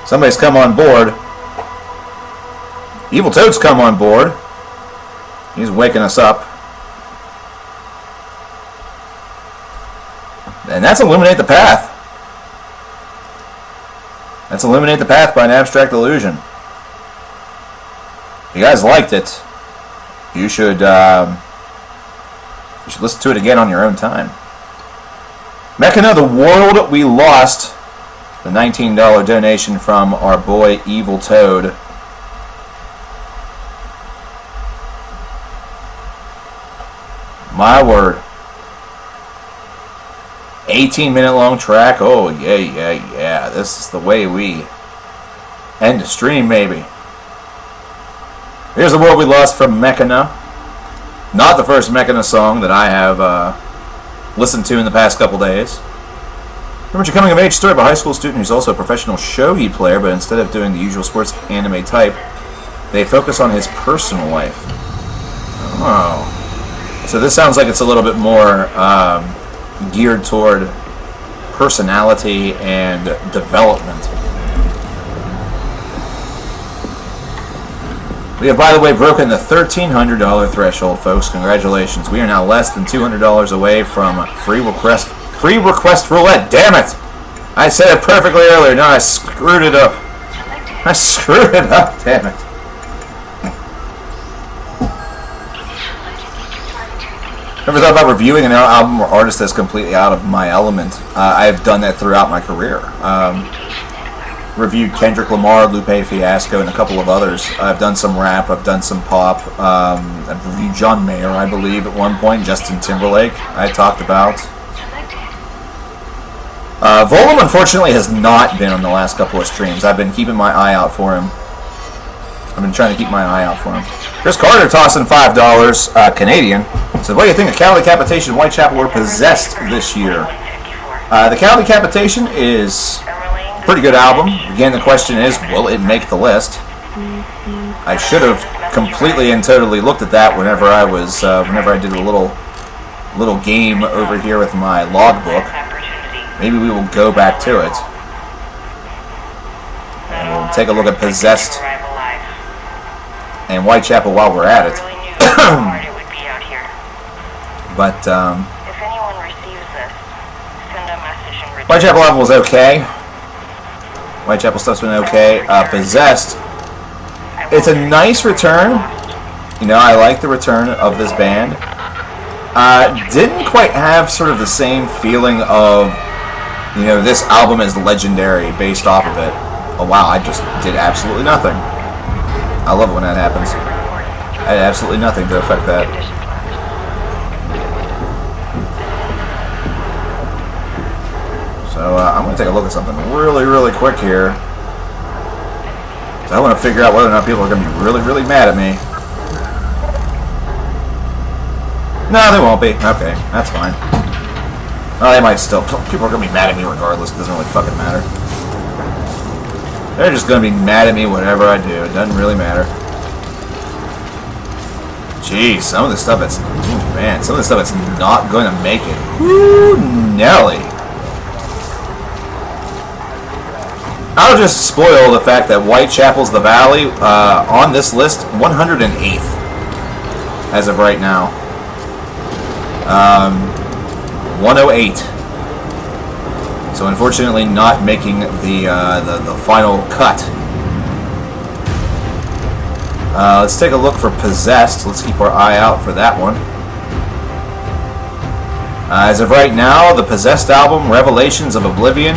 Somebody's come on board. Evil Toad's come on board. He's waking us up. And that's Illuminate the Path. That's Illuminate the Path by an Abstract Illusion. If you guys liked it, you should listen to it again on your own time. Mechana, The World We Lost. The $19 donation from our boy Evil Toad. My word. 18-minute long track. Oh, yeah. This is the way we end the stream, maybe. Here's The World We Lost from Mechana. Not the first Mechana song that I have listened to in the past couple days. Remember, it's a coming-of-age story of a high school student who's also a professional shogi player, but instead of doing the usual sports anime type, they focus on his personal life. Oh. So this sounds like it's a little bit more geared toward personality and development. We have, by the way, broken the $1,300 threshold, folks. Congratulations. We are now less than $200 away from free request roulette. Damn it! I said it perfectly earlier. Now I screwed it up. Damn it. Ever thought about reviewing an album or artist that's completely out of my element? I've done that throughout my career. Reviewed Kendrick Lamar, Lupe Fiasco, and a couple of others. I've done some rap, I've done some pop. I've reviewed John Mayer, I believe, at one point. Justin Timberlake, I talked about. Volum, unfortunately, has not been on the last couple of streams. I've been keeping my eye out for him. I've been trying to keep my eye out for him. Chris Carter tossing $5 Canadian. So what do you think of Cow Decapitation and Whitechapel were possessed this year? The Cow Decapitation is a pretty good album. Again, the question is, will it make the list? I should have completely and totally looked at that whenever I did a little game over here with my logbook. Maybe we will go back to it. And we'll take a look at Possessed and Whitechapel while we're at it. But Whitechapel album was okay. Whitechapel stuff's been okay. Possessed, it's a nice return. You know, I like the return of this band. Didn't quite have sort of the same feeling of, you know, this album is legendary based off of it. Oh wow, I just did absolutely nothing. I love it when that happens. I had absolutely nothing to affect that. So I'm going to take a look at something really, really quick here. So I want to figure out whether or not people are going to be really, really mad at me. No, they won't be. Okay, that's fine. Well, they might still. People are going to be mad at me regardless. It doesn't really fucking matter. They're just going to be mad at me whatever I do. It doesn't really matter. Jeez, some of the stuff that's... man, some of the stuff that's not going to make it. Woo, Nelly. I'll just spoil the fact that Whitechapel's The Valley, on this list, 108th as of right now. 108. So unfortunately not making the final cut. Let's take a look for Possessed. Let's keep our eye out for that one. As of right now, the Possessed album, Revelations of Oblivion,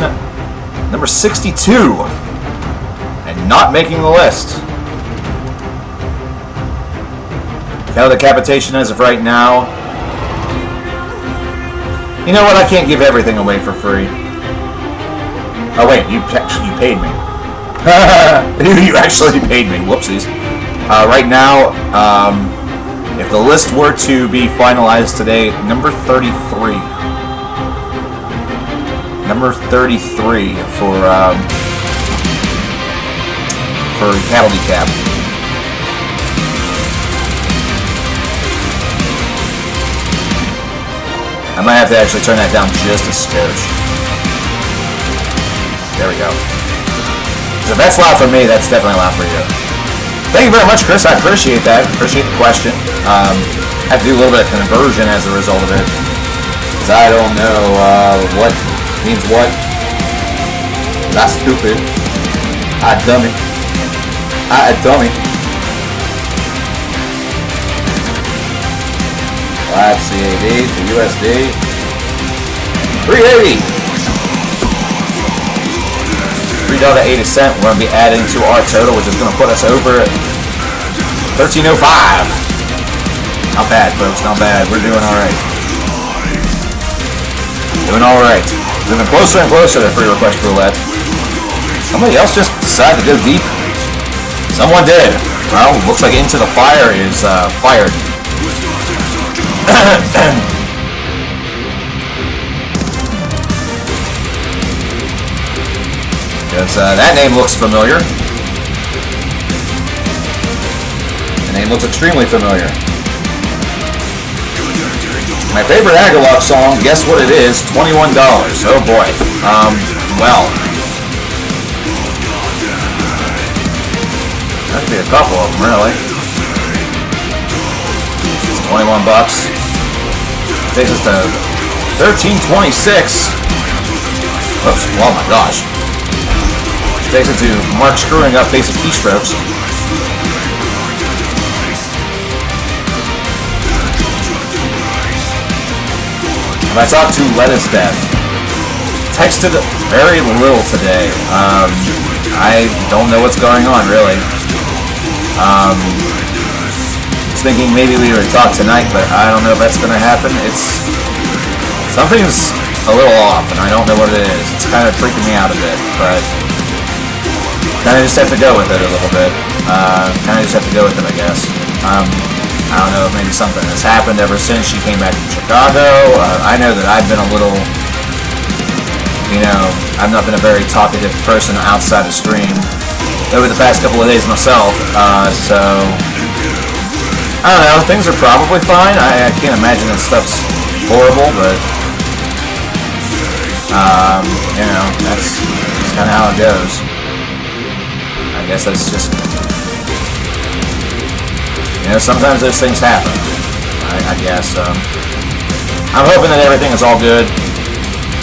number 62, and not making the list. Cow Decapitation as of right now. You know what? I can't give everything away for free. Oh wait, you paid me. You actually paid me. Whoopsies. Right now, if the list were to be finalized today, number 33. Number 33 for Cattle Decap. I might have to actually turn that down just a skosh. There we go. So if that's loud for me, that's definitely loud for you. Thank you very much, Chris. I appreciate that. Appreciate the question. I have to do a little bit of conversion as a result of it. Because I don't know what means what. That's stupid. I dummy. I a dummy. That's CAD to USD. 380. $3.80 we're going to be adding to our total, which is going to put us over $13.05. Not bad, folks. Not bad. We're doing all right. Doing all right. Moving closer and closer to free request roulette. Somebody else just decided to go deep. Someone did. Well, looks like Into the Fire is fired. Because that name looks familiar. The name looks extremely familiar. My favorite Agalok song, guess what it is? $21. Oh boy. Well. That could be a couple of them, really. 21 bucks. Takes us to 1326. Oops, oh my gosh. Takes it to Mark screwing up basic keystrokes. And I talked to Lettuce Death. Texted very little today. I don't know what's going on, really. Thinking maybe we would talk tonight, but I don't know if that's going to happen. Something's a little off, and I don't know what it is. It's kind of freaking me out a bit, but kind of just have to go with it a little bit. Kind of just have to go with it, I guess. I don't know if maybe something has happened ever since she came back from Chicago. I know that I've been a little, you know, I've not been a very talkative person outside the stream over the past couple of days myself, so I don't know, things are probably fine. I can't imagine that stuff's horrible, but you know, that's kind of how it goes. I guess that's just, you know, sometimes those things happen. I guess. I'm hoping that everything is all good.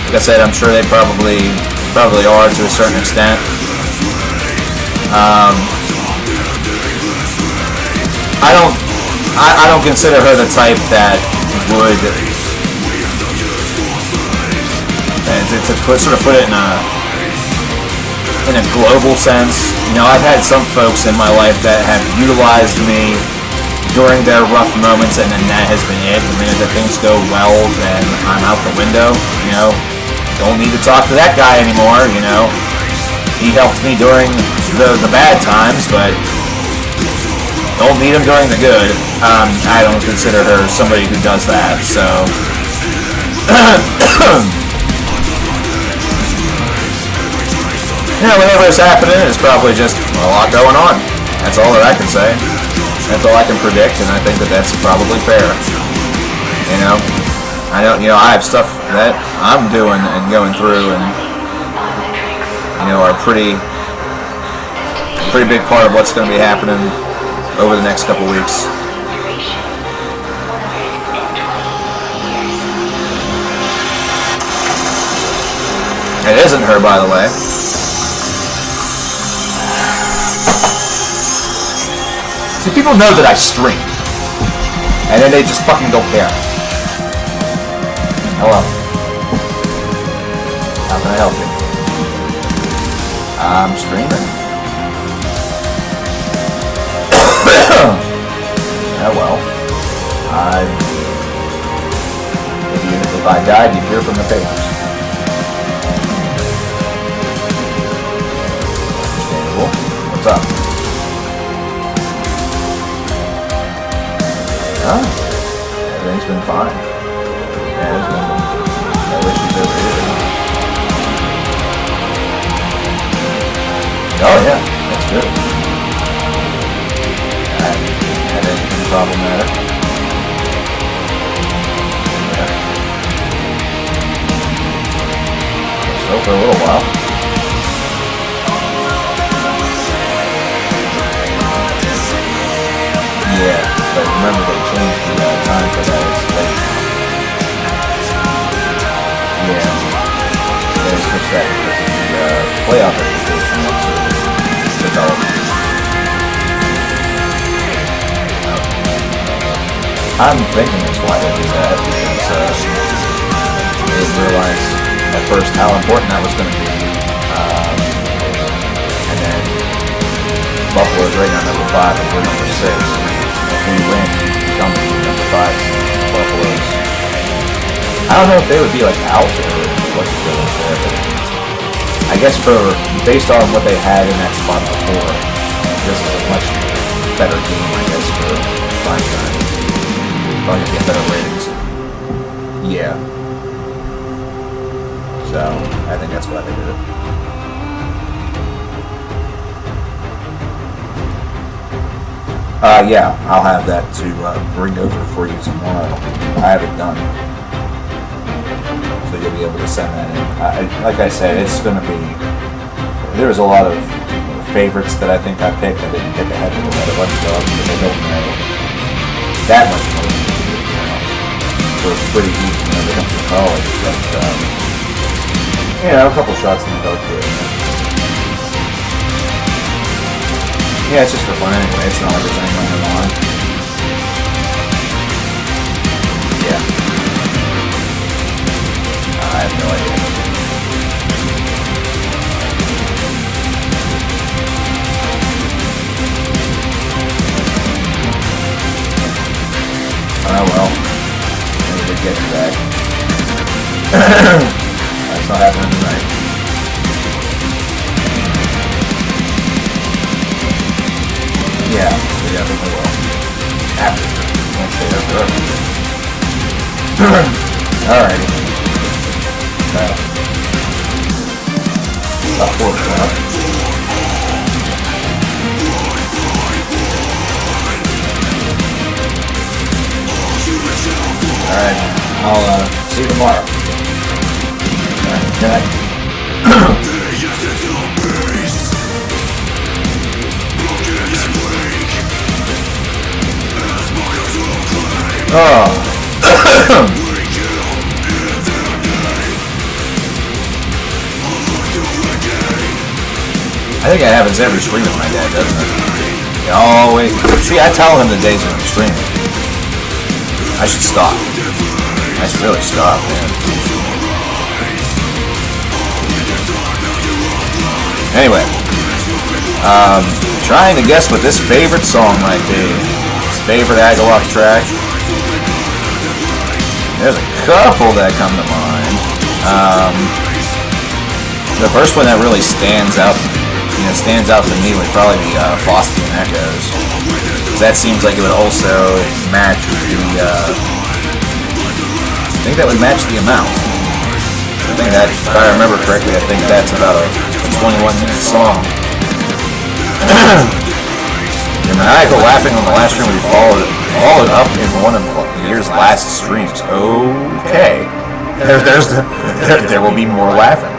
Like I said, I'm sure they probably are to a certain extent. I don't consider her the type that would, to sort of put it in a global sense, you know, I've had some folks in my life that have utilized me during their rough moments, and then that has been it. The minute that things go well, then I'm out the window, you know. Don't need to talk to that guy anymore, you know. He helped me during the bad times, but don't need him during the good. I don't consider her somebody who does that, so. You know, whatever is happening is probably just a lot going on. That's all that I can say. That's all I can predict, and I think that that's probably fair. You know, I have stuff that I'm doing and going through, and you know, are a pretty big part of what's going to be happening over the next couple weeks. It isn't her, by the way. See, people know that I stream, and then they just fucking don't care. Hello. How can I help you? I'm streaming. Yeah, well, if I died, you'd hear from the papers. Understandable. What's up? Huh? Everything's been fine. Yeah, there's been no issues over here. Oh yeah, that's good. That ain't problematic. Yeah. So for a little while. Yeah, but remember they changed the time for that. It's late. Yeah. They switched that because of the playoff reputation that's developed. I'm thinking that's why they did that, because they didn't realize at first how important that was going to be. And then Buffalo's right now number 5 and we're number 6. If we win, become number 5 Buffalo's. I don't know if they would be like out or what the deal is there, but I guess based on what they had in that spot before, this is a much better game, I guess, for prime time. Probably get better ratings. Yeah. So I think that's why they did it. Yeah, I'll have that to bring over for you tomorrow. I have it done. So you'll be able to send that in. Like I said, it's going to be... There's a lot of favorites that I think I picked. I didn't pick ahead of a bunch of because I don't know that much more. We're pretty deep when it comes to college. But, a couple shots in the dark here. Yeah, it's just for fun anyway. It's not like there's anyone on. Yeah. I have no idea. Oh well. Maybe they get you back. That's not happening tonight. Yeah, we definitely will. After. Can't stay there forever. Alrighty. About 4 o'clock. Alright, I'll see you tomorrow. Alright, good night. Oh. I think it happens every stream with my dad, doesn't it? He always... See, I tell him the days when I'm streaming. I should stop. I should really stop, man. Anyway, trying to guess what this favorite song might be. His favorite Agalok track. There's a couple that come to mind. The first one that really stands out to me would probably be Faustian Echoes. That seems like it would also match the. I think that would match the amount. I think that, if I remember correctly, I think that's about a 21-minute song. The maniacal laughing on the last stream we followed up in one of the year's last streams. Okay, there will be more laughing.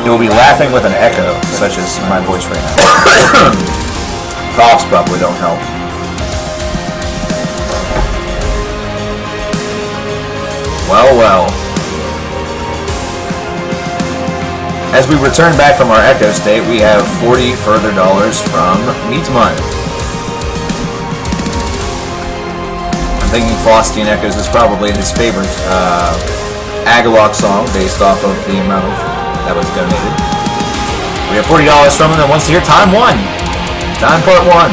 It will be laughing with an echo, such as my voice right now. Coughs probably don't help. Well. As we return back from our echo state, we have 40 further dollars from Meatmine. I'm thinking Faustian Echoes is probably his favorite Agalok song based off of the amount of that was donated. We have $40 from him that wants to hear Time 1. Time Part 1.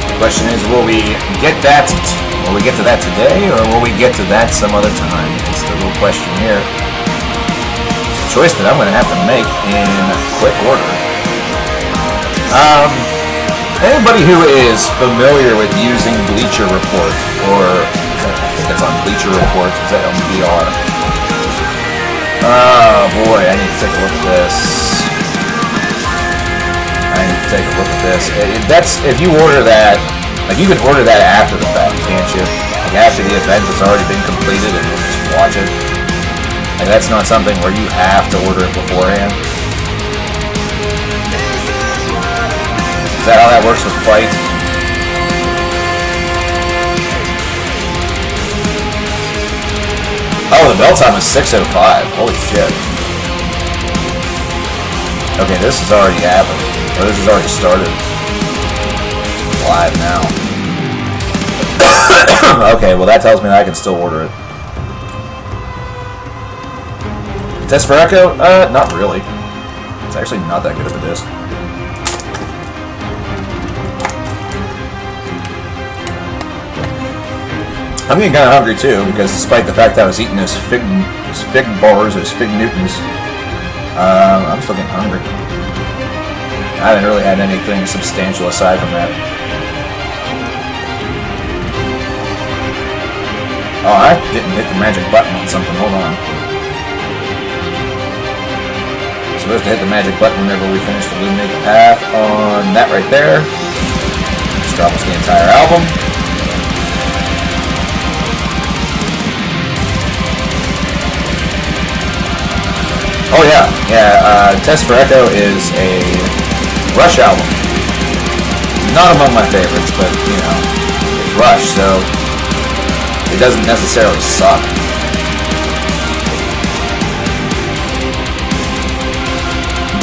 The question is, will we get to that today, or will we get to that some other time? It's the real question here. It's a choice that I'm going to have to make in quick order. Anybody who is familiar with using Bleacher Report, or I think it's on Bleacher Report, is that on VR? Oh boy, I need to take a look at this. That's, if you order that, like, you can order that after the fact, can't you? Like, after the event has already been completed and you'll just watch it. Like, that's not something where you have to order it beforehand. Is that how that works with Fight? Oh, the bell time is 6:05. Holy shit. Okay, this has already happened. Or this has already started. Live now. Okay, well that tells me that I can still order it. Test for Echo? Not really. It's actually not that good of a disc. I'm getting kind of hungry too, because despite the fact that I was eating those fig bars, those fig Newtons, I'm still getting hungry. I haven't really had anything substantial aside from that. Oh, I didn't hit the magic button on something. Hold on. I'm supposed to hit the magic button whenever we finish to illuminate the path on that right there. Just drop us the entire album. Oh yeah, Test for Echo is a Rush album. Not among my favorites, but you know, it's Rush, so it doesn't necessarily suck.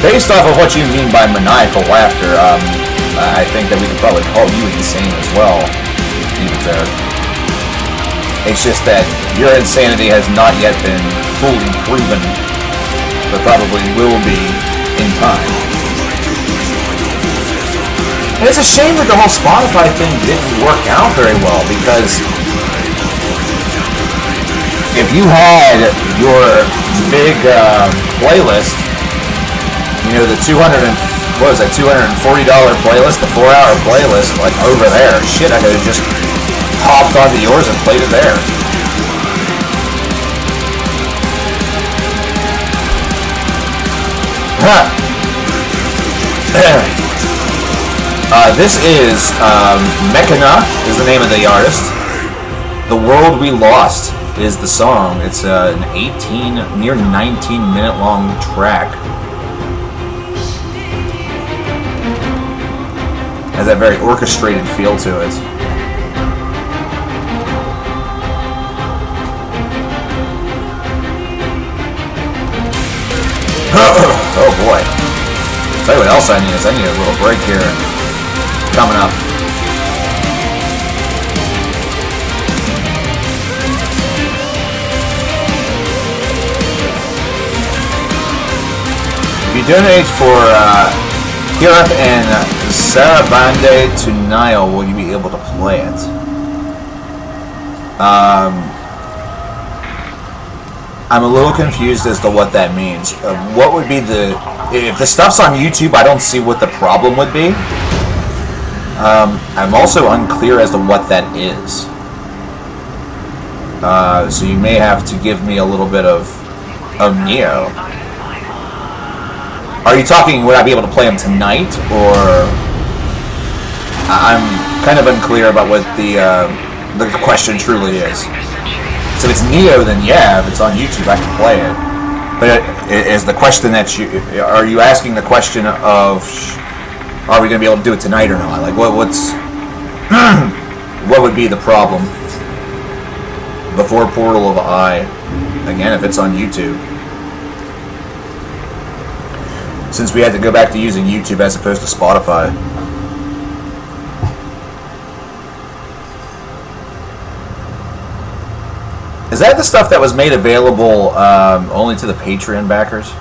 Based off of what you mean by maniacal laughter, I think that we could probably call you insane as well, even there. It's just that your insanity has not yet been fully proven, but probably will be in time. And it's a shame that the whole Spotify thing didn't work out very well, because if you had your big playlist, you know, the $240 playlist, the 4-hour playlist, like over there, shit, I could have just hopped onto yours and played it there. This is Mechana is the name of the artist. The World We Lost is the song. It's an 18, near 19-minute long track. Has that very orchestrated feel to it. Oh boy. Tell you what else I need is I need a little break here coming up. If you donate for Kirith and Sarabande to Nile, will you be able to play it? I'm a little confused as to what that means. What would be the... If the stuff's on YouTube, I don't see what the problem would be. I'm also unclear as to what that is. So you may have to give me a little bit of Neo. Are you talking, would I be able to play them tonight, or... I'm kind of unclear about what the question truly is. So if it's Neo, then yeah, if it's on YouTube, I can play it. But is the question that are you asking the question of, are we going to be able to do it tonight or not? Like, what's, what would be the problem? Before Portal of I, again, if it's on YouTube. Since we had to go back to using YouTube as opposed to Spotify. Is that the stuff that was made available only to the Patreon backers?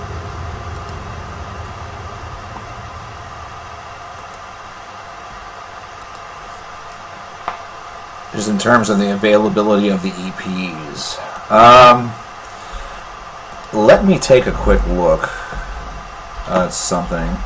Just in terms of the availability of the EPs. Let me take a quick look at something.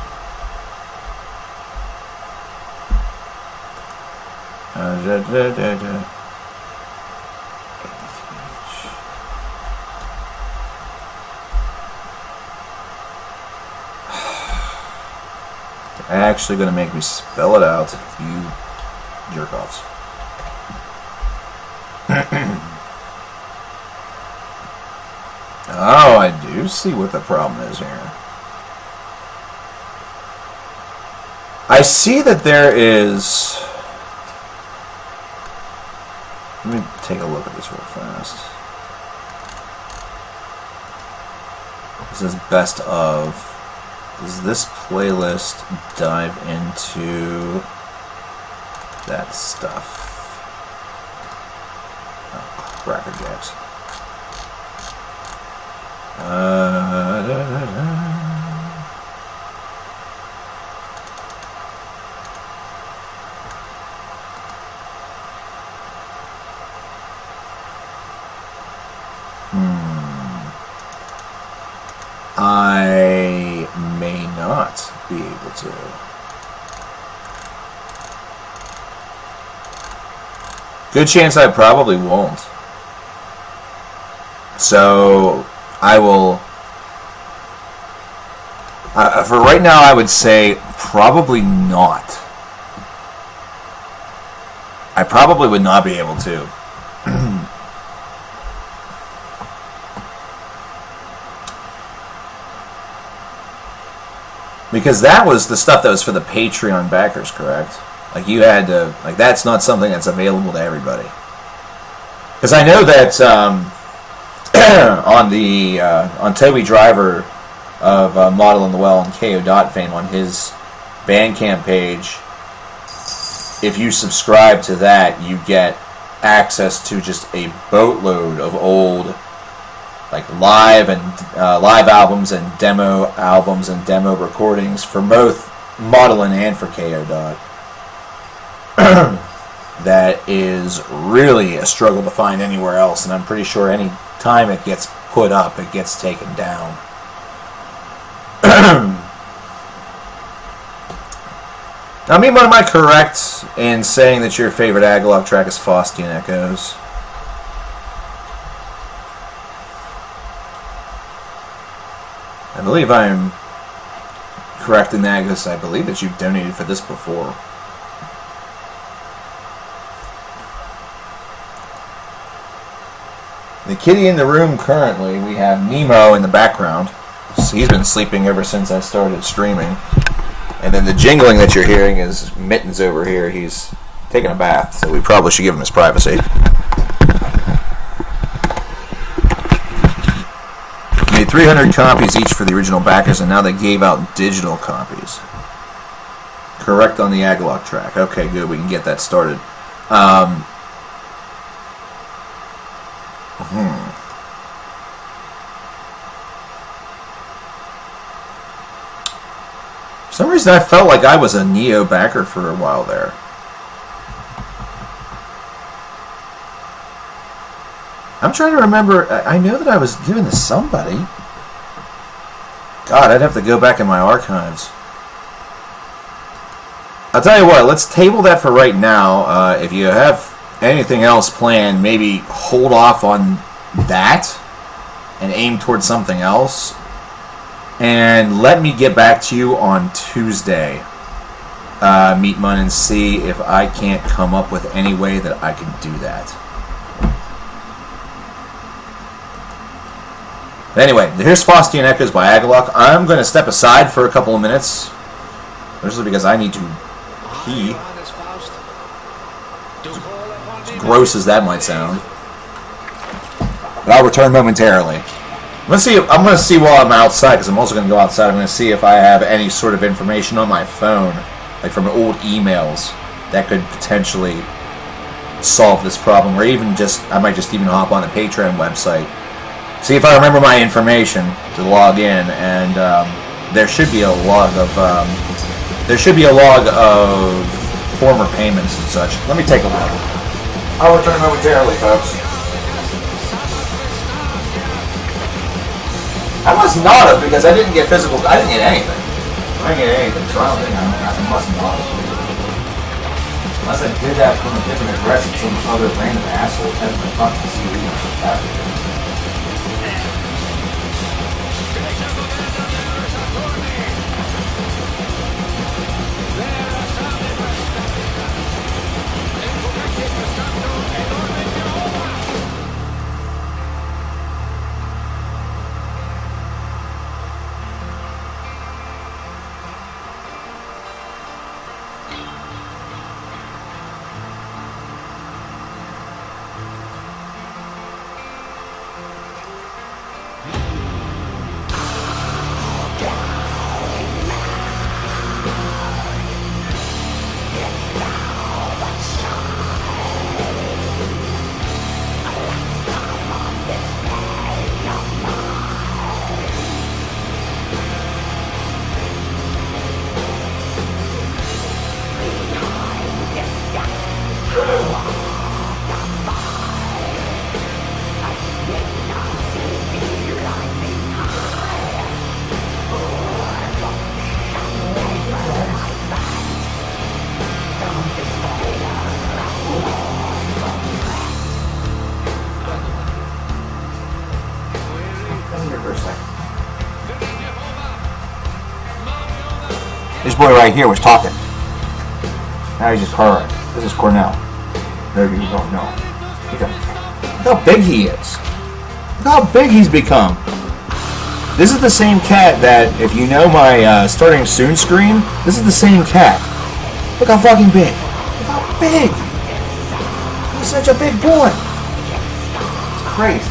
Actually going to make me spell it out, you jerk-offs. Oh, I do see what the problem is here. I see that there is... Let me take a look at this real fast. This is best of... Does this playlist dive into that stuff? Oh, Cracker Jacks. I may not be able to. Good chance I probably won't. So I will. For right now, I would say probably not. I probably would not be able to. Because that was the stuff that was for the Patreon backers, correct? Like, you had to... Like, that's not something that's available to everybody. Because I know that on Toby Driver of Model in the Well and KO Dot fame on his Bandcamp page, if you subscribe to that, you get access to just a boatload of old... like live albums and demo albums and demo recordings for both Modelin and for KO Dot. That is really a struggle to find anywhere else, and I'm pretty sure any time it gets put up, it gets taken down. I mean, am I correct in saying that your favorite Agalog track is Faustian Echoes? I believe I'm correct in that, because I believe that you've donated for this before. The kitty in the room currently, we have Nemo in the background. So he's been sleeping ever since I started streaming. And then the jingling that you're hearing is Mittens over here. He's taking a bath, so we probably should give him his privacy. made 300 copies each for the original backers, and now they gave out digital copies. Correct on the Agalock track. Okay, good. We can get that started. For some reason, I felt like I was a Neo backer for a while there. I'm trying to remember. I know that I was given to somebody. God, I'd have to go back in my archives. I'll tell you what, let's table that for right now. If you have anything else planned, maybe hold off on that and aim towards something else. And let me get back to you on Tuesday, Meat Mun, and see if I can't come up with any way that I can do that. Anyway, here's Faustian Echoes by Agalock. I'm going to step aside for a couple of minutes, mostly because I need to pee. As gross as that might sound. But I'll return momentarily. I'm going to see while I'm outside, because I'm also going to go outside. I'm going to see if I have any sort of information on my phone, like from old emails, that could potentially solve this problem, or even I might just even hop on the Patreon website. See if I remember my information to log in, and there should be a log of former payments and such. Let me take a look. I'll return momentarily, folks. I must not have, because I didn't get physical. I didn't get anything. I didn't get anything, so I don't think I must not have. Unless I did that from a different address and some other random asshole has my fucking CD. This boy right here was talking. Now he's just purring. This is Cornell. Maybe you don't know. Look how big he is. Look how big he's become. This is the same cat that, if you know my starting soon screen, this is the same cat. Look how fucking big. Look how big. He's such a big boy. It's crazy.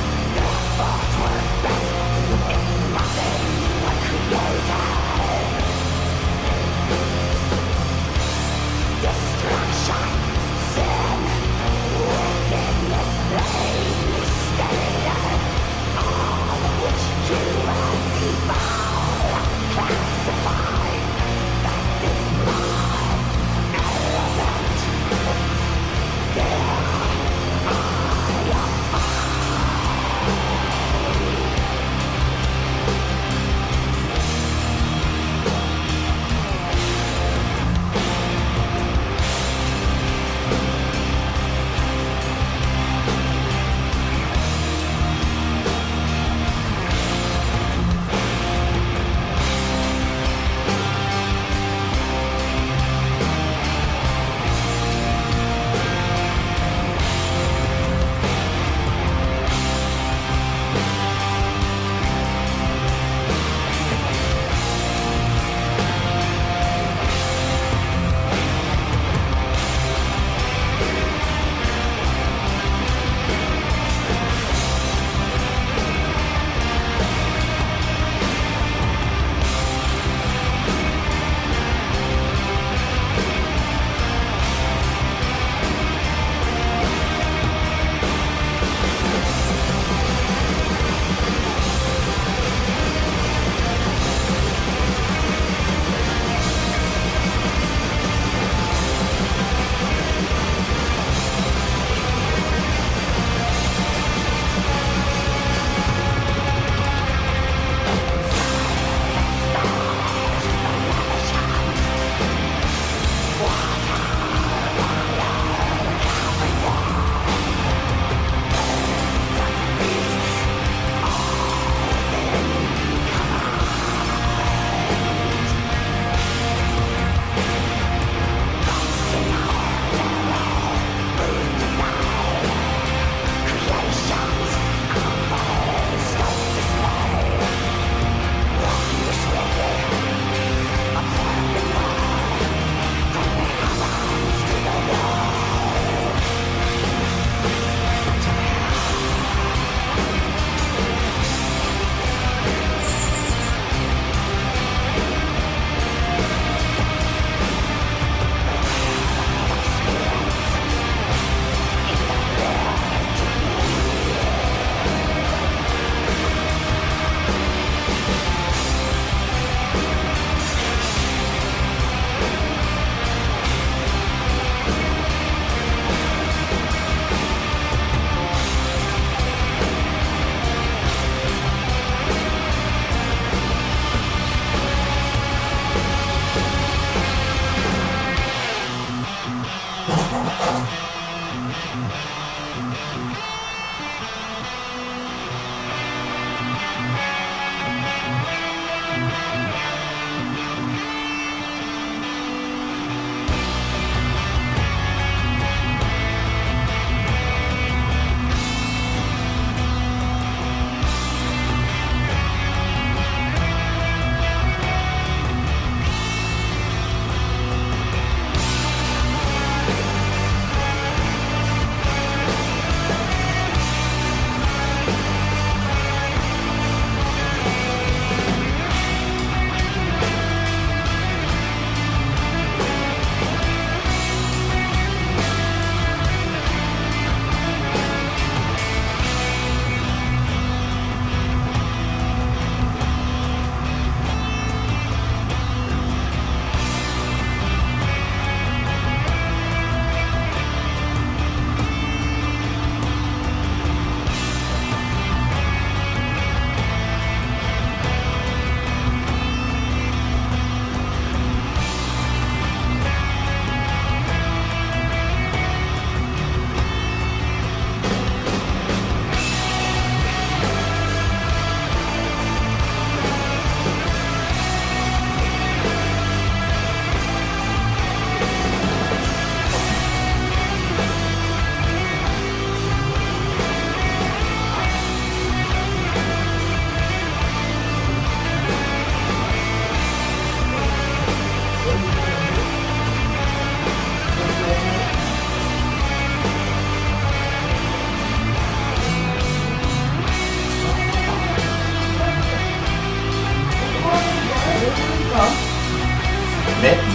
Mitten.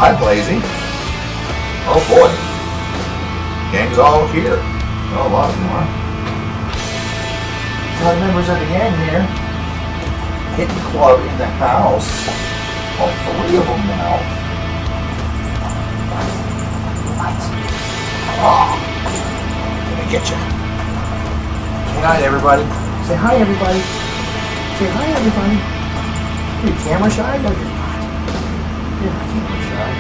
Hi, Blazy. Oh boy. Gang's all here. Oh, a lot of them are. A lot of members of the gang here. Hidden club in the house. All 3 of them now. What? Oh. Gonna get you. Say hi to everybody. Say hi, everybody. Say hi, everybody. Are you camera shy? No, you're not. You're not camera shy.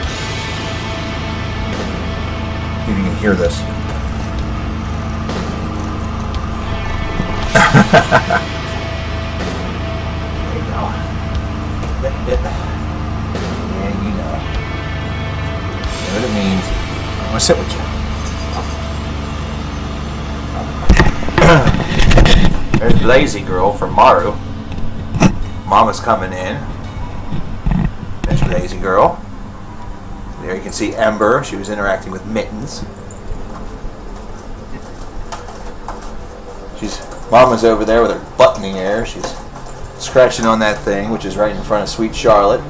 Maybe you can hear this. There you go. Yeah, you know. You know what it means. I'm gonna sit with you. There's Blazy Girl from Maru. Mama's coming in. There's Blazy Girl. There you can see Ember. She was interacting with Mittens. Mama's over there with her butt in the air. She's scratching on that thing, which is right in front of Sweet Charlotte.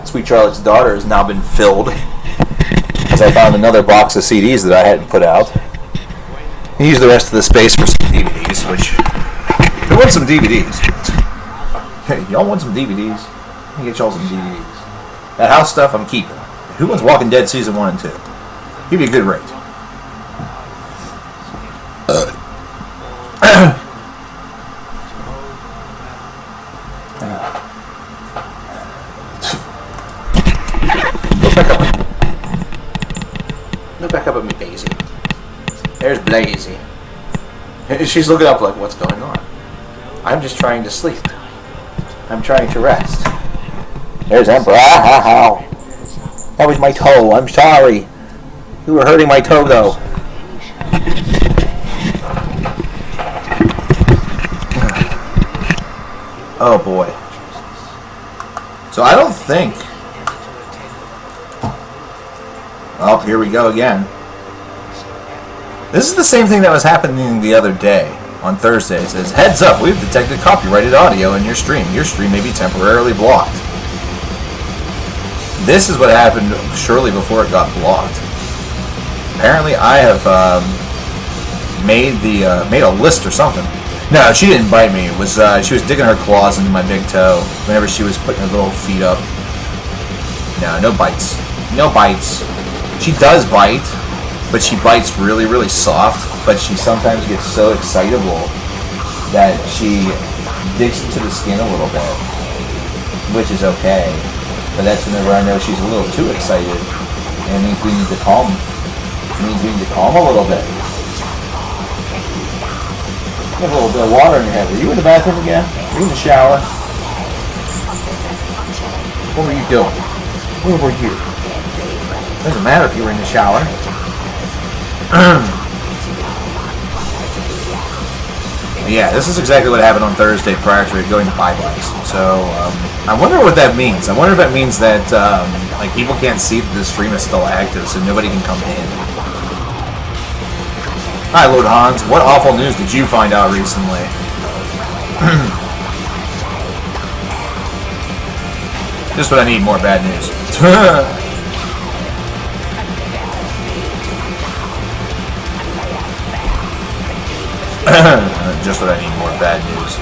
Sweet Charlotte's daughter has now been filled, as I found another box of CDs that I hadn't put out. I used the rest of the space for some DVDs, which... Who wants some DVDs? Hey, y'all want some DVDs? Let me get y'all some DVDs. That house stuff I'm keeping. Who wants Walking Dead Season 1 and 2? Give me a good rate. Look back up at me, Daisy. There's Blazy. She's looking up like, what's going on? I'm just trying to sleep. I'm trying to rest. There's Emperor. Ow. That was my toe. I'm sorry. You were hurting my toe, though. Oh, boy. So I don't think... Oh, here we go again. This is the same thing that was happening the other day on Thursday. It says, heads up, we've detected copyrighted audio in your stream. Your stream may be temporarily blocked. This is what happened shortly before it got blocked. Apparently I have made a list or something. No, she didn't bite me. It was she was digging her claws into my big toe whenever she was putting her little feet up. No bites. No bites. She does bite, but she bites really, really soft. But she sometimes gets so excitable that she digs into the skin a little bit, which is okay. But that's whenever I know she's a little too excited, It means we need to calm. It means we need to calm a little bit. You have a little bit of water in your head. Are you in the bathroom again? Are you in the shower? What were you doing? Where were you? Doesn't matter if you were in the shower. Yeah, this is exactly what happened on Thursday prior to it going to bye-byes. So, I wonder what that means. I wonder if that means that, like, people can't see that the stream is still active, so nobody can come in. Hi, Lord Hans. What awful news did you find out recently? Just what I need, more bad news. Just what I need, more bad news.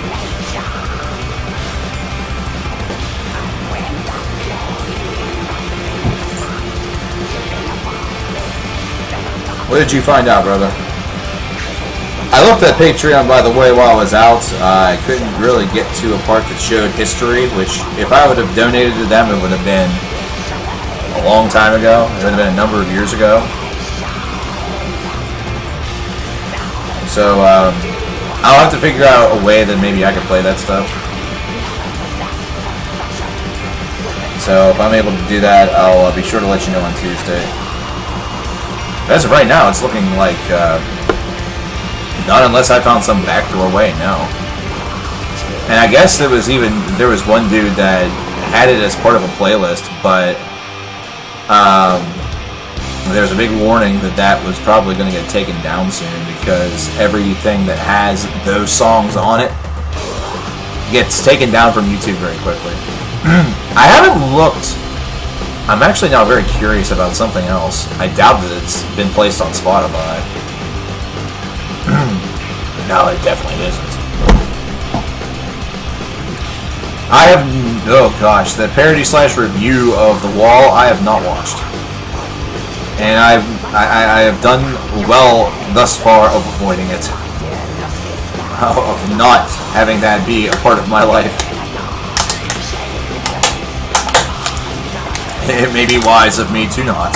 What did you find out, brother? I looked at Patreon, by the way, while I was out. I couldn't really get to a part that showed history, which, if I would have donated to them, it would have been a long time ago. It would have been a number of years ago. So, I'll have to figure out a way that maybe I can play that stuff. So, if I'm able to do that, I'll be sure to let you know on Tuesday. As of right now, it's looking like, not unless I found some backdoor way, no. And I guess there was one dude that had it as part of a playlist, but there's a big warning that was probably going to get taken down soon, because everything that has those songs on it gets taken down from YouTube very quickly. I haven't looked. I'm actually now very curious about something else. I doubt that it's been placed on Spotify. No, it definitely isn't. I have... Oh gosh, the parody/review of The Wall I have not watched. And I have done well thus far of avoiding it. Of not having that be a part of my life. It may be wise of me to not.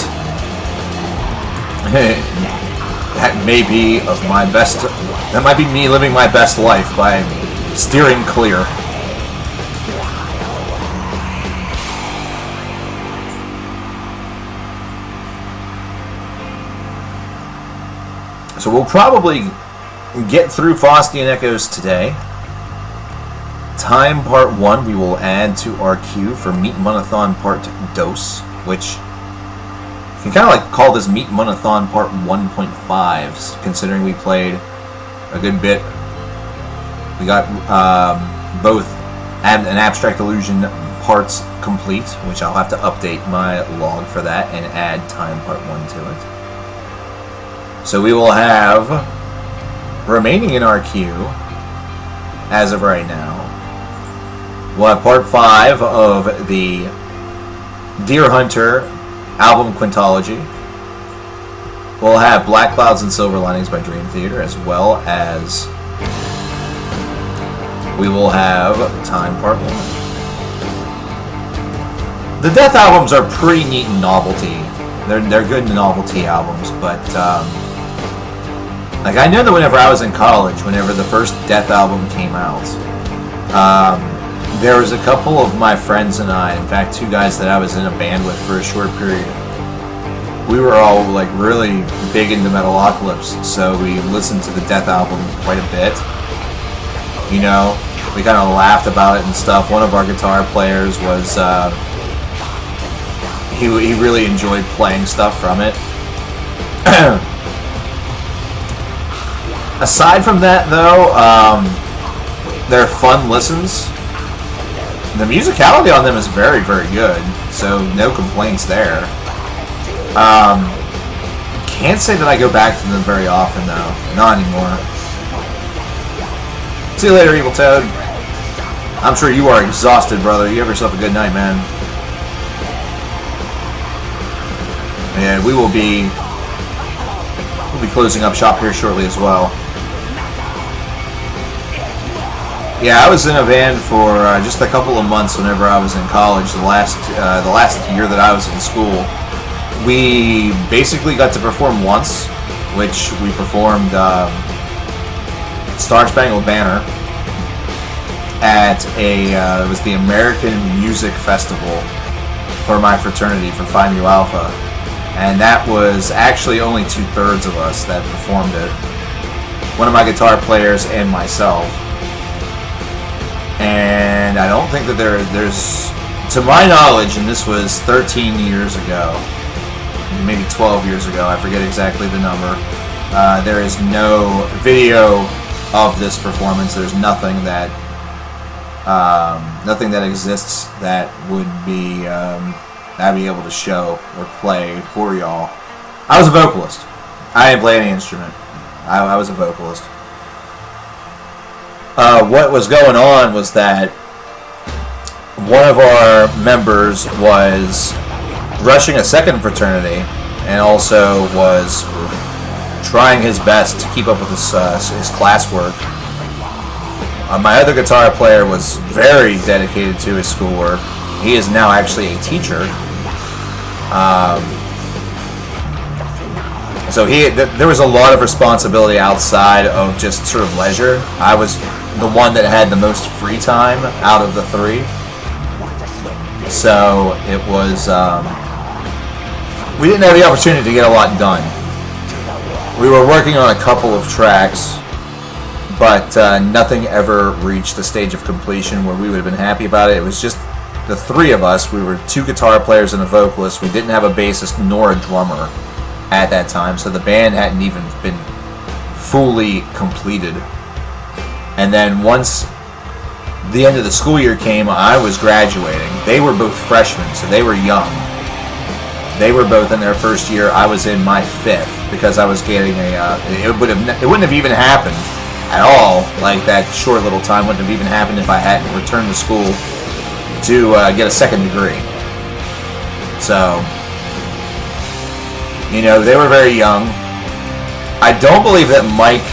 That may be of my best... That might be me living my best life by steering clear. So we'll probably get through Faustian Echoes today. Time Part 1 we will add to our queue for Meat Monathon Part Dos, which you can kind of like call this Meat Monathon Part 1.5, considering we played a good bit. We got both an Abstract Illusion parts complete, which I'll have to update my log for that and add Time Part 1 to it. So we will have, remaining in our queue, as of right now, we'll have Part 5 of the Deer Hunter album Quintology. We'll have Black Clouds and Silver Linings by Dream Theater, as well as we will have Time Part 1. The Death albums are pretty neat and novelty. They're good novelty albums, but like I know that whenever I was in college, whenever the first Death album came out, there was a couple of my friends and I, in fact 2 guys that I was in a band with for a short period, we were all like really big into Metalocalypse, so we listened to the Death album quite a bit. You know, we kind of laughed about it and stuff. One of our guitar players was, he really enjoyed playing stuff from it. Aside from that, though, they're fun listens. The musicality on them is very, very good, so no complaints there. Can't say that I go back to them very often, though. Not anymore. See you later, Evil Toad. I'm sure you are exhausted, brother. You have yourself a good night, man. And we'll be closing up shop here shortly as well. Yeah, I was in a band for just a couple of months whenever I was in college. The last year that I was in school, We basically got to perform once, which we performed Star Spangled Banner at it was the American Music Festival for my fraternity, for Phi Mu Alpha. And that was actually only 2/3 of us that performed it. One of my guitar players and myself. And I don't think that there's, to my knowledge, and this was 13 years ago, maybe 12 years ago, I forget exactly the number, there is no video of this performance. There's nothing that exists that would be I'd be able to show or play for y'all. I was a vocalist. I didn't play any instrument. I was a vocalist. What was going on was that one of our members was rushing a second fraternity and also was trying his best to keep up with his classwork. My other guitar player was very dedicated to his schoolwork. He is now actually a teacher. So there was a lot of responsibility outside of just sort of leisure. I was the one that had the most free time out of the three. So it was, we didn't have the opportunity to get a lot done. We were working on a couple of tracks, but nothing ever reached the stage of completion where we would have been happy about it. It was just the three of us. We were 2 guitar players and a vocalist. We didn't have a bassist nor a drummer at that time, so the band hadn't even been fully completed. And then once the end of the school year came, I was graduating. They were both freshmen, so they were young. They were both in their first year. I was in my 5th because I was getting it wouldn't have even happened at all. Like, that short little time wouldn't have even happened if I hadn't returned to school to get a second degree. So, you know, they were very young. I don't believe that Mike,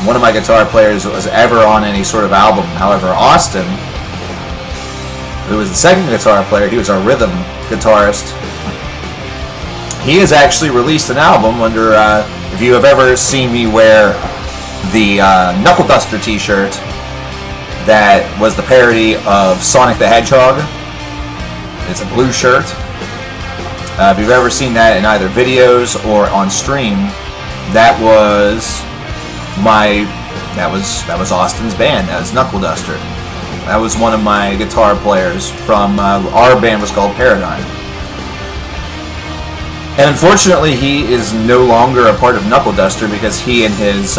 one of my guitar players, was ever on any sort of album. However, Austin, who was the second guitar player, he was our rhythm guitarist. He has actually released an album under, if you have ever seen me wear the Knuckle Duster t-shirt that was the parody of Sonic the Hedgehog. It's a blue shirt. If you've ever seen that in either videos or on stream, that was Austin's band. That was Knuckle Duster. That was one of my guitar players from our band was called Paradigm. And unfortunately, he is no longer a part of Knuckle Duster because he and his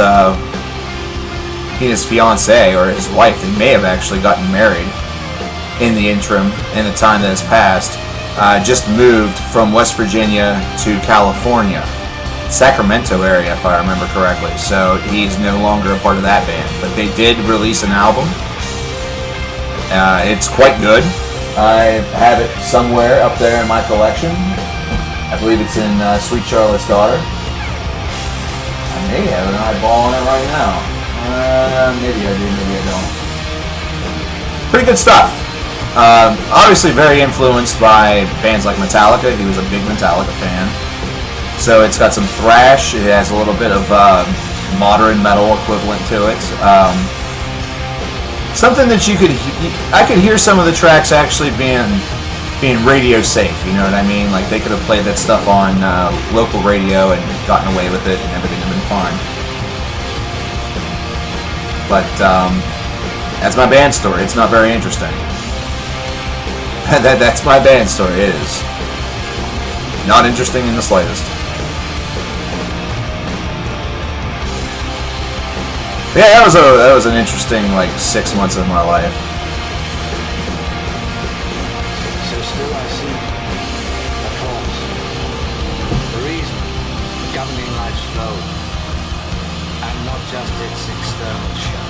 fiancée, or his wife, they may have actually gotten married in the interim, in the time that has passed, just moved from West Virginia to California, Sacramento area, if I remember correctly. So he's no longer a part of that band. But they did release an album. It's quite good. I have it somewhere up there in my collection. I believe it's in Sweet Charlotte's Daughter. I may have an eyeball on it right now. Maybe I do, maybe I don't. Pretty good stuff. Obviously very influenced by bands like Metallica. He was a big Metallica fan. So it's got some thrash. It has a little bit of modern metal equivalent to it. Something that I could hear some of the tracks actually being radio safe, you know what I mean? Like, they could have played that stuff on local radio and gotten away with it and everything would have been fine. But that's my band story. It's not very interesting. That's my band story. It is not interesting in the slightest. Yeah, that was an interesting 6 months of my life. So still I see the cause, the reason governing life's flow, and not just its external show.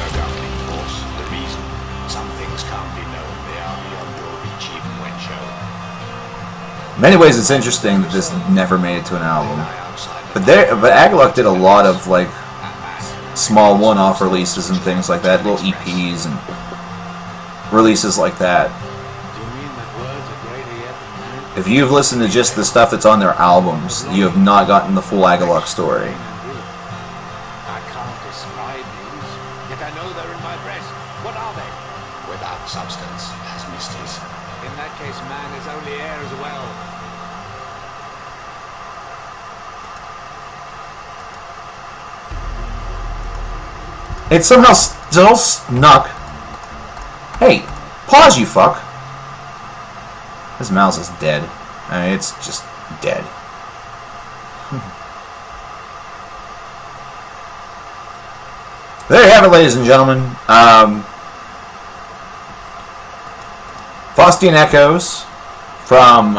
The governing force, the reason. Some things can't be known, they are beyond your reach even when shown. In many ways, it's interesting that this never made it to an album. But Agalloch did a lot of small one-off releases and things like that, little EPs and releases like that. Do you mean that words are greater yet than If you've listened to just the stuff that's on their albums, you have not gotten the full Agalok story. I can't describe these, yet I know they're in my breast. What are they? Without substance, as mysteries. In that case, man is only air as well. It somehow still snuck. Hey, pause, you fuck. This mouse is dead. I mean, it's just dead. There you have it, ladies and gentlemen. Faustian Echoes from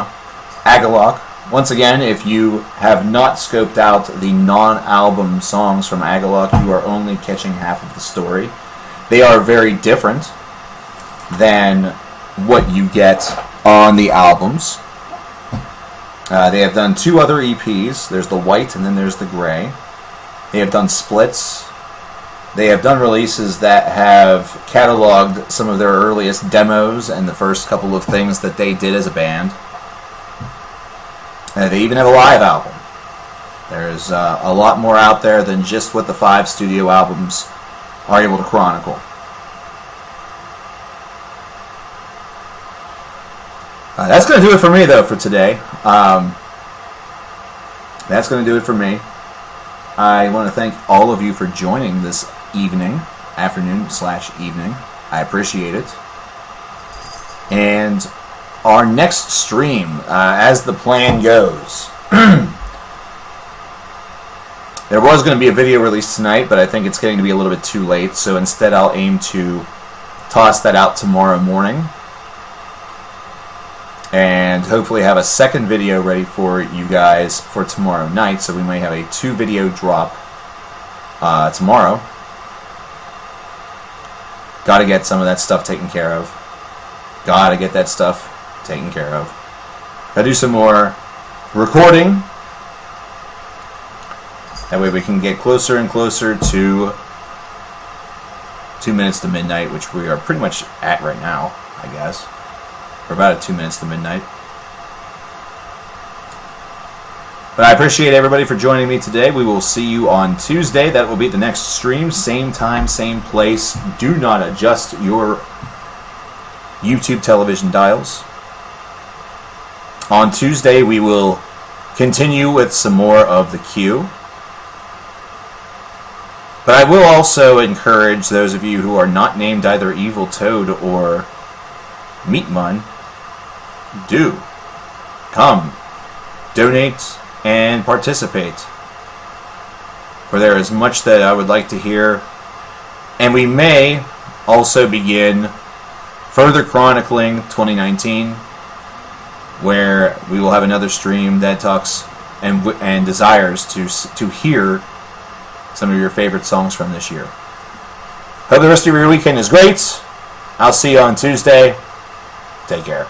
Agalok. Once again, if you have not scoped out the non-album songs from Agalok, you are only catching half of the story. They are very different than what you get on the albums. They have done 2 other EPs. There's the white and then there's the gray. They have done splits. They have done releases that have cataloged some of their earliest demos and the first couple of things that they did as a band. They even have a live album. There's a lot more out there than just what the 5 studio albums are able to chronicle. That's going to do it for me, though, for today. That's going to do it for me. I want to thank all of you for joining this afternoon/evening. I appreciate it. And our next stream, as the plan goes, there was going to be a video release tonight, but I think it's getting to be a little bit too late, so instead I'll aim to toss that out tomorrow morning and hopefully have a second video ready for you guys for tomorrow night, so we may have a 2-video drop tomorrow. Gotta get some of that stuff taken care of. Gotta get that stuff taken care of. Gotta do some more recording. That way we can get closer and closer to 2 minutes to midnight, which we are pretty much at right now, I guess. We're about at 2 minutes to midnight. But I appreciate everybody for joining me today. We will see you on Tuesday. That will be the next stream. Same time, same place. Do not adjust your YouTube television dials. On Tuesday, we will continue with some more of the queue. But I will also encourage those of you who are not named either Evil Toad or Meatmun, do come, donate, and participate. For there is much that I would like to hear, and we may also begin further chronicling 2019, where we will have another stream that talks and desires to hear some of your favorite songs from this year. Hope the rest of your weekend is great. I'll see you on Tuesday. Take care.